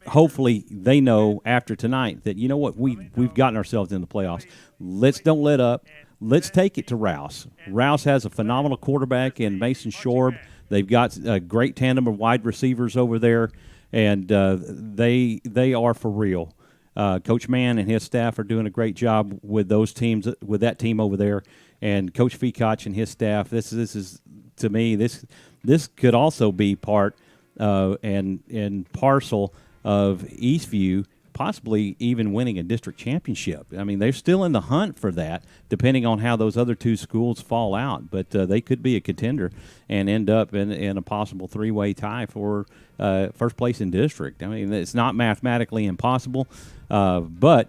hopefully they know after tonight that, you know what, we've gotten ourselves in the playoffs. Let's don't let up. Let's take it to Rouse. Rouse has a phenomenal quarterback in Mason Shorb. They've got a great tandem of wide receivers over there, and they are for real. Coach Mann and his staff are doing a great job with those teams, with that team over there, and Coach Fekoch and his staff. This is to me, this could also be part and parcel of Eastview possibly even winning a district championship. I mean, they're still in the hunt for that, depending on how those other 2 schools fall out. But they could be a contender and end up in a possible 3-way tie for first place in district. I mean, it's not mathematically impossible, but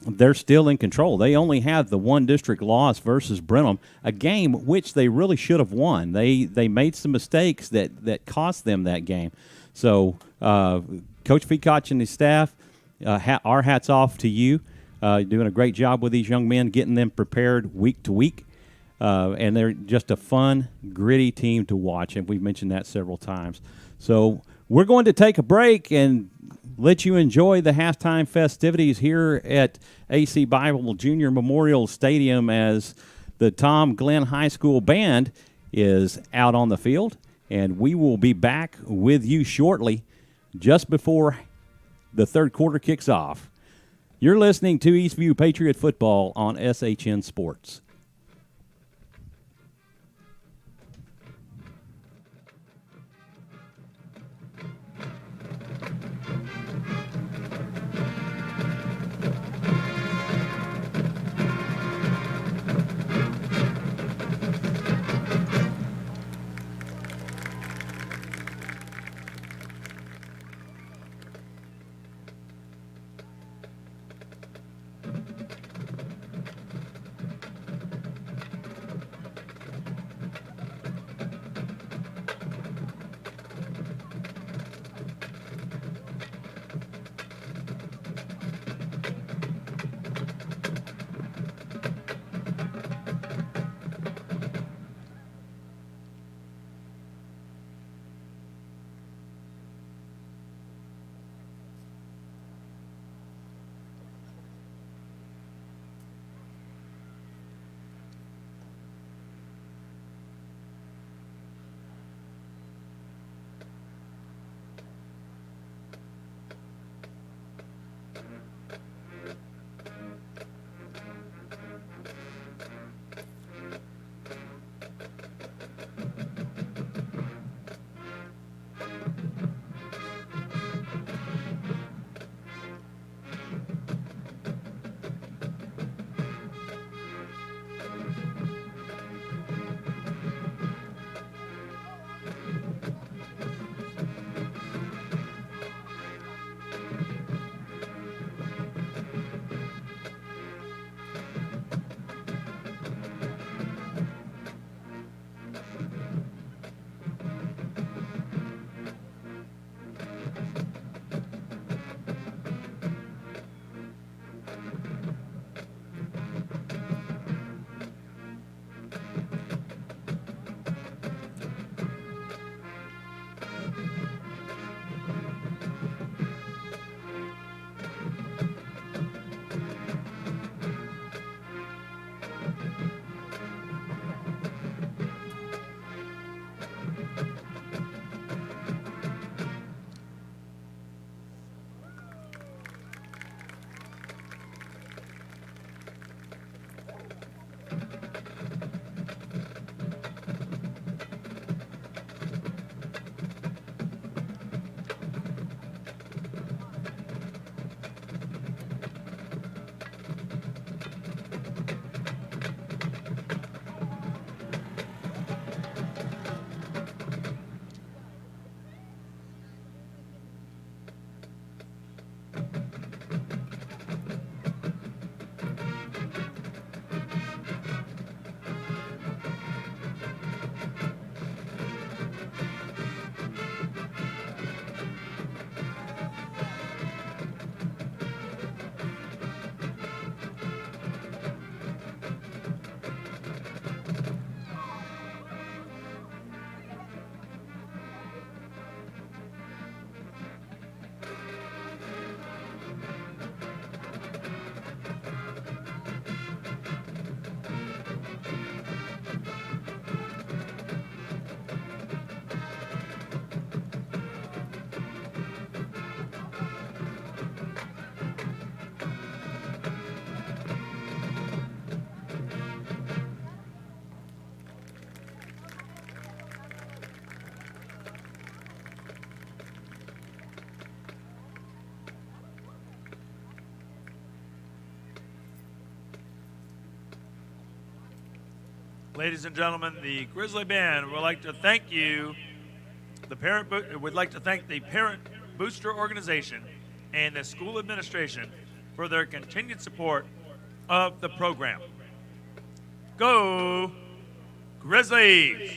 they're still in control. They only have the 1 district loss versus Brenham, a game which they really should have won. They made some mistakes that cost them that game. So Coach Fekoch and his staff, our hats off to you. You're doing a great job with these young men, getting them prepared week to week. And they're just a fun, gritty team to watch, and we've mentioned that several times. So we're going to take a break and let you enjoy the halftime festivities here at AC Bible Junior Memorial Stadium as the Tom Glenn High School Band is out on the field. And we will be back with you shortly, just before the third quarter kicks off. You're listening to Eastview Patriot Football on SHN Sports. Ladies and gentlemen, the Grizzly Band would like to thank you. Would like to thank the Parent Booster Organization and the school administration for their continued support of the program. Go Grizzlies!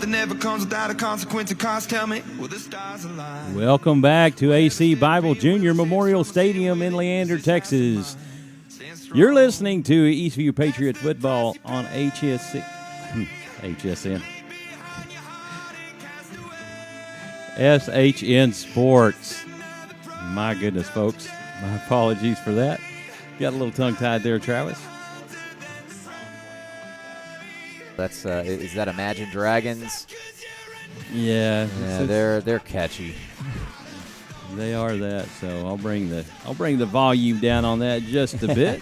Nothing ever comes without a consequence of cost. Tell me, will the stars align? Welcome back to AC Bible Junior Memorial Stadium in Leander, Texas. You're listening to Eastview Patriots football on HSN. SHN Sports. My goodness, folks. My apologies for that. Got a little tongue-tied there, Travis. That's is that Imagine Dragons? Yeah, they're catchy. They are that. So I'll bring the volume down on that just a bit.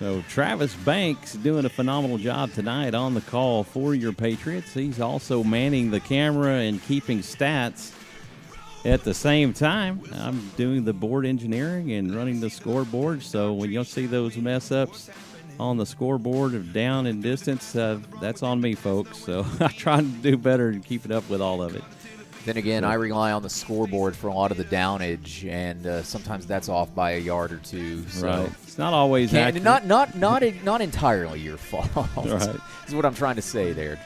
So Travis Banks doing a phenomenal job tonight on the call for your Patriots. He's also manning the camera and keeping stats at the same time. I'm doing the board engineering and running the scoreboard. So when you'll see those mess ups on the scoreboard of down and distance, that's on me, folks. So I try to do better and keep it up with all of it. Then again, I rely on the scoreboard for a lot of the downage, and sometimes that's off by a yard or two. So right. It's not always accurate. Not entirely your fault. Right. Is what I'm trying to say there.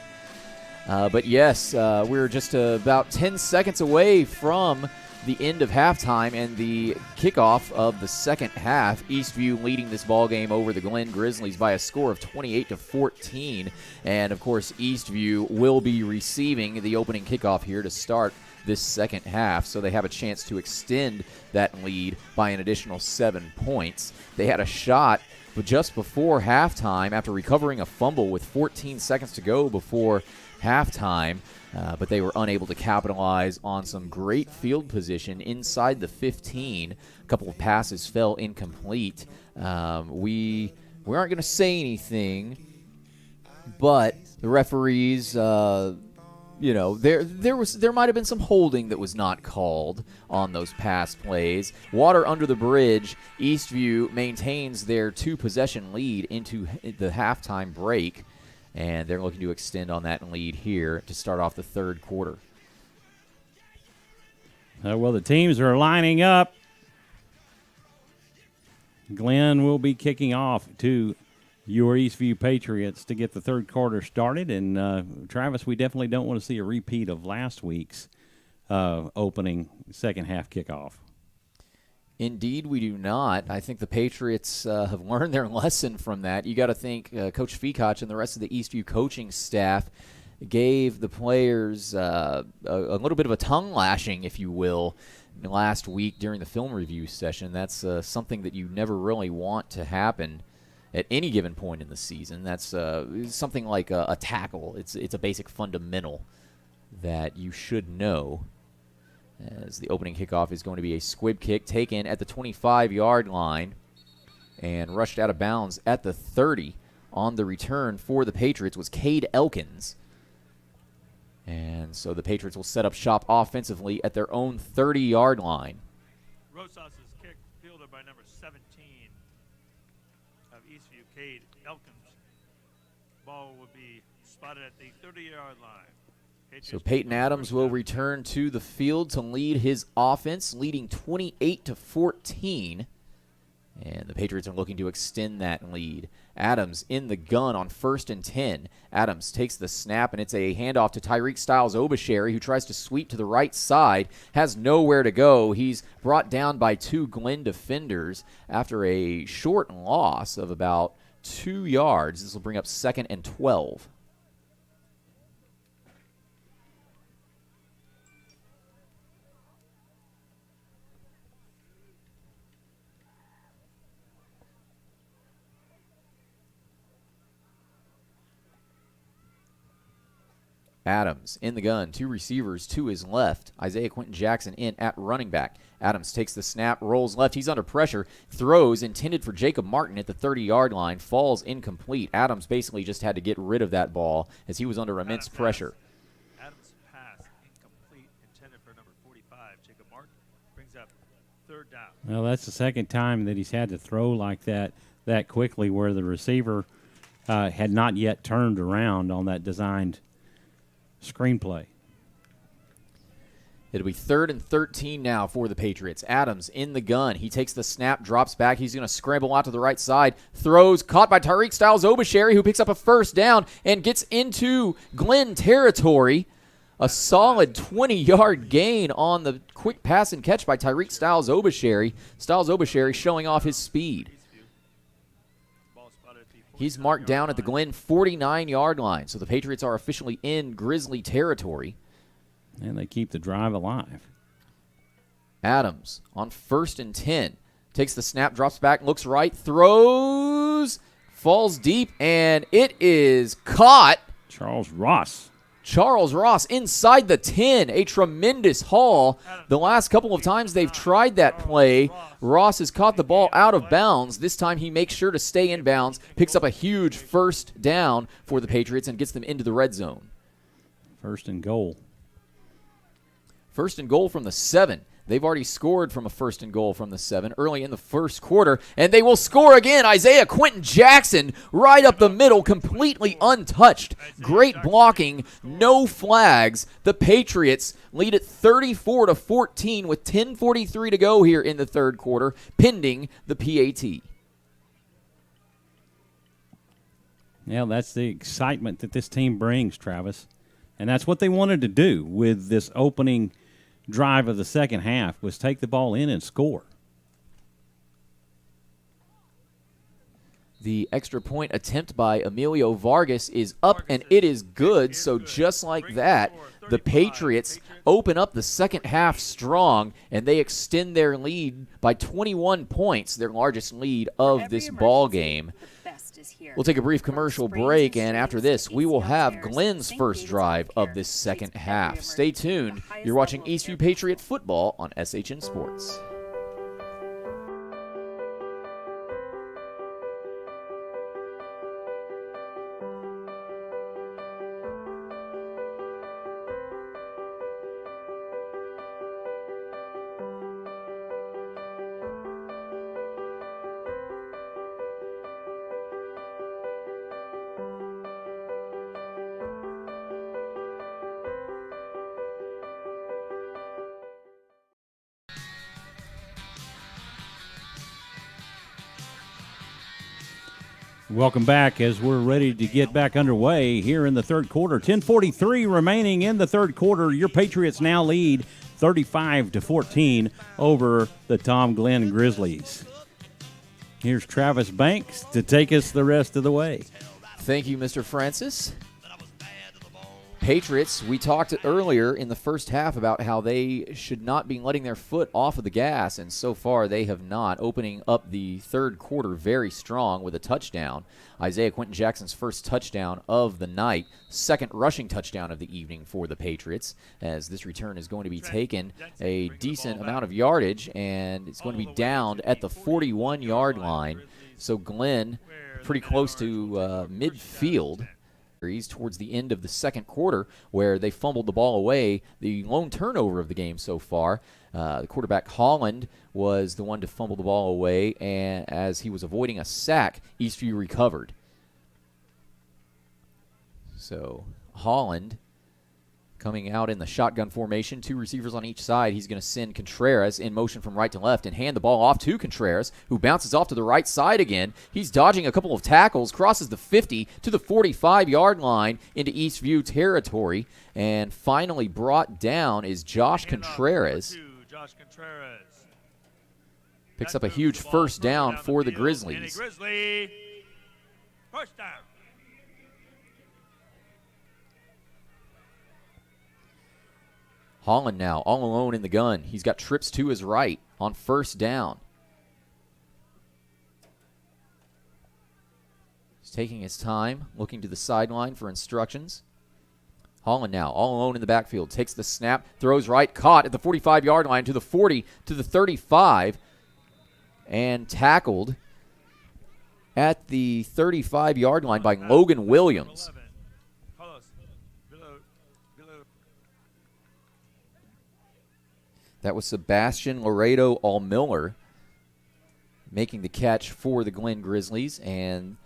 But yes, we're just about 10 seconds away from the end of halftime and the kickoff of the second half. Eastview leading this ball game over the Glen Grizzlies by a score of 28-14. And of course, Eastview will be receiving the opening kickoff here to start this second half, so they have a chance to extend that lead by an additional 7 points. They had a shot just before halftime after recovering a fumble with 14 seconds to go before halftime, but they were unable to capitalize on some great field position inside the 15. A couple of passes fell incomplete. We aren't going to say anything, but the referees, there might have been some holding that was not called on those pass plays. Water under the bridge. Eastview maintains their 2-possession lead into the halftime break, and they're looking to extend on that lead here to start off the third quarter. Well, the teams are lining up. Glenn will be kicking off to your Eastview Patriots to get the third quarter started. And, Travis, we definitely don't want to see a repeat of last week's opening second half kickoff. Indeed, we do not. I think the Patriots have learned their lesson from that. You got to think Coach Fekoch and the rest of the Eastview coaching staff gave the players a little bit of a tongue lashing, if you will, last week during the film review session. That's something that you never really want to happen at any given point in the season. That's something like a tackle. It's a basic fundamental that you should know, as the opening kickoff is going to be a squib kick taken at the 25-yard line and rushed out of bounds at the 30. On the return for the Patriots was Cade Elkins. And so the Patriots will set up shop offensively at their own 30-yard line. Rosas' kick fielded by number 17 of Eastview, Cade Elkins. Ball will be spotted at the 30-yard line. So Peyton Adams will return to the field to lead his offense, leading 28-14. And the Patriots are looking to extend that lead. Adams in the gun on 1st and 10. Adams takes the snap, and it's a handoff to Tyreek Styles-Obasherry, who tries to sweep to the right side, has nowhere to go. He's brought down by 2 Glen defenders after a short loss of about 2 yards. This will bring up 2nd and 12. Adams in the gun, 2 receivers to his left. Isaiah Quentin Jackson in at running back. Adams takes the snap, rolls left. He's under pressure, throws intended for Jacob Martin at the 30-yard line, falls incomplete. Adams basically just had to get rid of that ball as he was under immense pressure. Adams' pass incomplete, intended for number 45. Jacob Martin brings up 3rd down. Well, that's the second time that he's had to throw like that quickly, where the receiver had not yet turned around on that designed screenplay. It'll be 3rd and 13 now for the Patriots. Adams in the gun. He takes the snap, drops back. He's going to scramble out to the right side. Throws, caught by Tyreek Styles-Obasheri, who picks up a first down and gets into Glenn territory. A solid 20-yard gain on the quick pass and catch by Tyreek Styles-Obasheri. Styles-Obasheri showing off his speed. He's marked down at the Glenn 49-yard line, so the Patriots are officially in Grizzly territory. And they keep the drive alive. Adams on 1st and 10. Takes the snap, drops back, looks right, throws, falls deep, and it is caught. Charles Ross inside the 10. A tremendous haul. The last couple of times they've tried that play, Ross has caught the ball out of bounds. This time he makes sure to stay in bounds, picks up a huge first down for the Patriots, and gets them into the red zone. 1st and goal. 1st and goal from the 7. They've already scored from a 1st and goal from the 7 early in the first quarter, and they will score again. Isaiah Quentin Jackson right up the middle, completely untouched. Great blocking, no flags. The Patriots lead at 34-14 with 10:43 to go here in the third quarter, pending the PAT. Yeah, that's the excitement that this team brings, Travis. And that's what they wanted to do with this opening drive of the second half, was take the ball in and score. The extra point attempt by Emilio Vargas is up, and it is good. So just like that, the Patriots open up the second half strong, and they extend their lead by 21 points, their largest lead of this ball game. We'll take a brief commercial break, and after this, we will have Glenn's first drive of this second half. Stay tuned. You're watching Eastview Patriot football on SHN Sports. Welcome back as we're ready to get back underway here in the third quarter. 10:43 remaining in the third quarter. Your Patriots now lead 35-14 over the Tom Glenn Grizzlies. Here's Travis Banks to take us the rest of the way. Thank you, Mr. Francis. Patriots, we talked earlier in the first half about how they should not be letting their foot off of the gas, and so far they have not, opening up the third quarter very strong with a touchdown. Isaiah Quentin Jackson's first touchdown of the night, second rushing touchdown of the evening for the Patriots, as this return is going to be taken a decent amount of yardage, and it's going to be downed at the 41-yard line. So Glenn pretty close to midfield. Towards the end of the second quarter, where they fumbled the ball away, the lone turnover of the game so far. The quarterback Holland was the one to fumble the ball away, and as he was avoiding a sack, Eastview recovered. So Holland coming out in the shotgun formation, two receivers on each side. He's going to send Contreras in motion from right to left and hand the ball off to Contreras, who bounces off to the right side again. He's dodging a couple of tackles, crosses the 50 to the 45-yard line into Eastview territory, and finally brought down is Josh Contreras. Picks up a huge first down for the Grizzlies. First down. Holland now all alone in the gun. He's got trips to his right on first down. He's taking his time, looking to the sideline for instructions. Holland now all alone in the backfield. Takes the snap, throws right, caught at the 45-yard line to the 40, to the 35, and tackled at the 35-yard line by Logan Williams. That was Sebastian Laredo Allmiller making the catch for the Glenn Grizzlies, and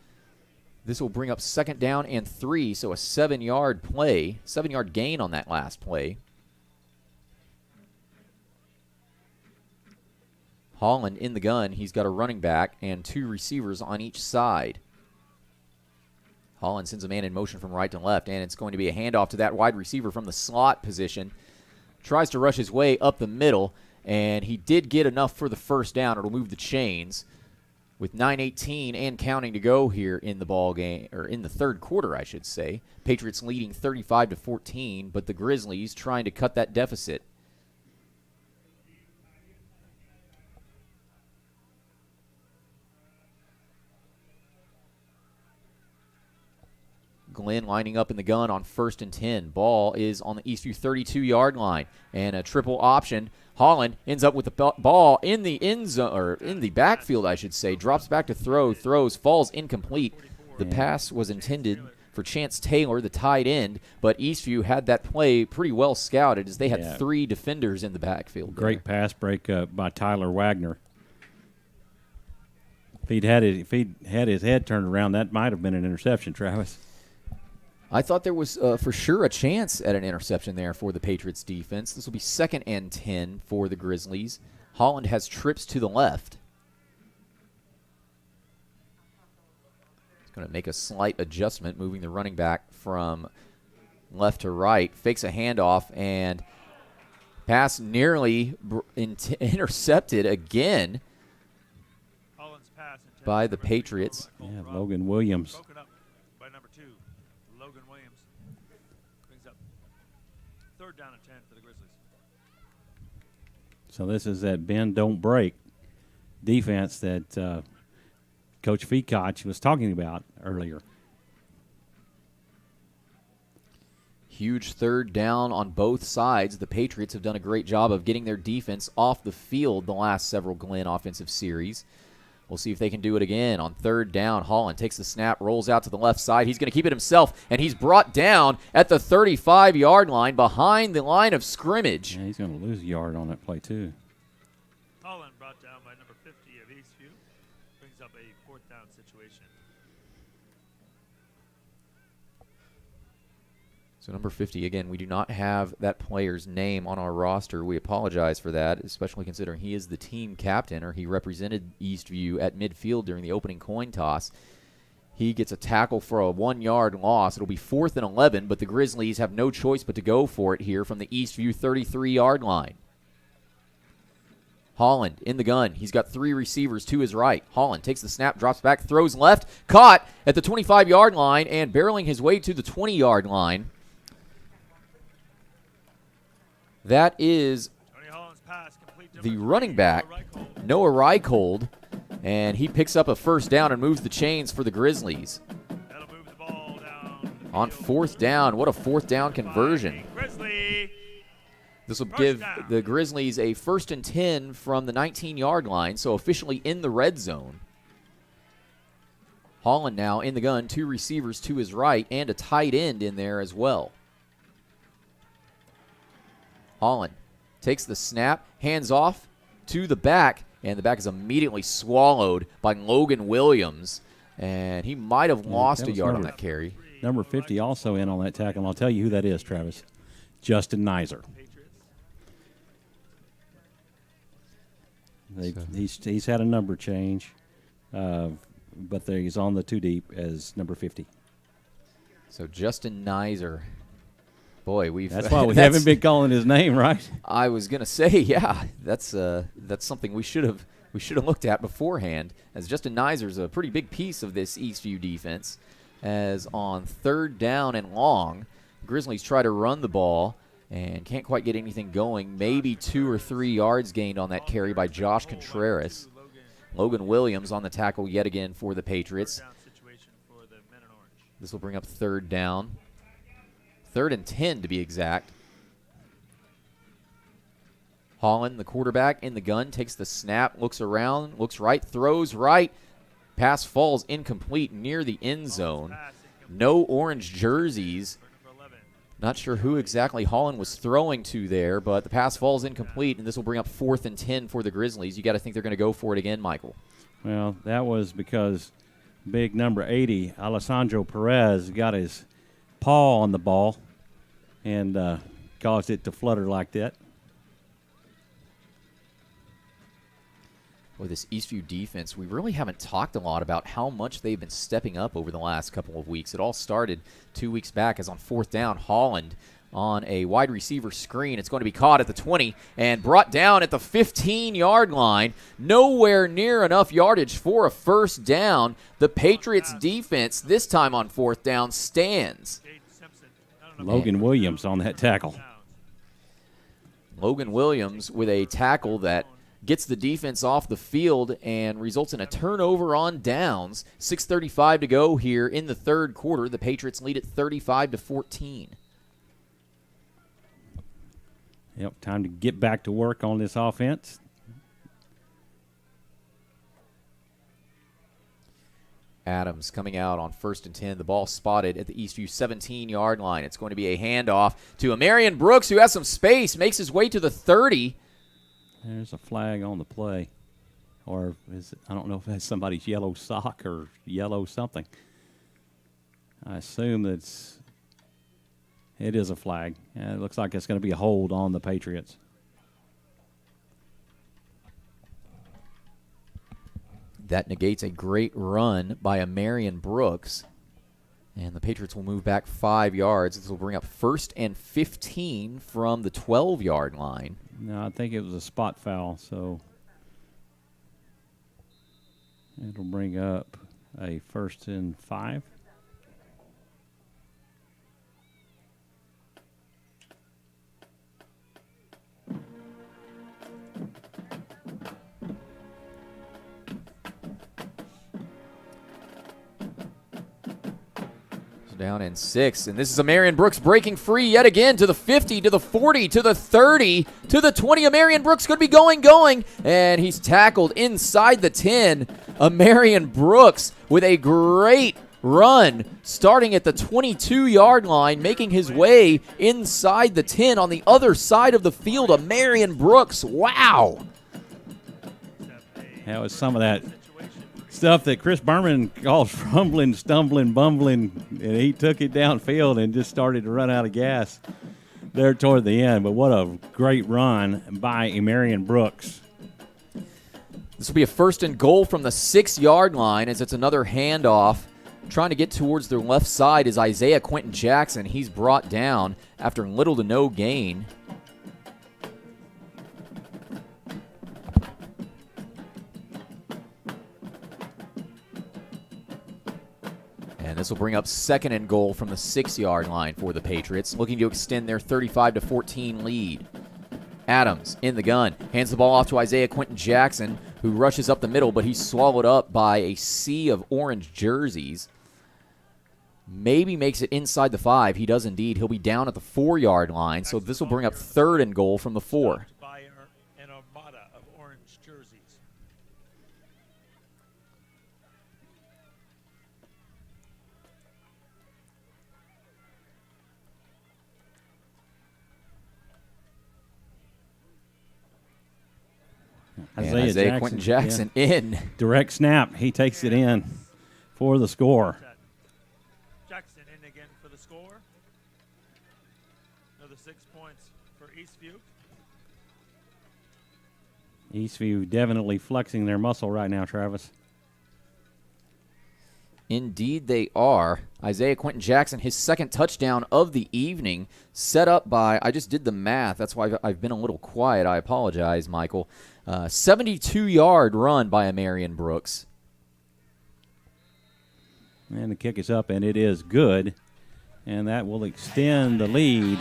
this will bring up second down and 3, so a 7-yard play, 7-yard gain on that last play. Holland in the gun. He's got a running back and 2 receivers on each side. Holland sends a man in motion from right to left, and it's going to be a handoff to that wide receiver from the slot position. Tries to rush his way up the middle, and he did get enough for the first down. It'll move the chains with 9:18 and counting to go here in the ball game, or in the third quarter, I should say. Patriots leading 35-14, but the Grizzlies trying to cut that deficit. Glenn lining up in the gun on 1st and 10. Ball is on the Eastview 32-yard line, and a triple option. Holland ends up with the ball in the end zone, or in the backfield, I should say. Drops back to throws, falls incomplete. The pass was intended for Chance Taylor, the tight end, but Eastview had that play pretty well scouted as they had 3 defenders in the backfield. Great pass break by Tyler Wagner. If he'd had his head turned around, that might have been an interception, Travis. I thought there was for sure a chance at an interception there for the Patriots defense. This will be 2nd and 10 for the Grizzlies. Holland has trips to the left. He's going to make a slight adjustment, moving the running back from left to right. Fakes a handoff, and pass nearly intercepted again by the Patriots. Yeah, Logan Williams. So this is that bend, don't break defense that Coach Feacock was talking about earlier. Huge 3rd down on both sides. The Patriots have done a great job of getting their defense off the field the last several Glenn offensive series. We'll see if they can do it again on 3rd down. Holland takes the snap, rolls out to the left side. He's going to keep it himself, and he's brought down at the 35-yard line behind the line of scrimmage. Yeah, he's going to lose a yard on that play, too. Holland brought down by number 50 of Eastview. Brings up a 4th down situation. So number 50, again, we do not have that player's name on our roster. We apologize for that, especially considering he is the team captain, or he represented Eastview at midfield during the opening coin toss. He gets a tackle for a 1-yard loss. It'll be 4th and 11, but the Grizzlies have no choice but to go for it here from the Eastview 33-yard line. Holland in the gun. He's got 3 receivers to his right. Holland takes the snap, drops back, throws left, caught at the 25-yard line, and barreling his way to the 20-yard line. That is the running back, Noah Reichold, and he picks up a 1st down and moves the chains for the Grizzlies. On 4th down, what a 4th down conversion. This will give the Grizzlies a 1st and 10 from the 19-yard line, so officially in the red zone. Holland now in the gun, 2 receivers to his right, and a tight end in there as well. Holland takes the snap, hands off to the back, and the back is immediately swallowed by Logan Williams, and he might have lost a yard on that carry. Number 50 also in on that tackle, and I'll tell you who that is, Travis. Justin Nizer. He's had a number change, but he's on the 2 deep as number 50. So Justin Nizer. Boy, that's why we haven't been calling his name, right? I was gonna say, yeah, that's something we should have looked at beforehand. As Justin Nizer's a pretty big piece of this Eastview defense. As on 3rd down and long, Grizzlies try to run the ball and can't quite get anything going. Maybe 2 or 3 yards gained on that carry by Josh Contreras. Logan Williams on the tackle yet again for the Patriots. This will bring up 3rd down. 3rd and 10 to be exact. Holland, the quarterback, in the gun, takes the snap, looks around, looks right, throws right. Pass falls incomplete near the end zone. No orange jerseys. Not sure who exactly Holland was throwing to there, but the pass falls incomplete, and this will bring up 4th and 10 for the Grizzlies. You got to think they're going to go for it again, Michael. Well, that was because big number 80, Alessandro Perez, got his paw on the ball and caused it to flutter like that. With this Eastview defense, we really haven't talked a lot about how much they've been stepping up over the last couple of weeks. It all started 2 weeks back as on 4th down, Holland on a wide receiver screen. It's going to be caught at the 20 and brought down at the 15-yard line. Nowhere near enough yardage for a first down. The Patriots defense, this time on 4th down, stands. Logan Williams on that tackle. Logan Williams with a tackle that gets the defense off the field and results in a turnover on downs. 6:35 to go here in the third quarter. The Patriots lead at 35-14. Yep, time to get back to work on this offense. Adams coming out on 1st and 10. The ball spotted at the Eastview 17-yard line. It's going to be a handoff to Amarian Brooks, who has some space, makes his way to the 30. There's a flag on the play. Or is it, I don't know if that's somebody's yellow sock or yellow something. I assume it is a flag. It looks like it's going to be a hold on the Patriots. That negates a great run by Amarian Brooks. And the Patriots will move back 5 yards. This will bring up 1st and 15 from the 12-yard line. No, I think it was a spot foul, so it'll bring up a 1st and 5. Down in 6, and this is Amarian Brooks breaking free yet again to the 50, to the 40, to the 30, to the 20. Amarian Brooks could be going, and he's tackled inside the 10. Amarian Brooks with a great run starting at the 22-yard line, making his way inside the 10 on the other side of the field. Amarian Brooks, wow. That was some of that stuff that Chris Berman calls fumbling, stumbling, bumbling, and he took it downfield and just started to run out of gas there toward the end. But what a great run by Amarian Brooks. This will be a 1st and goal from the 6-yard line as it's another handoff. Trying to get towards their left side is Isaiah Quentin Jackson. He's brought down after little to no gain. And this will bring up 2nd and goal from the 6-yard line for the Patriots, looking to extend their 35-14 lead. Adams in the gun, hands the ball off to Isaiah Quentin Jackson, who rushes up the middle, but he's swallowed up by a sea of orange jerseys. Maybe makes it inside the 5. He does indeed. He'll be down at the 4-yard line, so this will bring up 3rd and goal from the 4. By an armada of orange jerseys. Isaiah Quentin Jackson in. Direct snap. He takes it in for the score. Jackson in again for the score. Another 6 points for Eastview. Eastview definitely flexing their muscle right now, Travis. Indeed they are. Isaiah Quentin Jackson, his 2nd touchdown of the evening, set up by, I just did the math, that's why I've been a little quiet. I apologize, Michael. 72-yard run by Amarian Brooks. And the kick is up, and it is good. And that will extend the lead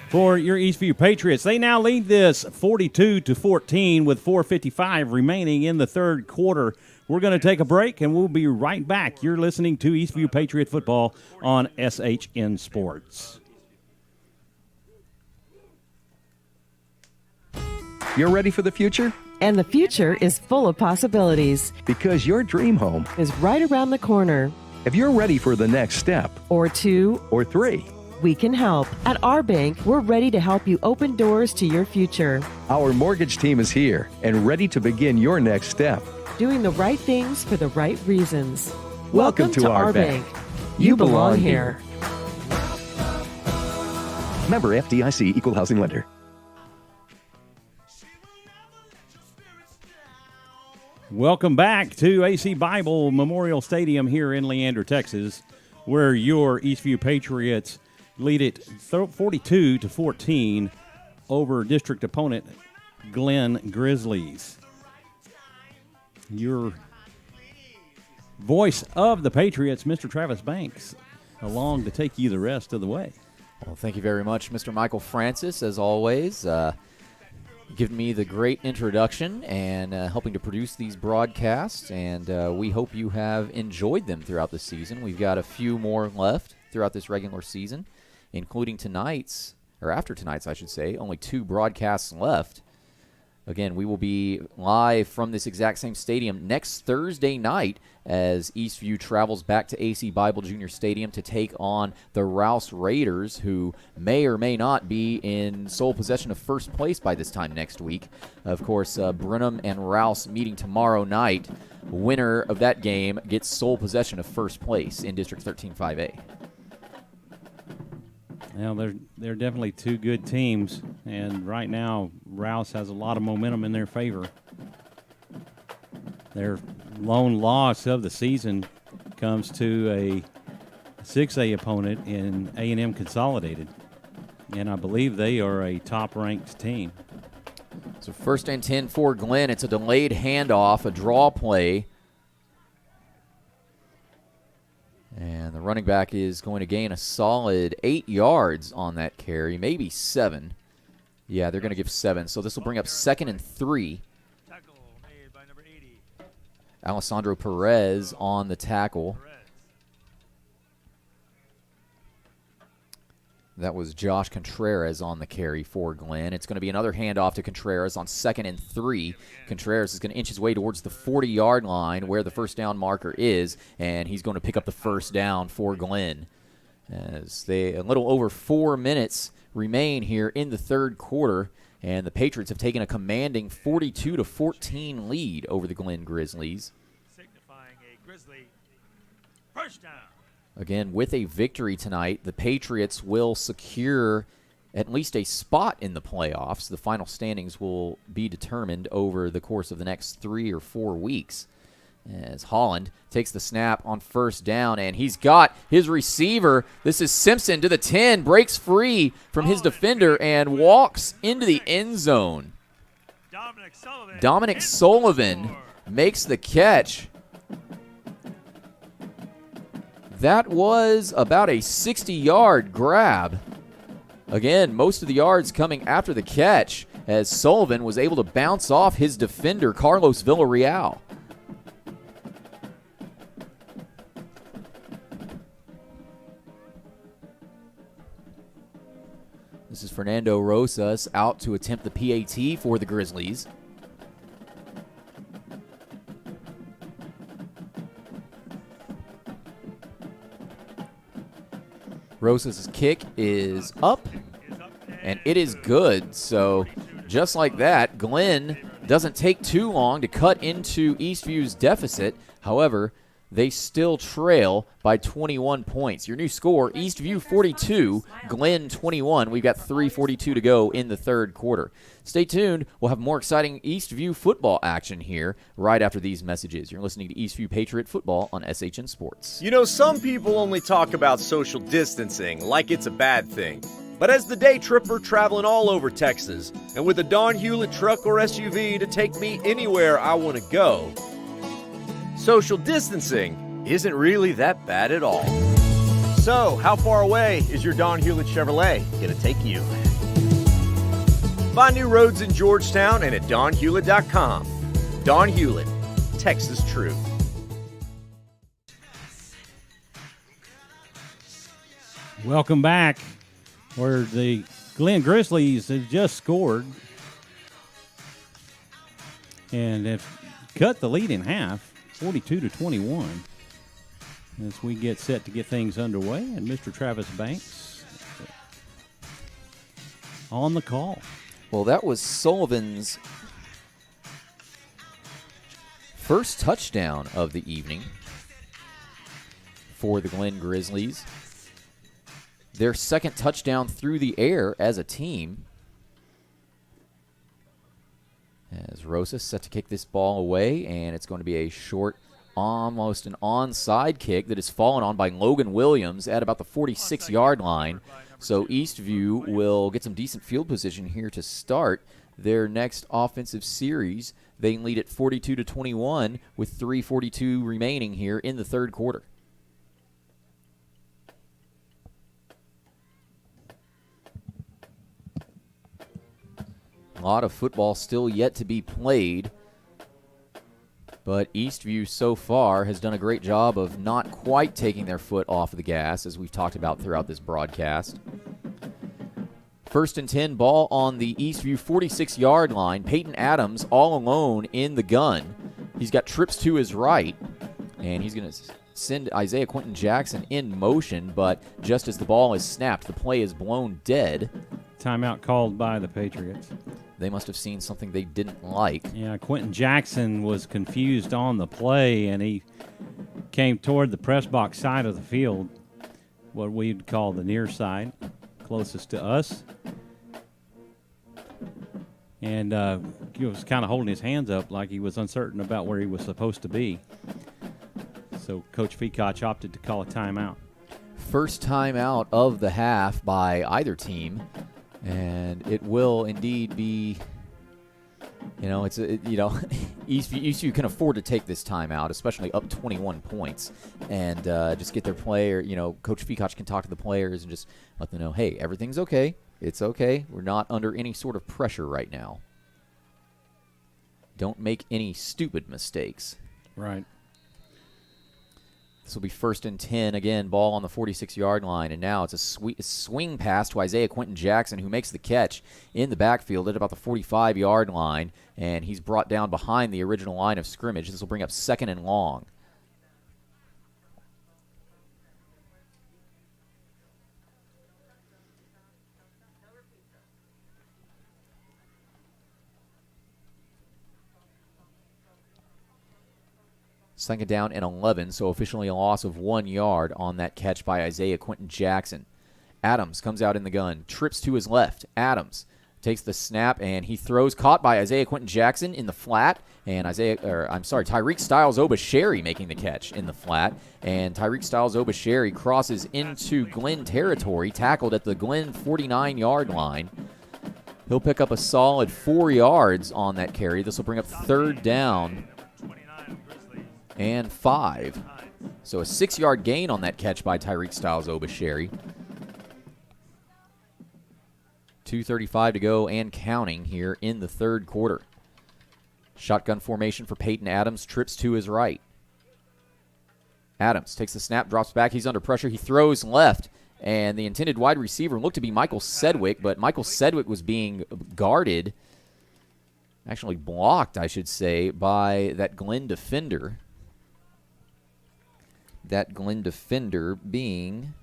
for your Eastview Patriots. They now lead this 42-14 with 4:55 remaining in the third quarter. We're going to take a break, and we'll be right back. You're listening to Eastview Patriot Football on SHN Sports. You're ready for the future? And the future is full of possibilities. Because your dream home Is right around the corner. If you're ready for the next step Or 2, or 3, we can help. At our bank, we're ready to help you open doors to your future. our mortgage team is here and ready to begin your next step. Doing the right things for the right reasons. Welcome to our bank. You belong here. Member FDIC Equal Housing Lender. Welcome back to AC Bible Memorial Stadium here in Leander, Texas, where your Eastview Patriots lead it 42-14 over district opponent Glen Grizzlies. Your voice of the Patriots, Mr. Travis Banks, along to take you the rest of the way. Well, thank you very much, Mr. Michael Francis, as always. Giving me the great introduction and helping to produce these broadcasts, and we hope you have enjoyed them throughout the season. We've got a few more left throughout this regular season, including tonight's, or after tonight's, I should say, only 2 broadcasts left. Again, we will be live from this exact same stadium next Thursday night as Eastview travels back to AC Bible Junior Stadium to take on the Rouse Raiders, who may or may not be in sole possession of first place by this time next week. Of course, Brenham and Rouse meeting tomorrow night. Winner of that game gets sole possession of first place in District 13-5A. Well, they're definitely 2 good teams, and right now Rouse has a lot of momentum in their favor. Their lone loss of the season comes to a 6A opponent in A&M Consolidated, and I believe they are a top-ranked team. So 1st and 10 for Glen. It's a delayed handoff, a draw play. And the running back is going to gain a solid 8 yards on that carry, maybe 7. Yeah, they're going to give 7. So this will bring up 2nd and 3. Tackle made by number 80. Alessandro Perez on the tackle. That was Josh Contreras on the carry for Glen. It's going to be another handoff to Contreras on 2nd and 3. Contreras is going to inch his way towards the 40-yard line where the first down marker is, and he's going to pick up the first down for Glen. As a little over 4 minutes remain here in the third quarter, and the Patriots have taken a commanding 42-14 lead over the Glen Grizzlies. Signifying a Grizzly first down. Again, with a victory tonight, the Patriots will secure at least a spot in the playoffs. The final standings will be determined over the course of the next 3 or 4 weeks. As Holland takes the snap on first down, and he's got his receiver. This is Simpson to the 10, breaks free from his defender and walks into the end zone. Dominic Sullivan makes the catch. That was about a 60-yard grab. Again, most of the yards coming after the catch as Sullivan was able to bounce off his defender, Carlos Villarreal. This is Fernando Rosas out to attempt the PAT for the Grizzlies. Rosas' kick is up, and it is good. So just like that, Glen doesn't take too long to cut into Eastview's deficit. However, they still trail by 21 points. Your new score, Eastview 42, Glen 21. We've got 3:42 to go in the third quarter. Stay tuned. We'll have more exciting Eastview football action here right after these messages. You're listening to Eastview Patriot Football on SHN Sports. You know, some people only talk about social distancing like it's a bad thing. But as the day tripper traveling all over Texas, and with a Don Hewlett truck or SUV to take me anywhere I want to go, social distancing isn't really that bad at all. So, how far away is your Don Hewlett Chevrolet going to take you? Find new roads in Georgetown and at donhewlett.com. Don Hewlett, Texas true. Welcome back, where the Glen Grizzlies have just scored and have cut the lead in half, 42-21. As we get set to get things underway, and Mr. Travis Banks on the call. Well, that was Sullivan's first touchdown of the evening for the Glen Grizzlies. Their second touchdown through the air as a team. As Rosas set to kick this ball away, and it's going to be a short, almost an onside kick that is fallen on by Logan Williams at about the 46-yard line. So Eastview will get some decent field position here to start their next offensive series. They lead at 42-21 with 3:42 remaining here in the third quarter. A lot of football still yet to be played, but Eastview so far has done a great job of not quite taking their foot off of the gas, as we've talked about throughout this broadcast. 1st and 10, ball on the Eastview 46-yard line. Peyton Adams all alone in the gun. He's got trips to his right, and he's going to send Isaiah Quentin Jackson in motion, but just as the ball is snapped, the play is blown dead. Timeout called by the Patriots. They must have seen something they didn't like. Yeah, Quentin Jackson was confused on the play, and he came toward the press box side of the field, what we'd call the near side, closest to us. And he was kind of holding his hands up like he was uncertain about where he was supposed to be. So Coach Feacock opted to call a timeout. First timeout of the half by either team. And it will indeed be, Eastview can afford to take this timeout, especially up 21 points, and just get their player, Coach Feacock can talk to the players and just let them know, hey, everything's okay. It's okay. We're not under any sort of pressure right now. Don't make any stupid mistakes. Right. This will be 1st and 10. Again, ball on the 46-yard line. And now it's a swing pass to Isaiah Quentin Jackson, who makes the catch in the backfield at about the 45-yard line. And he's brought down behind the original line of scrimmage. This will bring up 2nd and long. Second down and 11, so officially a loss of 1 yard on that catch by Isaiah Quentin Jackson. Adams comes out in the gun, trips to his left. Adams takes the snap, and he throws, caught by Isaiah Quentin Jackson in the flat, and Tyreek Styles-Obasherry making the catch in the flat, and Tyreek Styles-Obasherry crosses into Glen territory, tackled at the Glen 49-yard line. He'll pick up a solid 4 yards on that carry. This will bring up 3rd down and 5. So a 6-yard gain on that catch by Tyreek Styles-Obasherry. 2:35 to go and counting here in the third quarter. Shotgun formation for Peyton Adams, trips to his right. Adams takes the snap, drops back. He's under pressure. He throws left, and the intended wide receiver looked to be Michael Sedgwick, but Michael Sedgwick was being guarded, actually blocked, I should say, by that Glen defender. That Glen defender being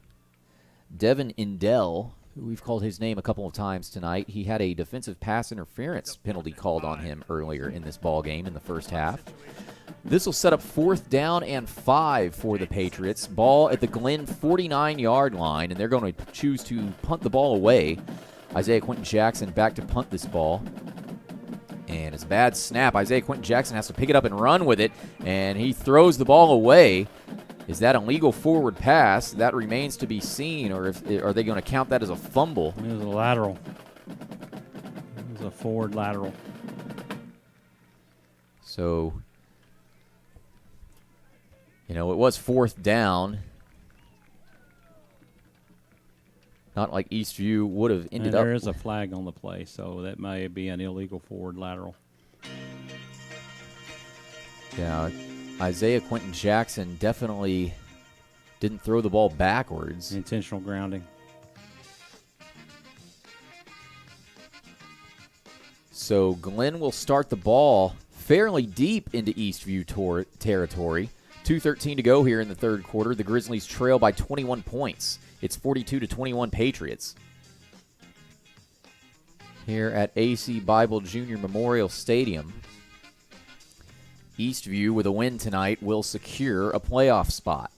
Devin Indell, who we've called his name a couple of times tonight. He had a defensive pass interference penalty called on him earlier in this ball game in the first half. This will set up 4th down and 5 for the Patriots. Ball at the Glen 49-yard line, and they're going to choose to punt the ball away. Isaiah Quentin Jackson back to punt this ball. And it's a bad snap. Isaiah Quentin Jackson has to pick it up and run with it, and he throws the ball away. Is that a legal forward pass? That remains to be seen, or are they going to count that as a fumble? It was a lateral. It was a forward lateral. So, it was 4th down. Not like Eastview would have ended up. There is a flag on the play, so that may be an illegal forward lateral. Yeah, Isaiah Quentin Jackson definitely didn't throw the ball backwards. Intentional grounding. So Glen will start the ball fairly deep into Eastview territory. 2:13 to go here in the third quarter. The Grizzlies trail by 21 points. It's 42-21 Patriots. Here at AC Bible Junior Memorial Stadium. Eastview, with a win tonight, will secure a playoff spot.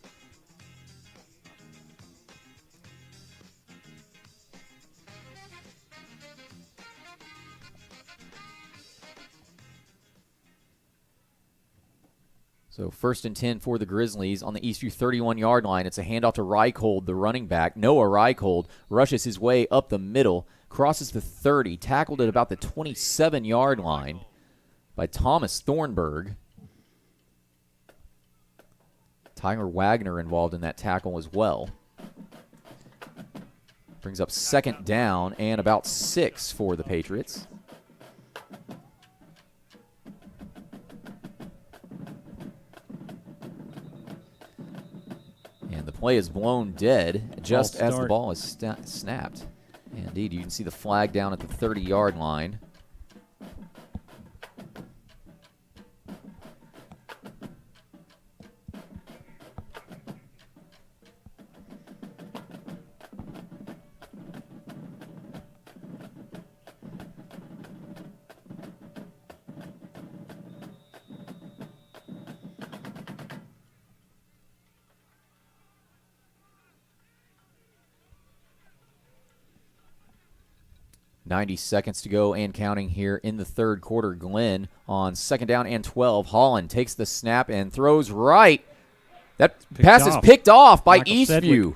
So 1st and 10 for the Grizzlies on the Eastview 31-yard line. It's a handoff to Reichold, the running back. Noah Reichold rushes his way up the middle, crosses the 30, tackled at about the 27-yard line by Thomas Thornburg. Tyler Wagner involved in that tackle as well. Brings up 2nd down and about 6 for the Patriots. And the play is blown dead just as the ball is snapped. Indeed, you can see the flag down at the 30-yard line. .90 seconds to go and counting here in the third quarter. Glenn on 2nd down and 12. Holland takes the snap and throws right. That pass is picked off by Eastview.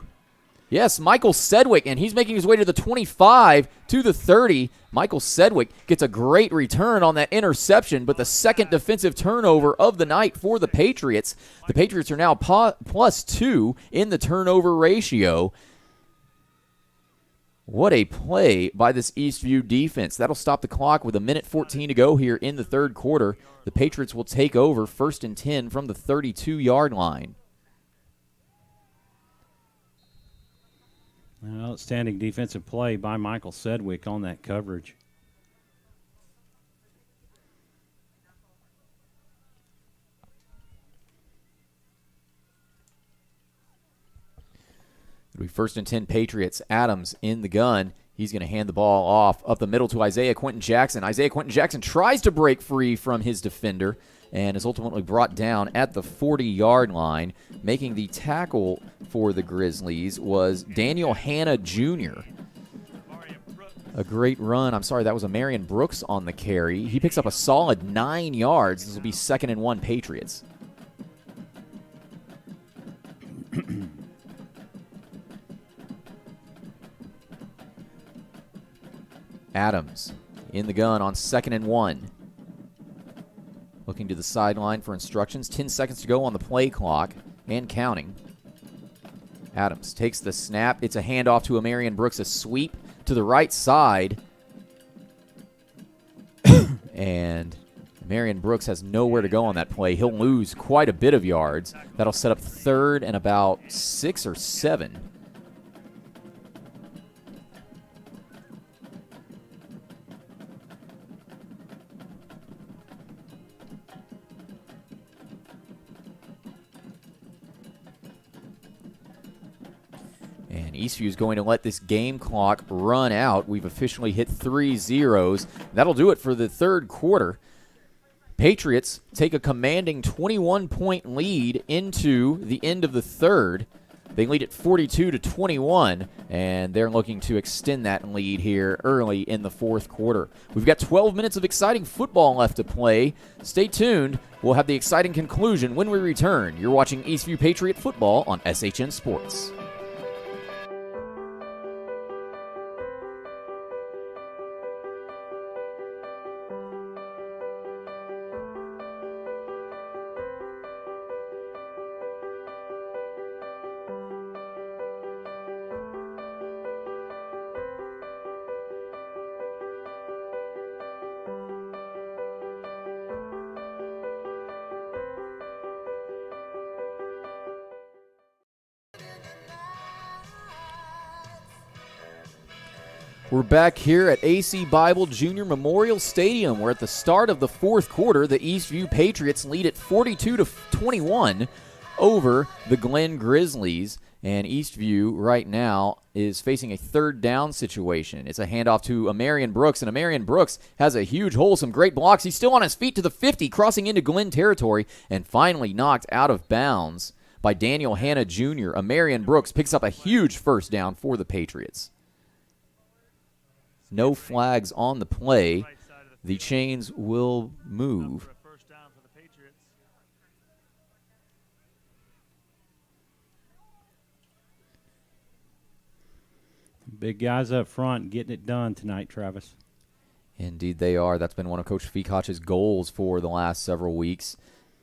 Yes, Michael Sedgwick, and he's making his way to the 25, to the 30. Michael Sedgwick gets a great return on that interception, but the second defensive turnover of the night for the Patriots. The Patriots are now +2 in the turnover ratio. What a play by this Eastview defense. That'll stop the clock with 1:14 to go here in the third quarter. The Patriots will take over 1st and 10 from the 32-yard line. An outstanding defensive play by Michael Sedgwick on that coverage. It'll be 1st and 10 Patriots. Adams in the gun. He's going to hand the ball off up the middle to Isaiah Quentin Jackson. Isaiah Quentin Jackson tries to break free from his defender and is ultimately brought down at the 40-yard line. Making the tackle for the Grizzlies was Daniel Hanna Jr. A great run. I'm sorry, that was a Marion Brooks on the carry. He picks up a solid 9 yards. This will be 2nd and 1 Patriots. Adams in the gun on 2nd and 1. Looking to the sideline for instructions. 10 seconds to go on the play clock and counting. Adams takes the snap. It's a handoff to Marion Brooks, a sweep to the right side. And Marion Brooks has nowhere to go on that play. He'll lose quite a bit of yards. That'll set up 3rd and about 6 or 7. And Eastview is going to let this game clock run out. We've officially hit 3 zeros. That'll do it for the third quarter. Patriots take a commanding 21-point lead into the end of the third. They lead at 42-21, and they're looking to extend that lead here early in the fourth quarter. We've got 12 minutes of exciting football left to play. Stay tuned. We'll have the exciting conclusion when we return. You're watching Eastview Patriot football on SHN Sports. We're back here at AC Bible Junior Memorial Stadium. We're at the start of the fourth quarter. The Eastview Patriots lead at 42-21 over the Glen Grizzlies. And Eastview right now is facing a third down situation. It's a handoff to Marion Brooks, and Marion Brooks has a huge hole, some great blocks. He's still on his feet to the 50, crossing into Glen territory, and finally knocked out of bounds by Daniel Hanna Jr. Marion Brooks picks up a huge first down for the Patriots. No flags on the play. The chains will move. Big guys up front getting it done tonight, Travis. Indeed they are. That's been one of Coach Fekoch's goals for the last several weeks.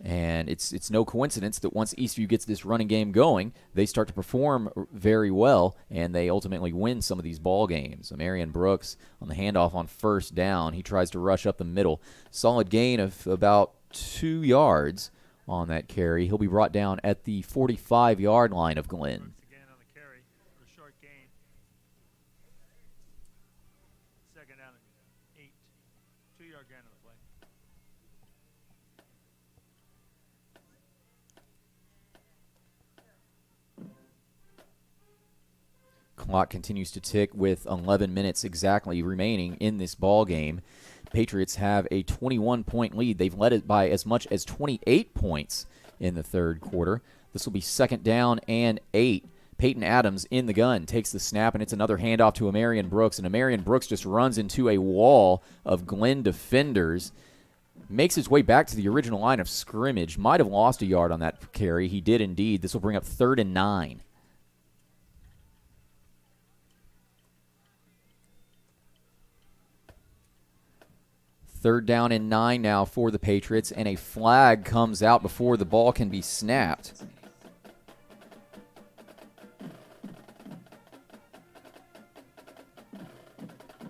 And it's no coincidence that once Eastview gets this running game going, they start to perform very well, and they ultimately win some of these ball games. Marion Brooks on the handoff on first down. He tries to rush up the middle. Solid gain of about 2 yards on that carry. He'll be brought down at the 45-yard line of Glenn. Again on the carry for a short gain. Second down and 8. 2-yard gain on the play. Clock continues to tick with 11 minutes exactly remaining in this ball game. Patriots have a 21-point lead. They've led it by as much as 28 points in the third quarter. This will be second down and 8. Peyton Adams in the gun takes the snap, and it's another handoff to Amarian Brooks. And Amarian Brooks just runs into a wall of Glenn defenders, makes his way back to the original line of scrimmage. Might have lost a yard on that carry. He did indeed. This will bring up 3rd and 9. Third down and 9 now for the Patriots, and a flag comes out before the ball can be snapped.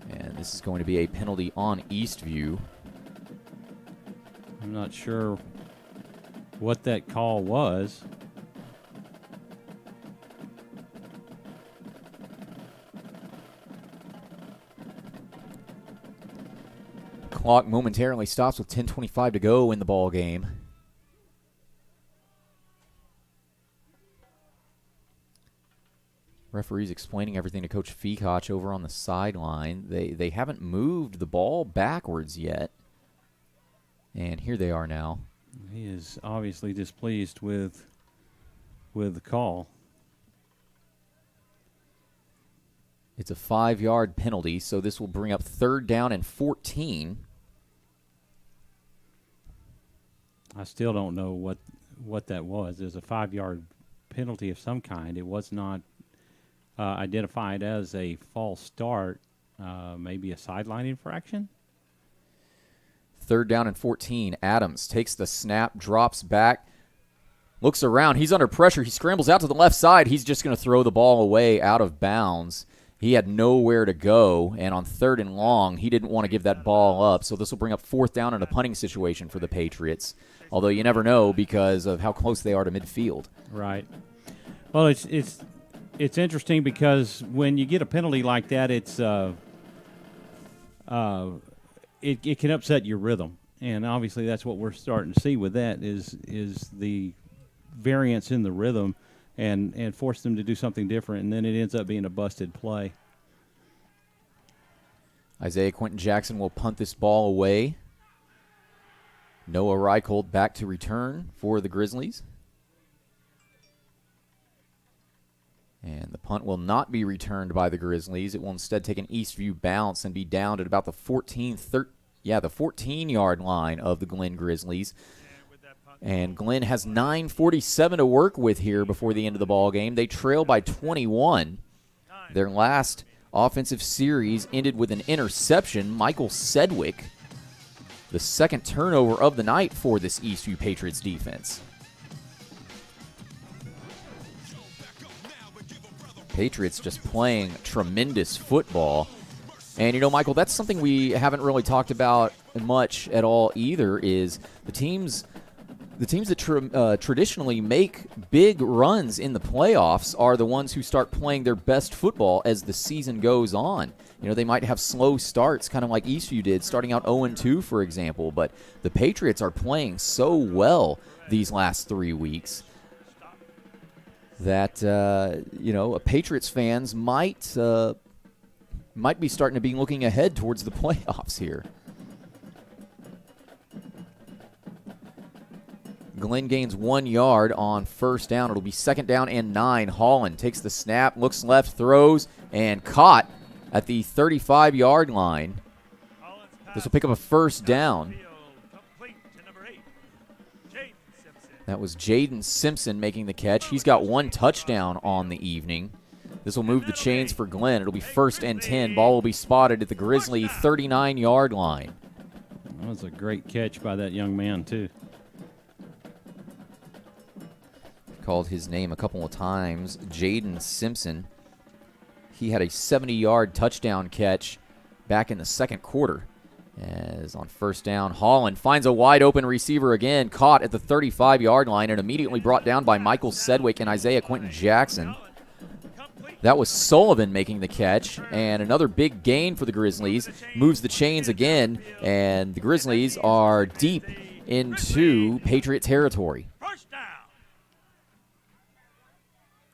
And this is going to be a penalty on Eastview. I'm not sure what that call was. Clock momentarily stops with 10:25 to go in the ball game. Referees explaining everything to Coach Fekoch over on the sideline. They haven't moved the ball backwards yet. And here they are now. He is obviously displeased with the call. It's a 5-yard penalty, so this will bring up 3rd down and 14. I still don't know what that was. It was a 5-yard penalty of some kind. It was not identified as a false start, maybe a sideline infraction. 3rd down and 14. Adams takes the snap, drops back, looks around. He's under pressure. He scrambles out to the left side. He's just going to throw the ball away out of bounds. He had nowhere to go, and on 3rd and long, he didn't want to give that ball up. So this will bring up 4th down in a punting situation for the Patriots, although you never know because of how close they are to midfield. Right. Well, it's interesting because when you get a penalty like that, it can upset your rhythm, and obviously that's what we're starting to see with that is the variance in the rhythm. And force them to do something different, and then it ends up being a busted play. Isaiah Quentin Jackson will punt this ball away. Noah Reicholt back to return for the Grizzlies. And the punt will not be returned by the Grizzlies. It will instead take an Eastview bounce and be down at about the 14-yard line of the Glenn Grizzlies. And Glenn has 9:47 to work with here before the end of the ball game. They trail by 21. Their last offensive series ended with an interception. Michael Sedgwick, the second turnover of the night for this Eastview Patriots defense. Patriots just playing tremendous football. And, you know, Michael, that's something we haven't really talked about much at all either, is the teams that traditionally make big runs in the playoffs are the ones who start playing their best football as the season goes on. You know, they might have slow starts, kind of like Eastview did, starting out 0-2, for example. But the Patriots are playing so well these last 3 weeks that, Patriots fans might be starting to be looking ahead towards the playoffs here. Glenn gains 1 yard on first down. It'll be 2nd down and 9. Holland takes the snap, looks left, throws, and caught at the 35-yard line. This will pick up a first down. That was Jaden Simpson making the catch. He's got 1 touchdown on the evening. This will move the chains for Glenn. It'll be 1st and 10. Ball will be spotted at the Grizzly 39-yard line. That was a great catch by that young man, too. Called his name a couple of times. Jaden Simpson. He had a 70-yard touchdown catch back in the second quarter. As on 1st down, Holland finds a wide-open receiver again, caught at the 35-yard line and immediately brought down by Michael Sedgwick and Isaiah Quentin Jackson. That was Sullivan making the catch, and another big gain for the Grizzlies. Moves the chains again, and the Grizzlies are deep into Patriot territory.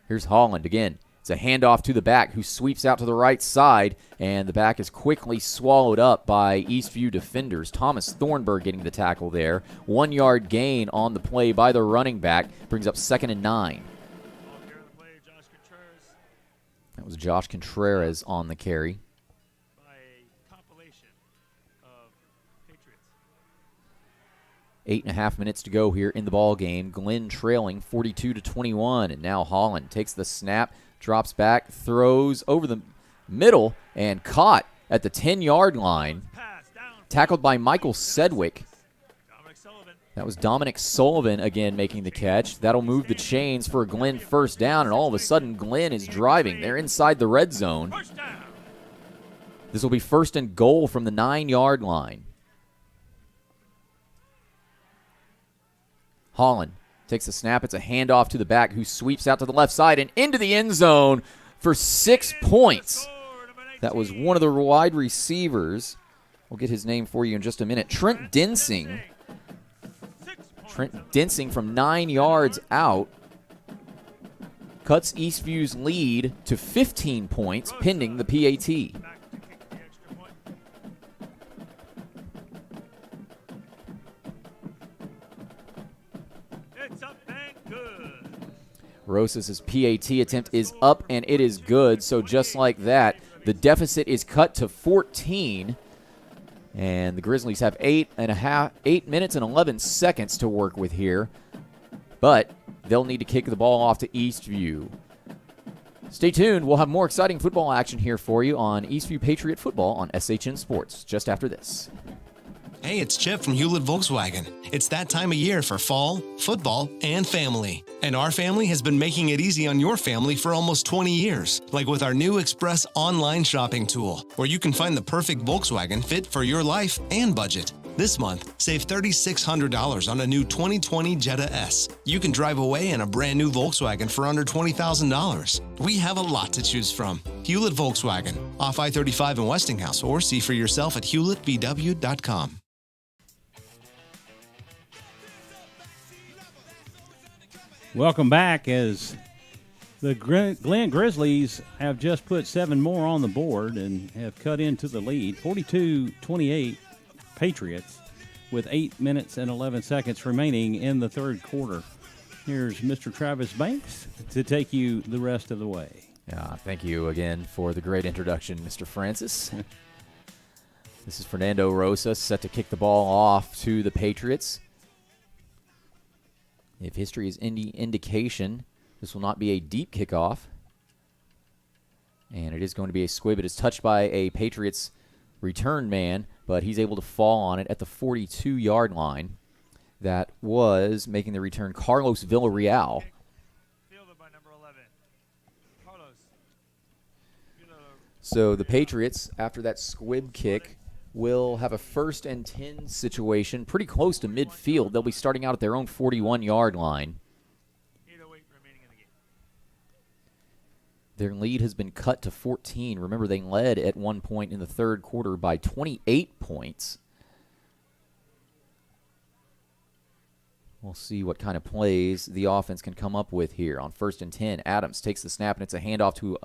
Here's Holland again. It's a handoff to the back, who sweeps out to the right side, and the back is quickly swallowed up by Eastview defenders. Thomas Thornburg getting the tackle there. 1-yard gain on the play by the running back. Brings up 2nd and 9. That was Josh Contreras on the carry. 8.5 minutes to go here in the ball game. Glenn trailing 42-21, and now Holland takes the snap, drops back, throws over the middle, and caught at the 10-yard line. Tackled by Michael Sedgwick. That was Dominic Sullivan again making the catch. That'll move the chains for a Glenn 1st down, and all of a sudden Glenn is driving. They're inside the red zone. This will be 1st and goal from the 9-yard line. Holland takes the snap. It's a handoff to the back, who sweeps out to the left side and into the end zone for 6 points. That was one of the wide receivers. We'll get his name for you in just a minute. Trent Densing. Trent Densing from 9 yards out cuts Eastview's lead to 15 points pending the PAT. Rosas' PAT attempt is up, and it is good. So just like that, the deficit is cut to 14. And the Grizzlies have 8 minutes and 11 seconds to work with here. But they'll need to kick the ball off to Eastview. Stay tuned. We'll have more exciting football action here for you on Eastview Patriot Football on SHN Sports just after this. Hey, it's Chip from Hewlett Volkswagen. It's that time of year for fall, football, and family. And our family has been making it easy on your family for almost 20 years, like with our new Express online shopping tool, where you can find the perfect Volkswagen fit for your life and budget. This month, save $3,600 on a new 2020 Jetta S. You can drive away in a brand new Volkswagen for under $20,000. We have a lot to choose from. Hewlett Volkswagen, off I-35 in Westinghouse, or see for yourself at hewlettvw.com. Welcome back, as the Glen Grizzlies have just put 7 more on the board and have cut into the lead. 42-28 Patriots with 8 minutes and 11 seconds remaining in the third quarter. Here's Mr. Travis Banks to take you the rest of the way. Yeah, thank you again for the great introduction, Mr. Francis. This is Fernando Rosas set to kick the ball off to the Patriots. If history is any indication, this will not be a deep kickoff. And it is going to be a squib. It is touched by a Patriots return man, but he's able to fall on it at the 42-yard line. That was making the return Carlos Villarreal. Fielded by number 11. Carlos. So the Patriots, after that squib kick, will have a 1st and 10 situation pretty close to midfield. They'll be starting out at their own 41-yard line. Their lead has been cut to 14. Remember, they led at one point in the third quarter by 28 points. We'll see what kind of plays the offense can come up with here. On 1st and 10, Adams takes the snap, and it's a handoff to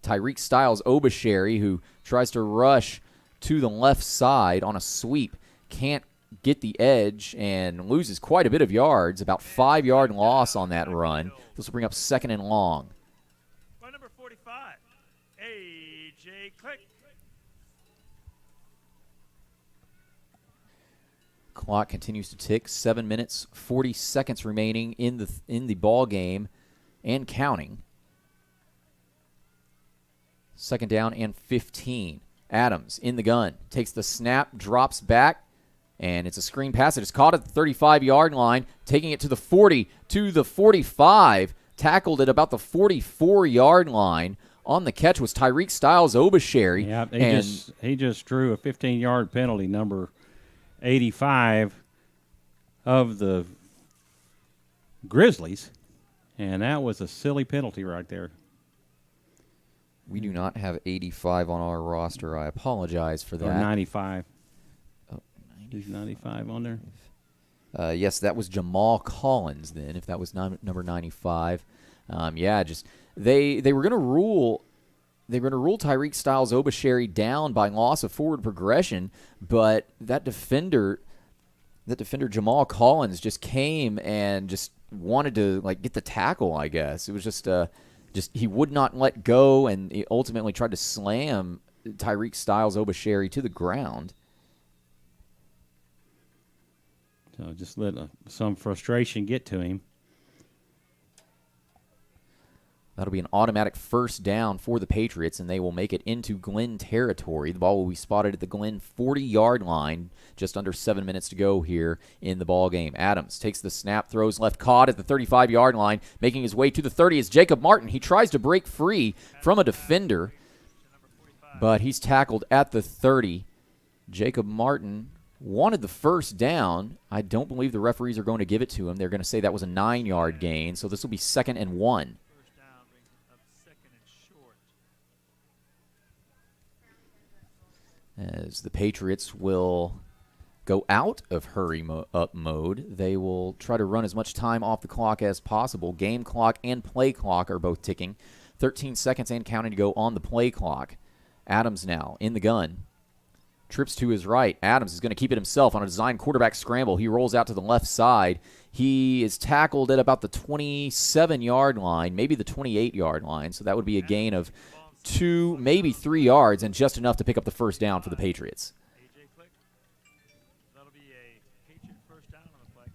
Tyreek Styles Obasheri, who tries to rush to the left side on a sweep. Can't get the edge and loses quite a bit of yards, about 5-yard loss on that run. This will bring up 2nd and long. By number 45, A.J. Click. Clock continues to tick. 7 minutes, 40 seconds remaining in the ball game and counting. Second down and 15. Adams in the gun. Takes the snap, drops back, and it's a screen pass. It is caught at the 35-yard line, taking it to the 40, to the 45. Tackled at about the 44-yard line. On the catch was Tyreek Styles Obasheri. Yeah, he just drew a 15-yard penalty, number 85 of the Grizzlies, and that was a silly penalty right there. We do not have 85 on our roster. I apologize for that. Or 95. Oh, Is 95 on there? Yes, that was Jamal Collins then, if that was number 95. They were going to rule Tyreek Styles Obasheri down by loss of forward progression, but that defender Jamal Collins just came and just wanted to get the tackle, I guess. It was just he would not let go, and he ultimately tried to slam Tyreek Styles Obasheri to the ground. So just let some frustration get to him. That'll be an automatic first down for the Patriots, and they will make it into Glen territory. The ball will be spotted at the Glen 40-yard line, just under 7 minutes to go here in the ball game. Adams takes the snap, throws left, caught at the 35-yard line, making his way to the 30 is Jacob Martin. He tries to break free from a defender, but he's tackled at the 30. Jacob Martin wanted the first down. I don't believe the referees are going to give it to him. They're going to say that was a 9-yard gain, so this will be 2nd and 1. As the Patriots will go out of hurry-up mode, they will try to run as much time off the clock as possible. Game clock and play clock are both ticking. 13 seconds and counting to go on the play clock. Adams now in the gun. Trips to his right. Adams is going to keep it himself on a design quarterback scramble. He rolls out to the left side. He is tackled at about the 27-yard line, maybe the 28-yard line, so that would be a gain of 2, maybe 3 yards, and just enough to pick up the first down for the Patriots. That'll be a Patriot first down on the play.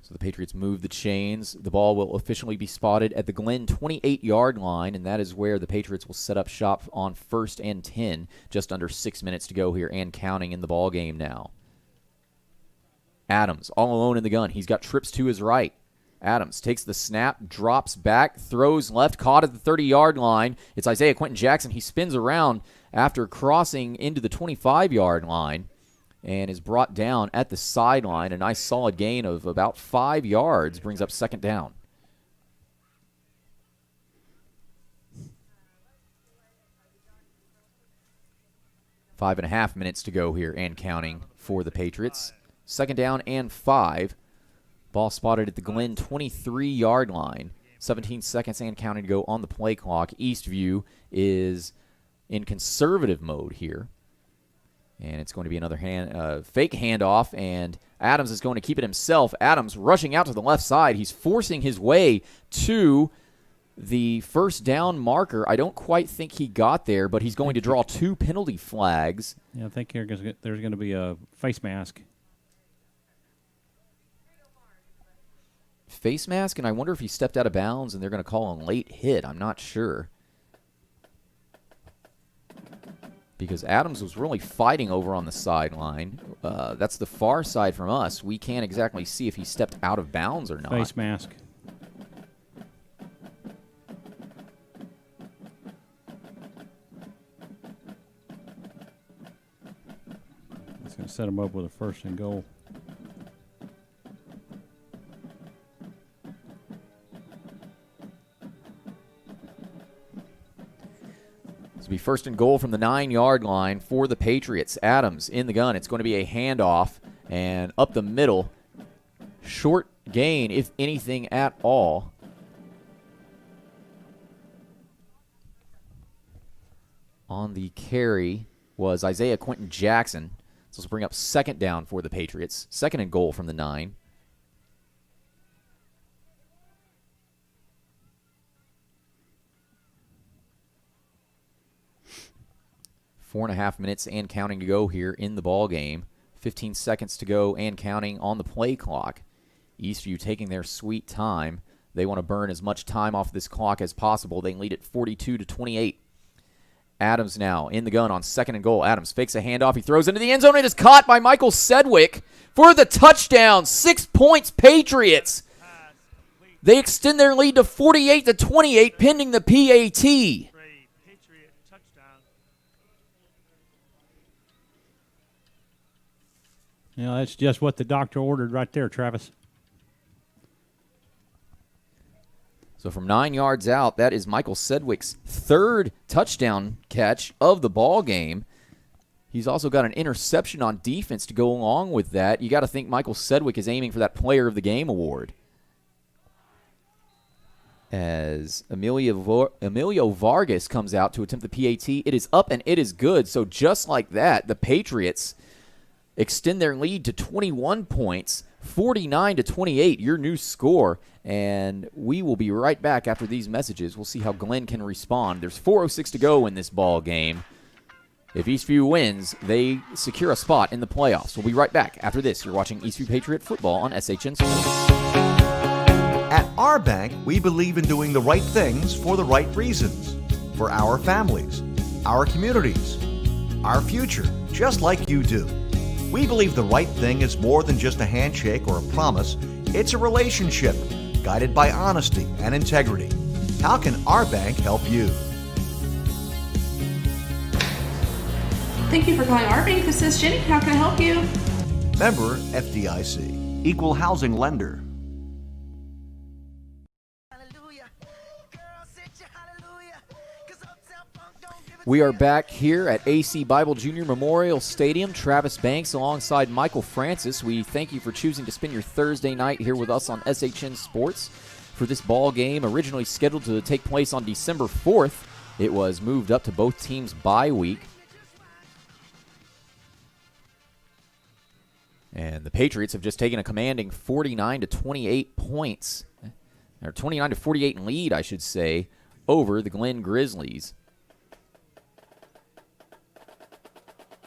So the Patriots move the chains. The ball will officially be spotted at the Glen 28-yard line, and that is where the Patriots will set up shop on 1st and 10. Just under 6 minutes to go here and counting in the ball game now. Adams all alone in the gun. He's got trips to his right. Adams takes the snap, drops back, throws left, caught at the 30-yard line. It's Isaiah Quentin Jackson. He spins around after crossing into the 25-yard line and is brought down at the sideline. A nice solid gain of about 5 yards brings up 2nd down. Five and a half minutes to go here and counting for the Patriots. 2nd down and 5. Ball spotted at the Glen 23-yard line. 17 seconds and counting to go on the play clock. Eastview is in conservative mode here. And it's going to be another fake handoff, and Adams is going to keep it himself. Adams rushing out to the left side. He's forcing his way to the first down marker. I don't quite think he got there, but he's going to draw 2 penalty flags. Yeah, I think there's going to be a face mask. Face mask, and I wonder if he stepped out of bounds and they're going to call a late hit. I'm not sure. Because Adams was really fighting over on the sideline. That's the far side from us. We can't exactly see if he stepped out of bounds or not. Face mask. It's going to set him up with a 1st and goal. This will be 1st and goal from the 9-yard line for the Patriots. Adams in the gun. It's going to be a handoff, and up the middle. Short gain, if anything at all. On the carry was Isaiah Quentin Jackson. So this will bring up 2nd down for the Patriots. 2nd and goal from the 9. Four and a half minutes and counting to go here in the ball game. 15 seconds to go and counting on the play clock. Eastview taking their sweet time. They want to burn as much time off this clock as possible. They lead it 42-28. Adams now in the gun on 2nd and goal. Adams fakes a handoff. He throws into the end zone. It is caught by Michael Sedgwick for the touchdown. 6 points, Patriots. They extend their lead to 48-28 pending the PAT. Yeah, that's just what the doctor ordered right there, Travis. So from 9 yards out, that is Michael Sedgwick's 3rd touchdown catch of the ball game. He's also got an interception on defense to go along with that. You got to think Michael Sedgwick is aiming for that Player of the Game award. As Emilio Vargas comes out to attempt the PAT, it is up and it is good. So just like that, the Patriots extend their lead to 21 points, 49-28, your new score. And we will be right back after these messages. We'll see how Glenn can respond. There's 4:06 to go in this ball game. If Eastview wins, they secure a spot in the playoffs. We'll be right back after this. You're watching Eastview Patriot Football on SHN Sports. At our bank, we believe in doing the right things for the right reasons. For our families, our communities, our future, just like you do. We believe the right thing is more than just a handshake or a promise. It's a relationship guided by honesty and integrity. How can our bank help you? Thank you for calling our bank. This is Jenny. How can I help you? Member FDIC, Equal Housing Lender. We are back here at AC Bible Junior Memorial Stadium. Travis Banks alongside Michael Francis. We thank you for choosing to spend your Thursday night here with us on SHN Sports for this ball game. Originally scheduled to take place on December 4th, it was moved up to both teams' bye week. And the Patriots have just taken a commanding 49-28 points, or 29-48 lead, I should say, over the Glen Grizzlies.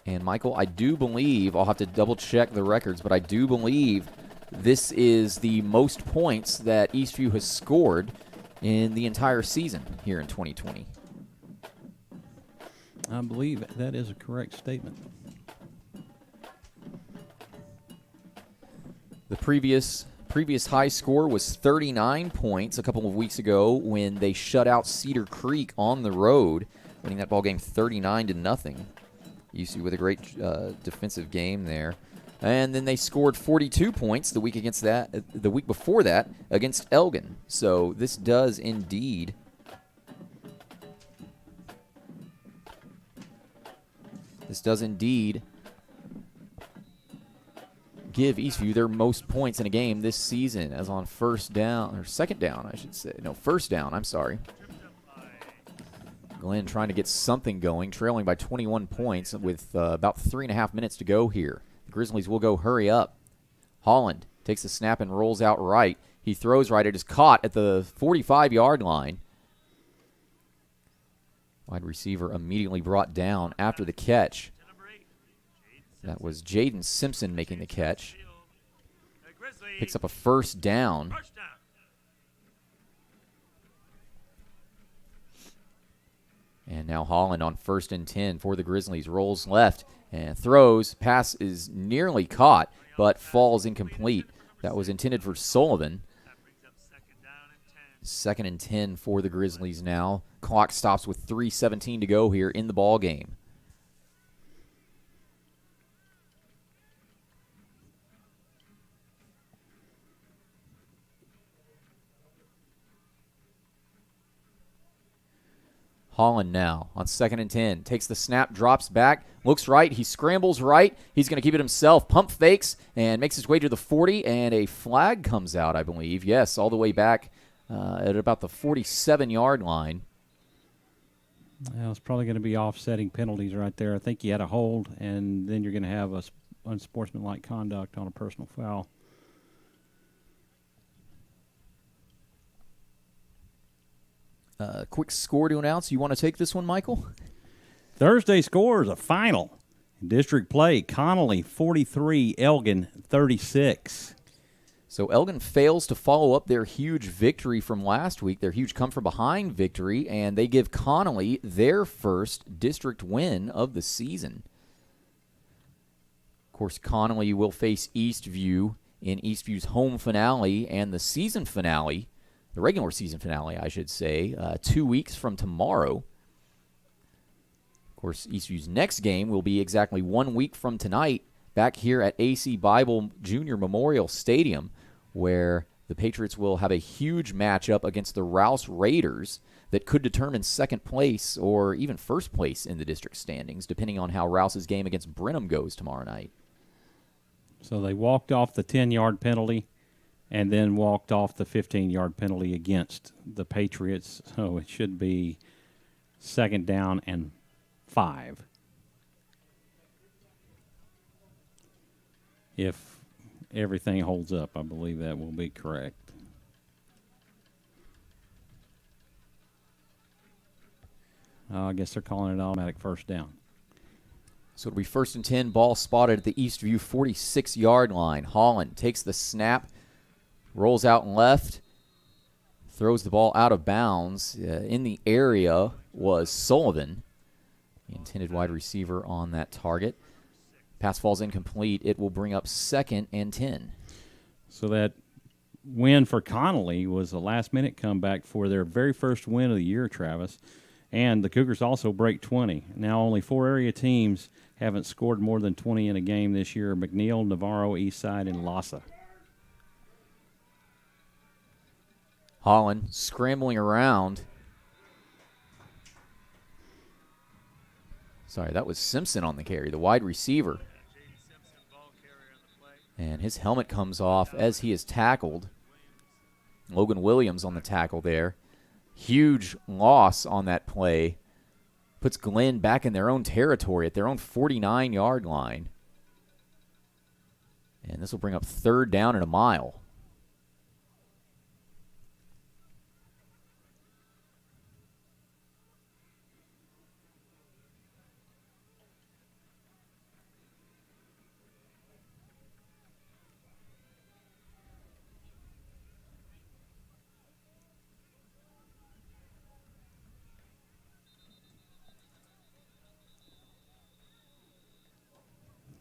And, Michael, I do believe, I'll have to double-check the records, but I do believe this is the most points that Eastview has scored in the entire season here in 2020. I believe that is a correct statement. The previous high score was 39 points a couple of weeks ago when they shut out Cedar Creek on the road, winning that ball game 39-0. UC with a great defensive game there. And then they scored 42 points the week before that against Elgin. So this does indeed give Eastview their most points in a game this season, as on first down, or second down, I should say. No, first down, I'm sorry. Glenn trying to get something going, trailing by 21 points with about 3.5 minutes to go here. The Grizzlies will go hurry up. Holland takes the snap and rolls out right. He throws right. It is caught at the 45-yard line. Wide receiver immediately brought down after the catch. That was Jaden Simpson making the catch. Picks up a first down. And now Holland on 1st and 10 for the Grizzlies. Rolls left and throws. Pass is nearly caught, but falls incomplete. That was intended for Sullivan. 2nd and 10 for the Grizzlies now. Clock stops with 3:17 to go here in the ball game. Holland now on 2nd and 10. Takes the snap, drops back, looks right. He scrambles right. He's going to keep it himself. Pump fakes and makes his way to the 40, and a flag comes out, I believe. Yes, all the way back at about the 47-yard line. Well, it's probably going to be offsetting penalties right there. I think he had a hold, and then you're going to have a unsportsmanlike conduct on a personal foul. Quick score to announce. You want to take this one, Michael? Thursday score is a final. District play, Connolly 43, Elgin 36. So Elgin fails to follow up their huge victory from last week, their huge come-from-behind victory, and they give Connolly their first district win of the season. Of course, Connolly will face Eastview in Eastview's home finale and the season finale, the regular season finale, I should say, 2 weeks from tomorrow. Of course, Eastview's next game will be exactly 1 week from tonight, back here at AC Bible Junior Memorial Stadium, where the Patriots will have a huge matchup against the Rouse Raiders that could determine second place or even first place in the district standings, depending on how Rouse's game against Brenham goes tomorrow night. So they walked off the 10-yard penalty and then walked off the 15-yard penalty against the Patriots. So it should be 2nd down and 5. If everything holds up, I believe that will be correct. I guess they're calling it automatic first down. So it'll be 1st and 10, ball spotted at the Eastview 46-yard line. Holland takes the snap, rolls out and left, throws the ball out of bounds. In the area was Sullivan, the intended wide receiver on that target. Pass falls incomplete. It will bring up 2nd and 10. So that win for Connolly was a last-minute comeback for their very first win of the year, Travis. And the Cougars also break 20. Now only 4 area teams haven't scored more than 20 in a game this year: McNeil, Navarro, Eastside, and Lassa. Holland scrambling around. Sorry, that was Simpson on the carry, the wide receiver. And his helmet comes off as he is tackled. Logan Williams on the tackle there. Huge loss on that play. Puts Glenn back in their own territory at their own 49-yard line. And this will bring up 3rd down and a mile.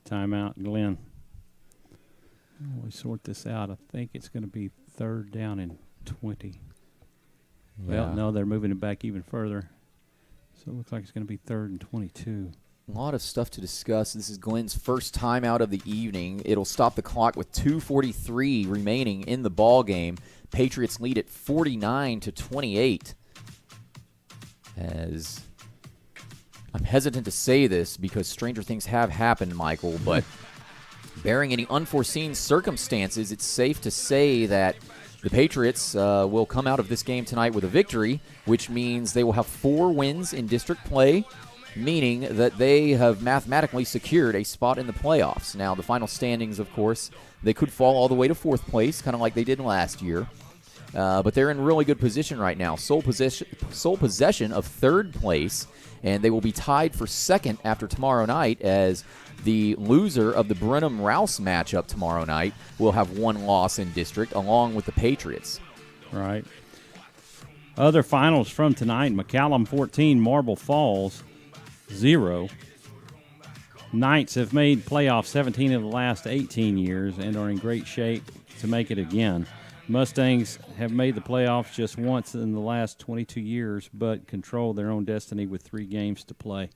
Timeout, Glenn. We sort this out. I think it's going to be 3rd down and 20. Yeah. Well, no, they're moving it back even further. So it looks like it's going to be 3rd and 22. A lot of stuff to discuss. This is Glenn's first timeout of the evening. It'll stop the clock with 2:43 remaining in the ball game. Patriots lead at 49-28. As I'm hesitant to say this because stranger things have happened, Michael, but barring any unforeseen circumstances, it's safe to say that the Patriots will come out of this game tonight with a victory, which means they will have 4 wins in district play, meaning that they have mathematically secured a spot in the playoffs. Now, the final standings, of course, they could fall all the way to 4th place, kind of like they did last year. But they're in really good position right now. Sole possession of 3rd place, and they will be tied for 2nd after tomorrow night, as the loser of the Brenham-Rouse matchup tomorrow night will have 1 loss in district, along with the Patriots. Right. Other finals from tonight: McCallum 14, Marble Falls 0. Knights have made playoffs 17 of the last 18 years and are in great shape to make it again. Mustangs have made the playoffs just once in the last 22 years, but control their own destiny with 3 games to play.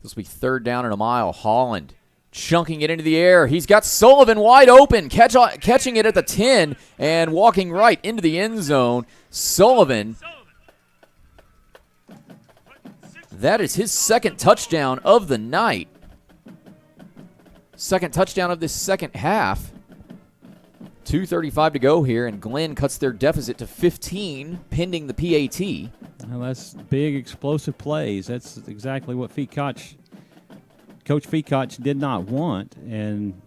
This will be 3rd down and a mile. Holland chunking it into the air. He's got Sullivan wide open, catching it at the 10 and walking right into the end zone. Sullivan, that is his 2nd touchdown of the night. 2nd touchdown of this second half. 2:35 to go here, and Glenn cuts their deficit to 15, pending the PAT. Well, that's big, explosive plays. That's exactly what Coach Feekoch did not want, and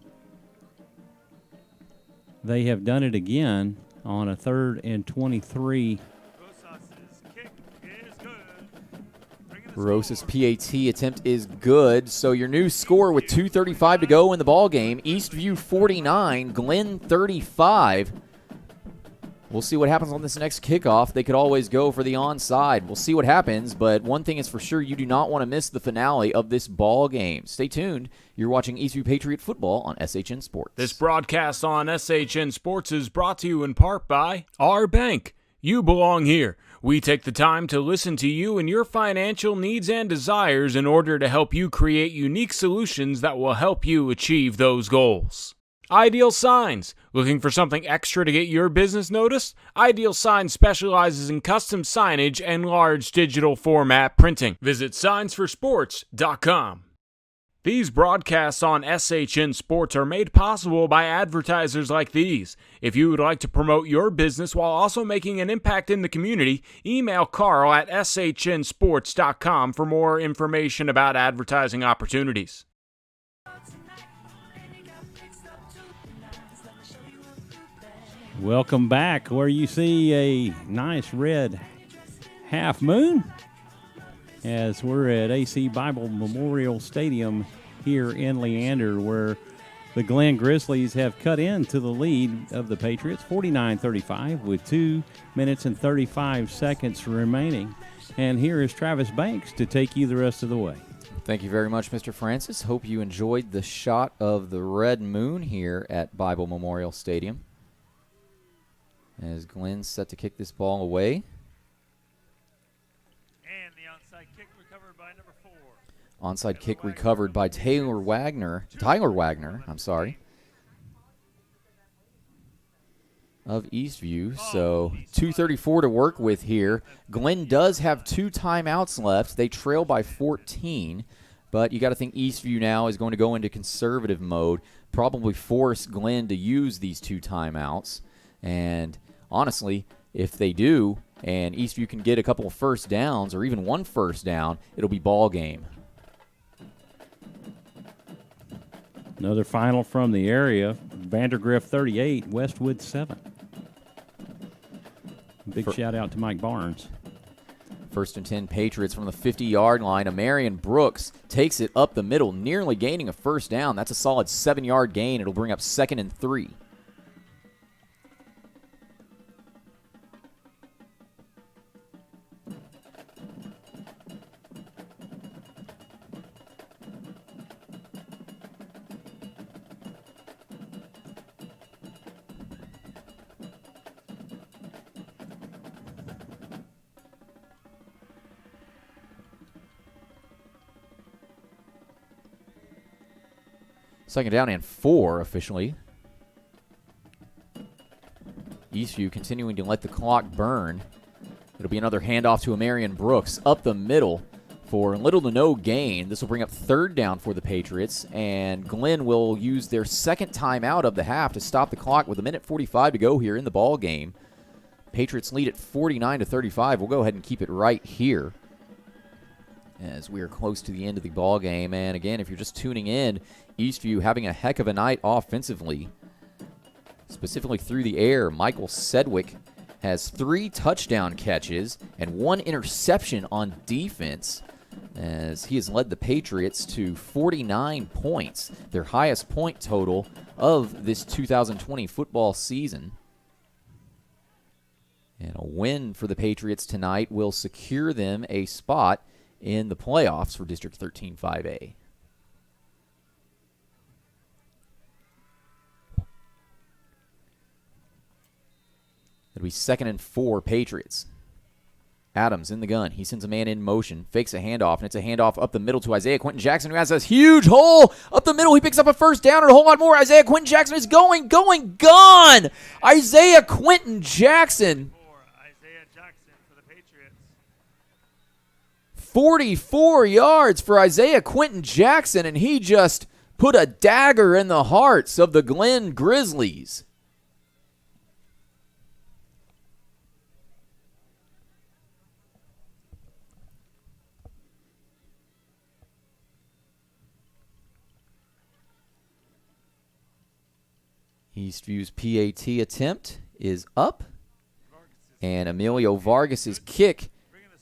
they have done it again on a 3rd and 23. Rosa's PAT attempt is good. So your new score with 2:35 to go in the ball game: Eastview 49, Glen 35. We'll see what happens on this next kickoff. They could always go for the onside. We'll see what happens, but one thing is for sure, you do not want to miss the finale of this ball game. Stay tuned. You're watching Eastview Patriot football on SHN Sports. This broadcast on SHN Sports is brought to you in part by Our Bank. You belong here. We take the time to listen to you and your financial needs and desires in order to help you create unique solutions that will help you achieve those goals. Ideal Signs. Looking for something extra to get your business noticed? Ideal Signs specializes in custom signage and large digital format printing. Visit signsforsports.com. These broadcasts on SHN Sports are made possible by advertisers like these. If you would like to promote your business while also making an impact in the community, email Carl at shnsports.com for more information about advertising opportunities. Welcome back, where you see a nice red half moon as we're at AC Bible Memorial Stadium here in Leander, where the Glen Grizzlies have cut into the lead of the Patriots, 49-35, with 2 minutes and 35 seconds remaining. And here is Travis Banks to take you the rest of the way. Thank you very much, Mr. Francis. Hope you enjoyed the shot of the red moon here at Bible Memorial Stadium. As Glenn's set to kick this ball away. And the onside kick recovered by number 4. Onside kick recovered by Tyler Wagner, of Eastview. So 2:34 to work with here. Glen does have 2 timeouts left. They trail by 14, but you got to think Eastview now is going to go into conservative mode, probably force Glen to use these 2 timeouts. And honestly, if they do, and Eastview can get a couple of first downs or even 1 first down, it'll be ball game. Another final from the area, Vandergrift 38, Westwood 7. Big shout out to Mike Barnes. 1st and 10 Patriots from the 50-yard line. Amarian Brooks takes it up the middle, nearly gaining a first down. That's a solid 7-yard gain. It'll bring up 2nd and 3. Second down and 4 officially. Eastview continuing to let the clock burn. It'll be another handoff to Amarian Brooks up the middle for little to no gain. This will bring up 3rd down for the Patriots, and Glen will use their 2nd timeout of the half to stop the clock with 1:45 to go here in the ball game. Patriots lead at 49-35. We'll go ahead and keep it right here as we are close to the end of the ball game. And again, if you're just tuning in, Eastview having a heck of a night offensively, specifically through the air. Michael Sedgwick has 3 touchdown catches and 1 interception on defense, as he has led the Patriots to 49 points, their highest point total of this 2020 football season. And a win for the Patriots tonight will secure them a spot in the playoffs for District 13 5A. It'll be 2nd and 4 Patriots. Adams in the gun. He sends a man in motion, fakes a handoff, and it's a handoff up the middle to Isaiah Quentin Jackson, who has a huge hole up the middle. He picks up a first down and a whole lot more. Isaiah Quentin Jackson is gone! Isaiah Quentin Jackson. 44 yards for Isaiah Quentin Jackson, and he just put a dagger in the hearts of the Glen Grizzlies. Eastview's PAT attempt is up, and Emilio Vargas's kick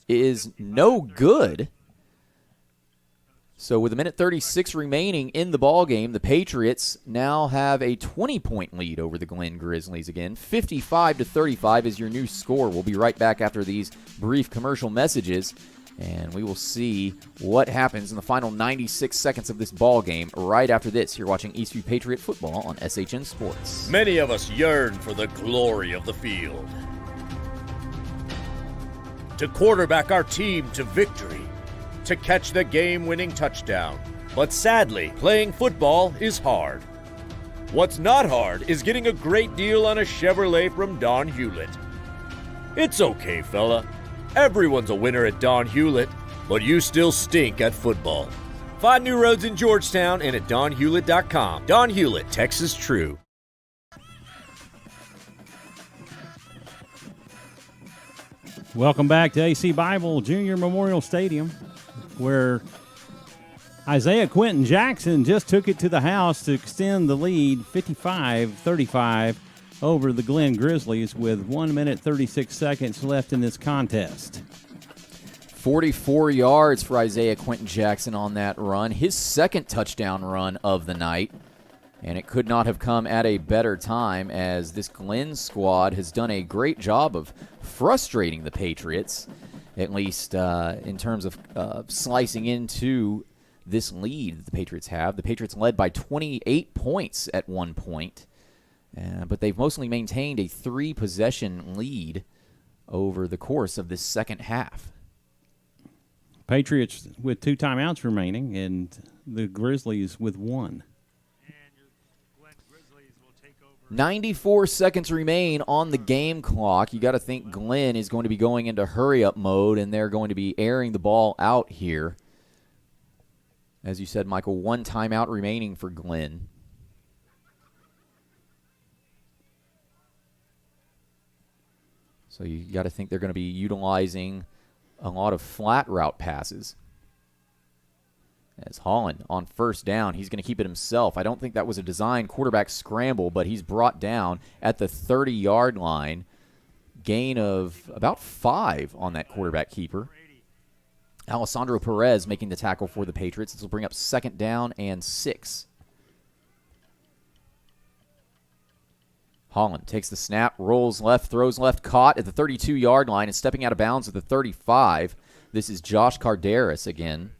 is no good. So with a minute 36 remaining in the ball game, the Patriots now have a 20-point lead over the Glen Grizzlies again. 55-35 is your new score. We'll be right back after these brief commercial messages, and we will see what happens in the final 96 seconds of this ball game right after this. You're watching Eastview Patriot football on SHN Sports. Many of us yearn for the glory of the field, to quarterback our team to victory, to catch the game-winning touchdown. But sadly, playing football is hard. What's not hard is getting a great deal on a Chevrolet from Don Hewlett. It's okay, fella. Everyone's a winner at Don Hewlett, but you still stink at football. Find new roads in Georgetown and at donhewlett.com. Don Hewlett, Texas true. Welcome back to AC Bible Junior Memorial Stadium, where Isaiah Quentin Jackson just took it to the house to extend the lead 55-35 over the Glen Grizzlies with 1 minute 36 seconds left in this contest. 44 yards for Isaiah Quentin Jackson on that run, his second touchdown run of the night. And it could not have come at a better time, as this Glen squad has done a great job of frustrating the Patriots, at least in terms of slicing into this lead that the Patriots have. The Patriots led by 28 points at one point, but they've mostly maintained a 3-possession lead over the course of this second half. Patriots with 2 timeouts remaining, and the Grizzlies with 1. 94 seconds remain on the game clock. You got to think Glen is going to be going into hurry-up mode, and they're going to be airing the ball out here. As you said, Michael, 1 timeout remaining for Glen. So you got to think they're going to be utilizing a lot of flat route passes. As Holland on first down, he's going to keep it himself. I don't think that was a designed quarterback scramble, but he's brought down at the 30-yard line. Gain of about 5 on that quarterback keeper. Alessandro Perez making the tackle for the Patriots. This will bring up 2nd down and 6. Holland takes the snap, rolls left, throws left, caught at the 32-yard line, and stepping out of bounds at the 35. This is Josh Carderas again.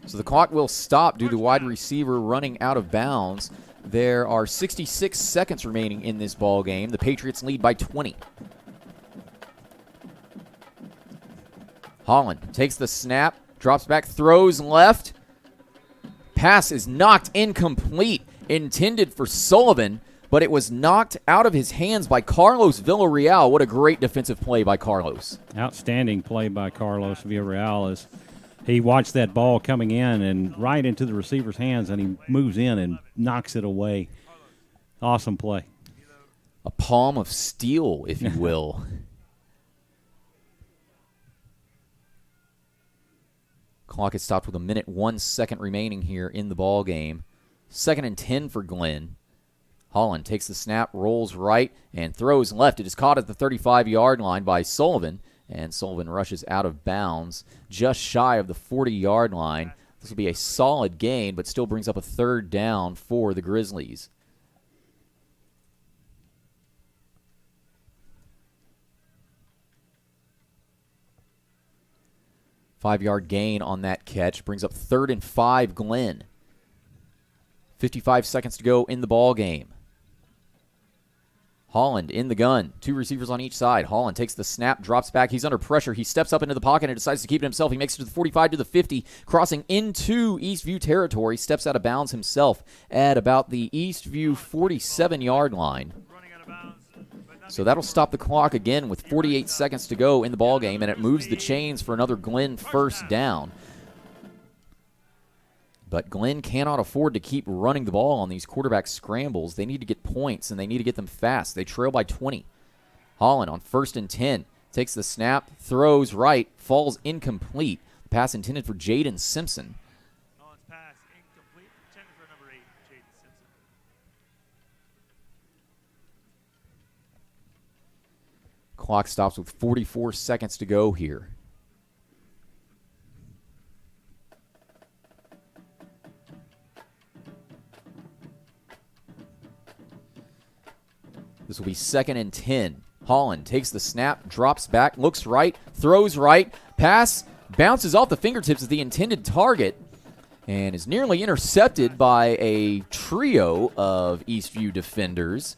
So the clock will stop due to wide receiver running out of bounds. There are 66 seconds remaining in this ball game. The Patriots lead by 20. Holland takes the snap, drops back, throws left. Pass is knocked incomplete, intended for Sullivan, but it was knocked out of his hands by Carlos Villarreal. What a great defensive play by Carlos. Outstanding play by Carlos Villarreal as he watched that ball coming in and right into the receiver's hands, and he moves in and knocks it away. Awesome play. A palm of steel, if you will. Clock is stopped with 1 minute 1 second remaining here in the ball game. 2nd and 10 for Glen. Holland takes the snap, rolls right, and throws left. It is caught at the 35-yard line by Sullivan. And Sullivan rushes out of bounds just shy of the 40-yard line. This will be a solid gain, but still brings up a 3rd down for the Grizzlies. Five-yard gain on that catch brings up 3rd and 5, Glen. 55 seconds to go in the ball game. Holland in the gun. 2 receivers on each side. Holland takes the snap, drops back. He's under pressure. He steps up into the pocket and decides to keep it himself. He makes it to the 45 to the 50, crossing into Eastview territory. Steps out of bounds himself at about the Eastview 47-yard line. So that'll stop the clock again with 48 seconds to go in the ballgame, and it moves the chains for another Glen first down. But Glen cannot afford to keep running the ball on these quarterback scrambles. They need to get points, and they need to get them fast. They trail by 20. Holland on 1st and 10. Takes the snap, throws right, falls incomplete. Pass intended for Jaden Simpson. Holland's pass incomplete, intended for number 8, Jaden Simpson. Clock stops with 44 seconds to go here. This will be 2nd and 10. Holland takes the snap, drops back, looks right, throws right, pass bounces off the fingertips of the intended target and is nearly intercepted by a trio of Eastview defenders.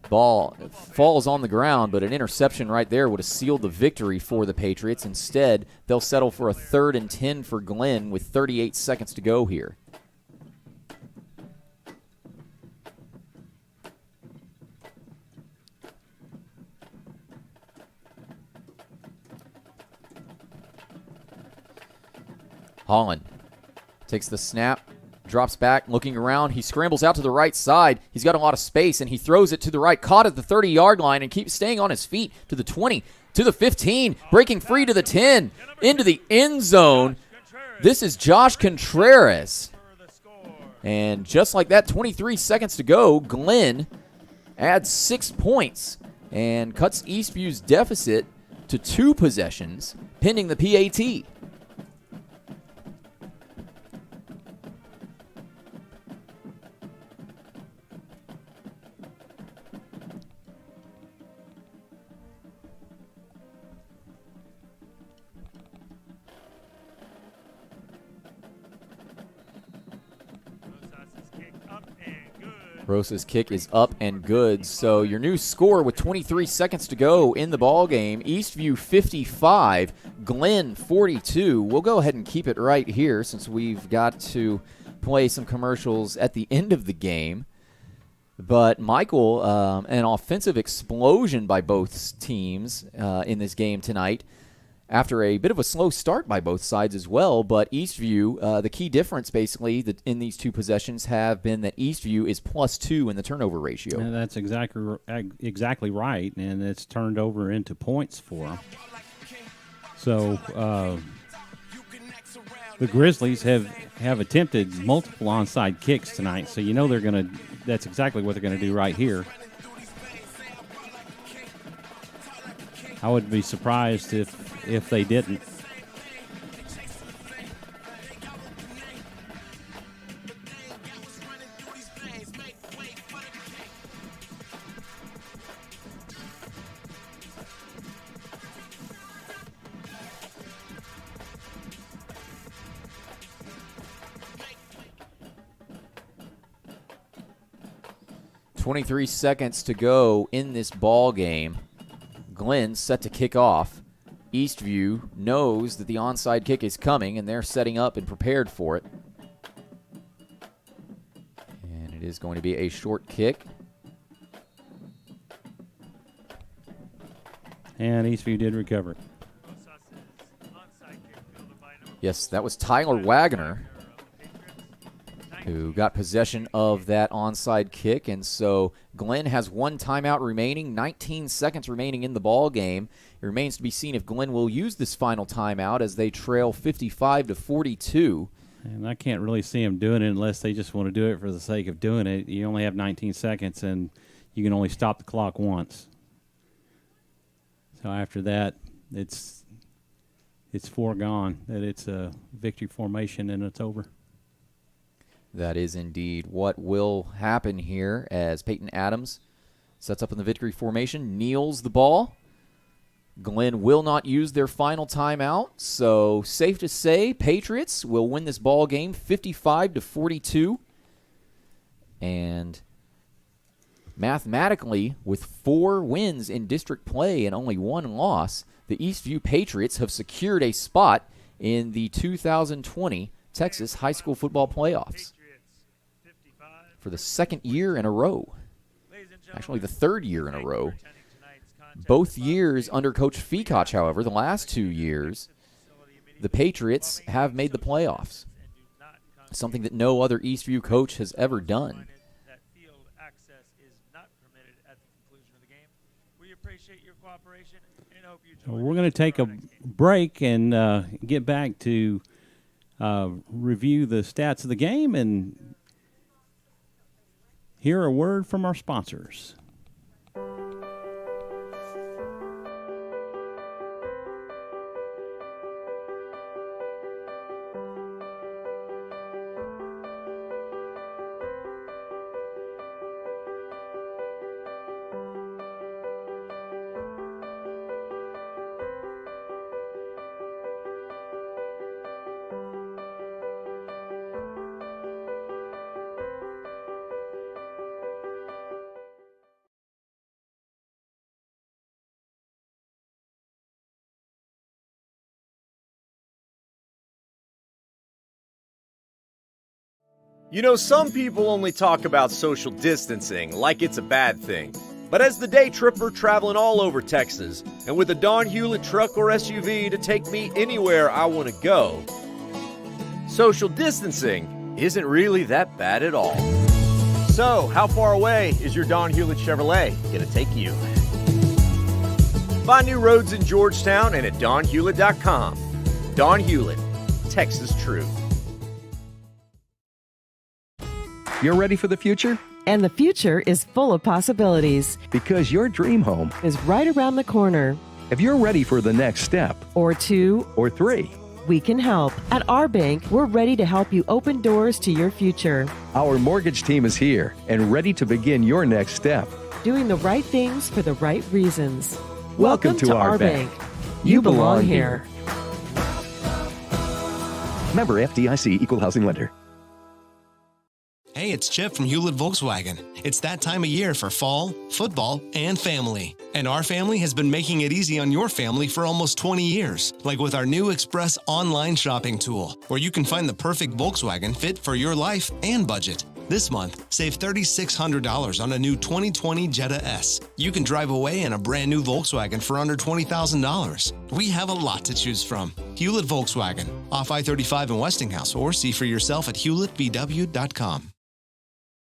Ball falls on the ground, but an interception right there would have sealed the victory for the Patriots. Instead, they'll settle for a 3rd and 10 for Glenn with 38 seconds to go here. Holland takes the snap, drops back, looking around. He scrambles out to the right side. He's got a lot of space, and he throws it to the right, caught at the 30-yard line, and keeps staying on his feet to the 20, to the 15, breaking free to the 10, into the end zone. This is Josh Contreras. And just like that, 23 seconds to go, Glenn adds 6 points and cuts Eastview's deficit to 2 possessions, pending the PAT. Rosa's kick is up and good. So your new score with 23 seconds to go in the ball game: Eastview 55, Glenn 42. We'll go ahead and keep it right here since we've got to play some commercials at the end of the game. But Michael, an offensive explosion by both teams in this game tonight, after a bit of a slow start by both sides as well. But Eastview, the key difference basically in these 2 possessions have been that Eastview is +2 in the turnover ratio. And that's exactly right, and it's turned over into points for them. So the Grizzlies have attempted multiple onside kicks tonight, so you know that's exactly what they're going to do right here. I would be surprised if they didn't. .23 seconds to go in this ball game. Glenn set to kick off. Eastview knows that the onside kick is coming, and they're setting up and prepared for it. And it is going to be a short kick. And Eastview did recover. Yes, that was Tyler Wagner who got possession of that onside kick. And so Glenn has 1 timeout remaining, 19 seconds remaining in the ball game. It remains to be seen if Glenn will use this final timeout as they trail 55-42. And I can't really see them doing it unless they just want to do it for the sake of doing it. You only have 19 seconds, and you can only stop the clock once. So after that, it's foregone that it's a victory formation and it's over. That is indeed what will happen here as Peyton Adams sets up in the victory formation, kneels the ball. Glenn will not use their final timeout, so safe to say Patriots will win this ball game 55-42. And mathematically, with 4 wins in district play and only 1 loss, the Eastview Patriots have secured a spot in the 2020 Texas High School Football Playoffs for the 2nd year in a row. Actually, the 3rd year in a row. Both years under Coach Feacoch, however, the last 2 years, the Patriots have made the playoffs, something that no other Eastview coach has ever done. We're going to take a break and get back to review the stats of the game and hear a word from our sponsors. You know, some people only talk about social distancing like it's a bad thing. But as the day tripper traveling all over Texas, and with a Don Hewlett truck or SUV to take me anywhere I want to go, social distancing isn't really that bad at all. So, how far away is your Don Hewlett Chevrolet going to take you? Find new roads in Georgetown and at donhewlett.com. Don Hewlett, Texas True. You're ready for the future? And the future is full of possibilities. Because your dream home Is right around the corner. If you're ready for the next step, Or 2, or 3, we can help. At our bank, we're ready to help you open doors to your future. our mortgage team is here and ready to begin your next step. Doing the right things for the right reasons. Welcome to our bank. You belong here. Member FDIC Equal Housing Lender. Hey, it's Chip from Hewlett Volkswagen. It's that time of year for fall, football, and family. And our family has been making it easy on your family for almost 20 years, like with our new Express online shopping tool, where you can find the perfect Volkswagen fit for your life and budget. This month, save $3,600 on a new 2020 Jetta S. You can drive away in a brand new Volkswagen for under $20,000. We have a lot to choose from. Hewlett Volkswagen, off I-35 in Westinghouse, or see for yourself at hewlettvw.com.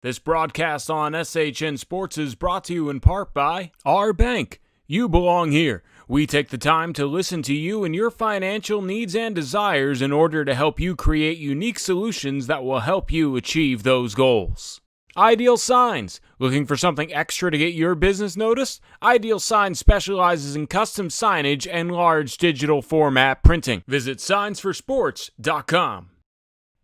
This broadcast on SHN Sports is brought to you in part by our bank. You belong here. We take the time to listen to you and your financial needs and desires in order to help you create unique solutions that will help you achieve those goals. Ideal Signs. Looking for something extra to get your business noticed? Ideal Signs specializes in custom signage and large digital format printing. Visit signsforsports.com.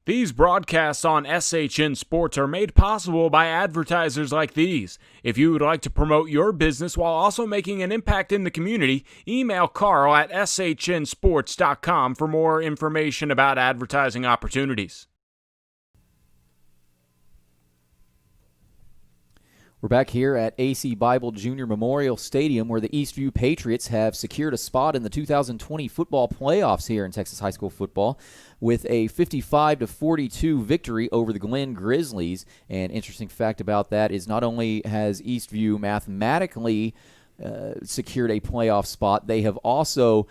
These broadcasts on SHN Sports are made possible by advertisers like these. If you would like to promote your business while also making an impact in the community, email Carl at shnsports.com for more information about advertising opportunities. We're back here at AC Bible Junior Memorial Stadium, where the Eastview Patriots have secured a spot in the 2020 football playoffs here in Texas high school football with a 55-42 victory over the Glen Grizzlies. An interesting fact about that is not only has Eastview mathematically secured a playoff spot, they have also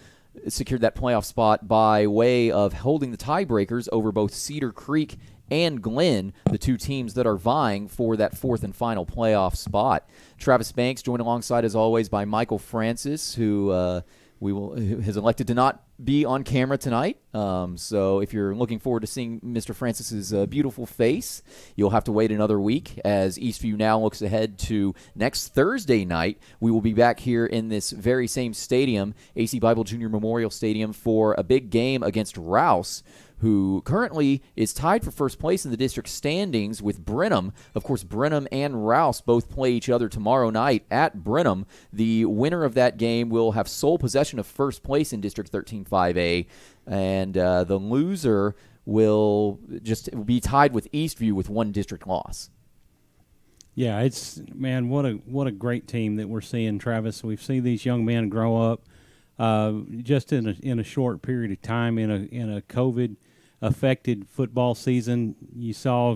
secured that playoff spot by way of holding the tiebreakers over both Cedar Creek and Glen, the two teams that are vying for that fourth and final playoff spot. Travis Banks joined alongside, as always, by Michael Francis, who has elected to not be on camera tonight. So if you're looking forward to seeing Mr. Francis's beautiful face, you'll have to wait another week, as Eastview now looks ahead to next Thursday night. We will be back here in this very same stadium, AC Bible Junior Memorial Stadium, for a big game against Rouse, who currently is tied for first place in the district standings with Brenham. Of course, Brenham and Rouse both play each other tomorrow night at Brenham. The winner of that game will have sole possession of first place in District 13-5A, and the loser will just be tied with Eastview with one district loss. Yeah, it's, man, what a great team that we're seeing, Travis. We've seen these young men grow up just in a short period of time in a COVID-affected football season. You saw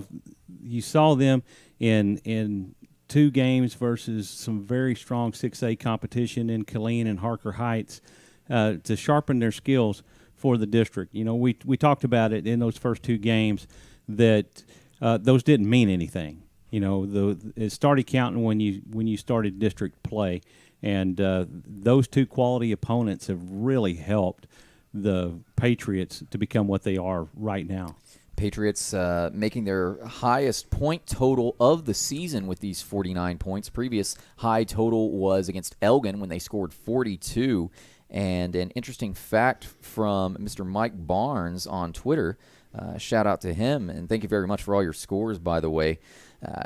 them in 2 games versus some very strong 6A competition in Killeen and Harker Heights to sharpen their skills for the district. You know, we talked about it in those first 2 games that those didn't mean anything. You know, it started counting when you started district play. And those 2 quality opponents have really helped the Patriots to become what they are right now. Patriots making their highest point total of the season with these 49 points. Previous high total was against Elgin when they scored 42. And an interesting fact from Mr. Mike Barnes on Twitter, shout out to him, and thank you very much for all your scores, by the way.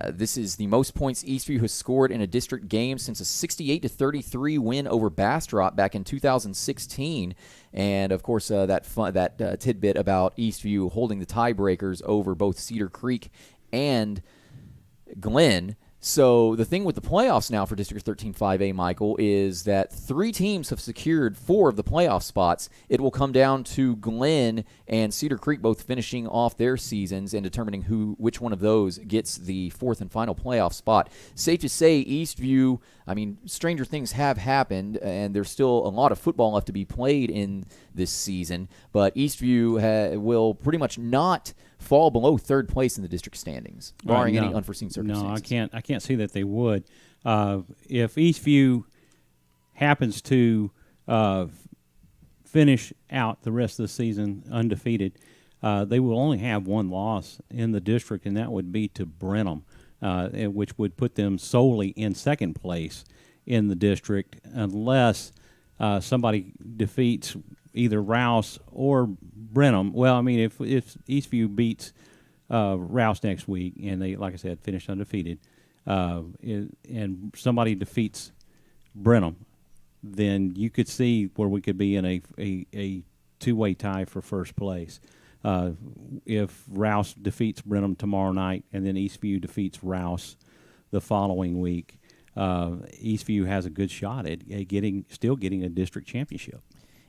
This is the most points Eastview has scored in a district game since a 68-33 win over Bastrop back in 2016. And, of course, that tidbit about Eastview holding the tiebreakers over both Cedar Creek and Glen So the thing with the playoffs now for District 13 5A, Michael, is that 3 teams have secured 4 of the playoff spots. It will come down to Glenn and Cedar Creek both finishing off their seasons and determining which one of those gets the 4th and final playoff spot. Safe to say, Eastview, I mean, stranger things have happened, and there's still a lot of football left to be played in this season, but Eastview will pretty much not fall below 3rd place in the district standings, barring any unforeseen circumstances. No, I can't see that they would. If Eastview happens to finish out the rest of the season undefeated, they will only have 1 loss in the district, and that would be to Brenham, which would put them solely in 2nd place in the district unless somebody defeats either Rouse or Brenham. Well, I mean, if Eastview beats Rouse next week and they, like I said, finish undefeated, and somebody defeats Brenham, then you could see where we could be in a 2-way tie for 1st place. If Rouse defeats Brenham tomorrow night and then Eastview defeats Rouse the following week, Eastview has a good shot at still getting a district championship.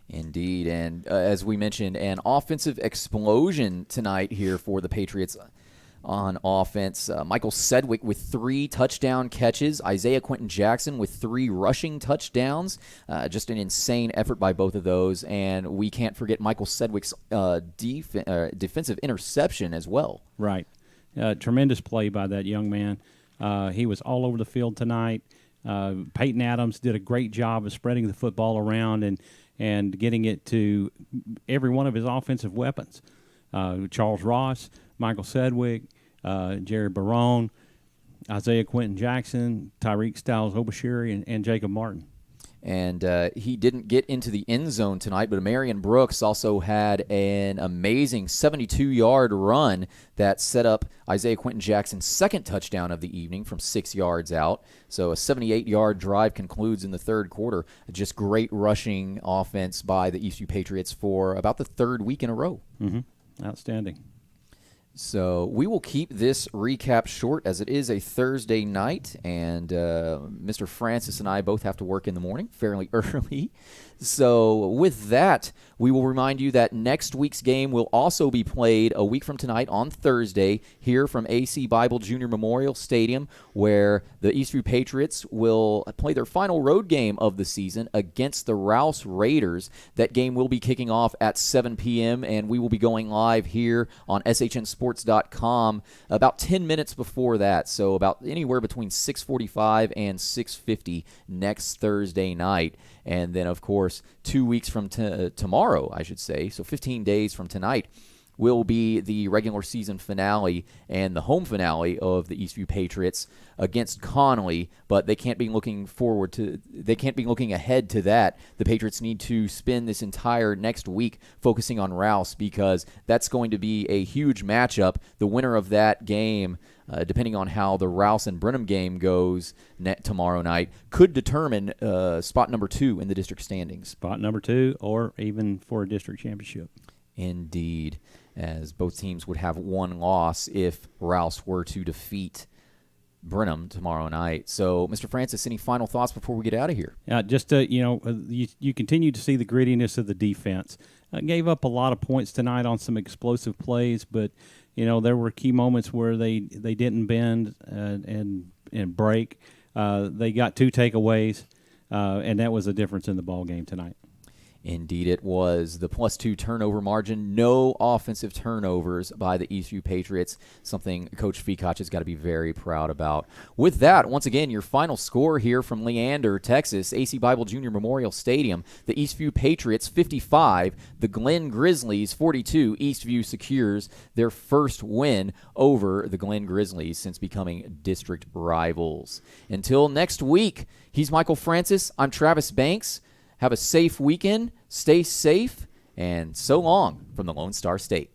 Indeed, and as we mentioned, an offensive explosion tonight here for the Patriots on offense. Michael Sedgwick with 3 touchdown catches. Isaiah Quentin Jackson with 3 rushing touchdowns. Just an insane effort by both of those, and we can't forget Michael Sedgwick's defensive interception as well. Right. Tremendous play by that young man. He was all over the field tonight. Peyton Adams did a great job of spreading the football around and getting it to every one of his offensive weapons. Charles Ross, Michael Sedgwick, Jerry Barone, Isaiah Quentin Jackson, Tyreek Stiles-Obashiri, and Jacob Martin. And he didn't get into the end zone tonight, but Marion Brooks also had an amazing 72-yard run that set up Isaiah Quentin Jackson's 2nd touchdown of the evening from 6 yards out. So a 78-yard drive concludes in the 3rd quarter. Just great rushing offense by the Eastview Patriots for about the 3rd week in a row. Mm-hmm. Outstanding. So we will keep this recap short as it is a Thursday night, and Mr. Francis and I both have to work in the morning fairly early. So with that, we will remind you that next week's game will also be played a week from tonight on Thursday here from AC Bible Junior Memorial Stadium, where the Eastview Patriots will play their final road game of the season against the Rouse Raiders. That game will be kicking off at 7 p.m., and we will be going live here on SHNSports.com about 10 minutes before that, so about anywhere between 6:45 and 6:50 next Thursday night. And then, of course, 2 weeks from tomorrow, I should say, so 15 days from tonight, will be the regular season finale and the home finale of the Eastview Patriots against Connolly, but they can't be looking ahead to that. The Patriots need to spend this entire next week focusing on Rouse, because that's going to be a huge matchup. The winner of that game, depending on how the Rouse and Brenham game goes tomorrow night, could determine spot number 2 in the district standings. Spot number 2, or even for a district championship. Indeed, as both teams would have 1 loss if Rouse were to defeat Brenham tomorrow night. So, Mr. Francis, any final thoughts before we get out of here? You continue to see the grittiness of the defense. Gave up a lot of points tonight on some explosive plays, but there were key moments where they didn't bend and break. They got 2 takeaways, and that was the difference in the ball game tonight. Indeed, it was. The +2 turnover margin, no offensive turnovers by the Eastview Patriots, something Coach Feacock has got to be very proud about. With that, once again, your final score here from Leander, Texas, AC Bible Junior Memorial Stadium, the Eastview Patriots 55, the Glen Grizzlies 42. Eastview secures their first win over the Glen Grizzlies since becoming district rivals. Until next week, he's Michael Francis. I'm Travis Banks. Have a safe weekend, stay safe, and so long from the Lone Star State.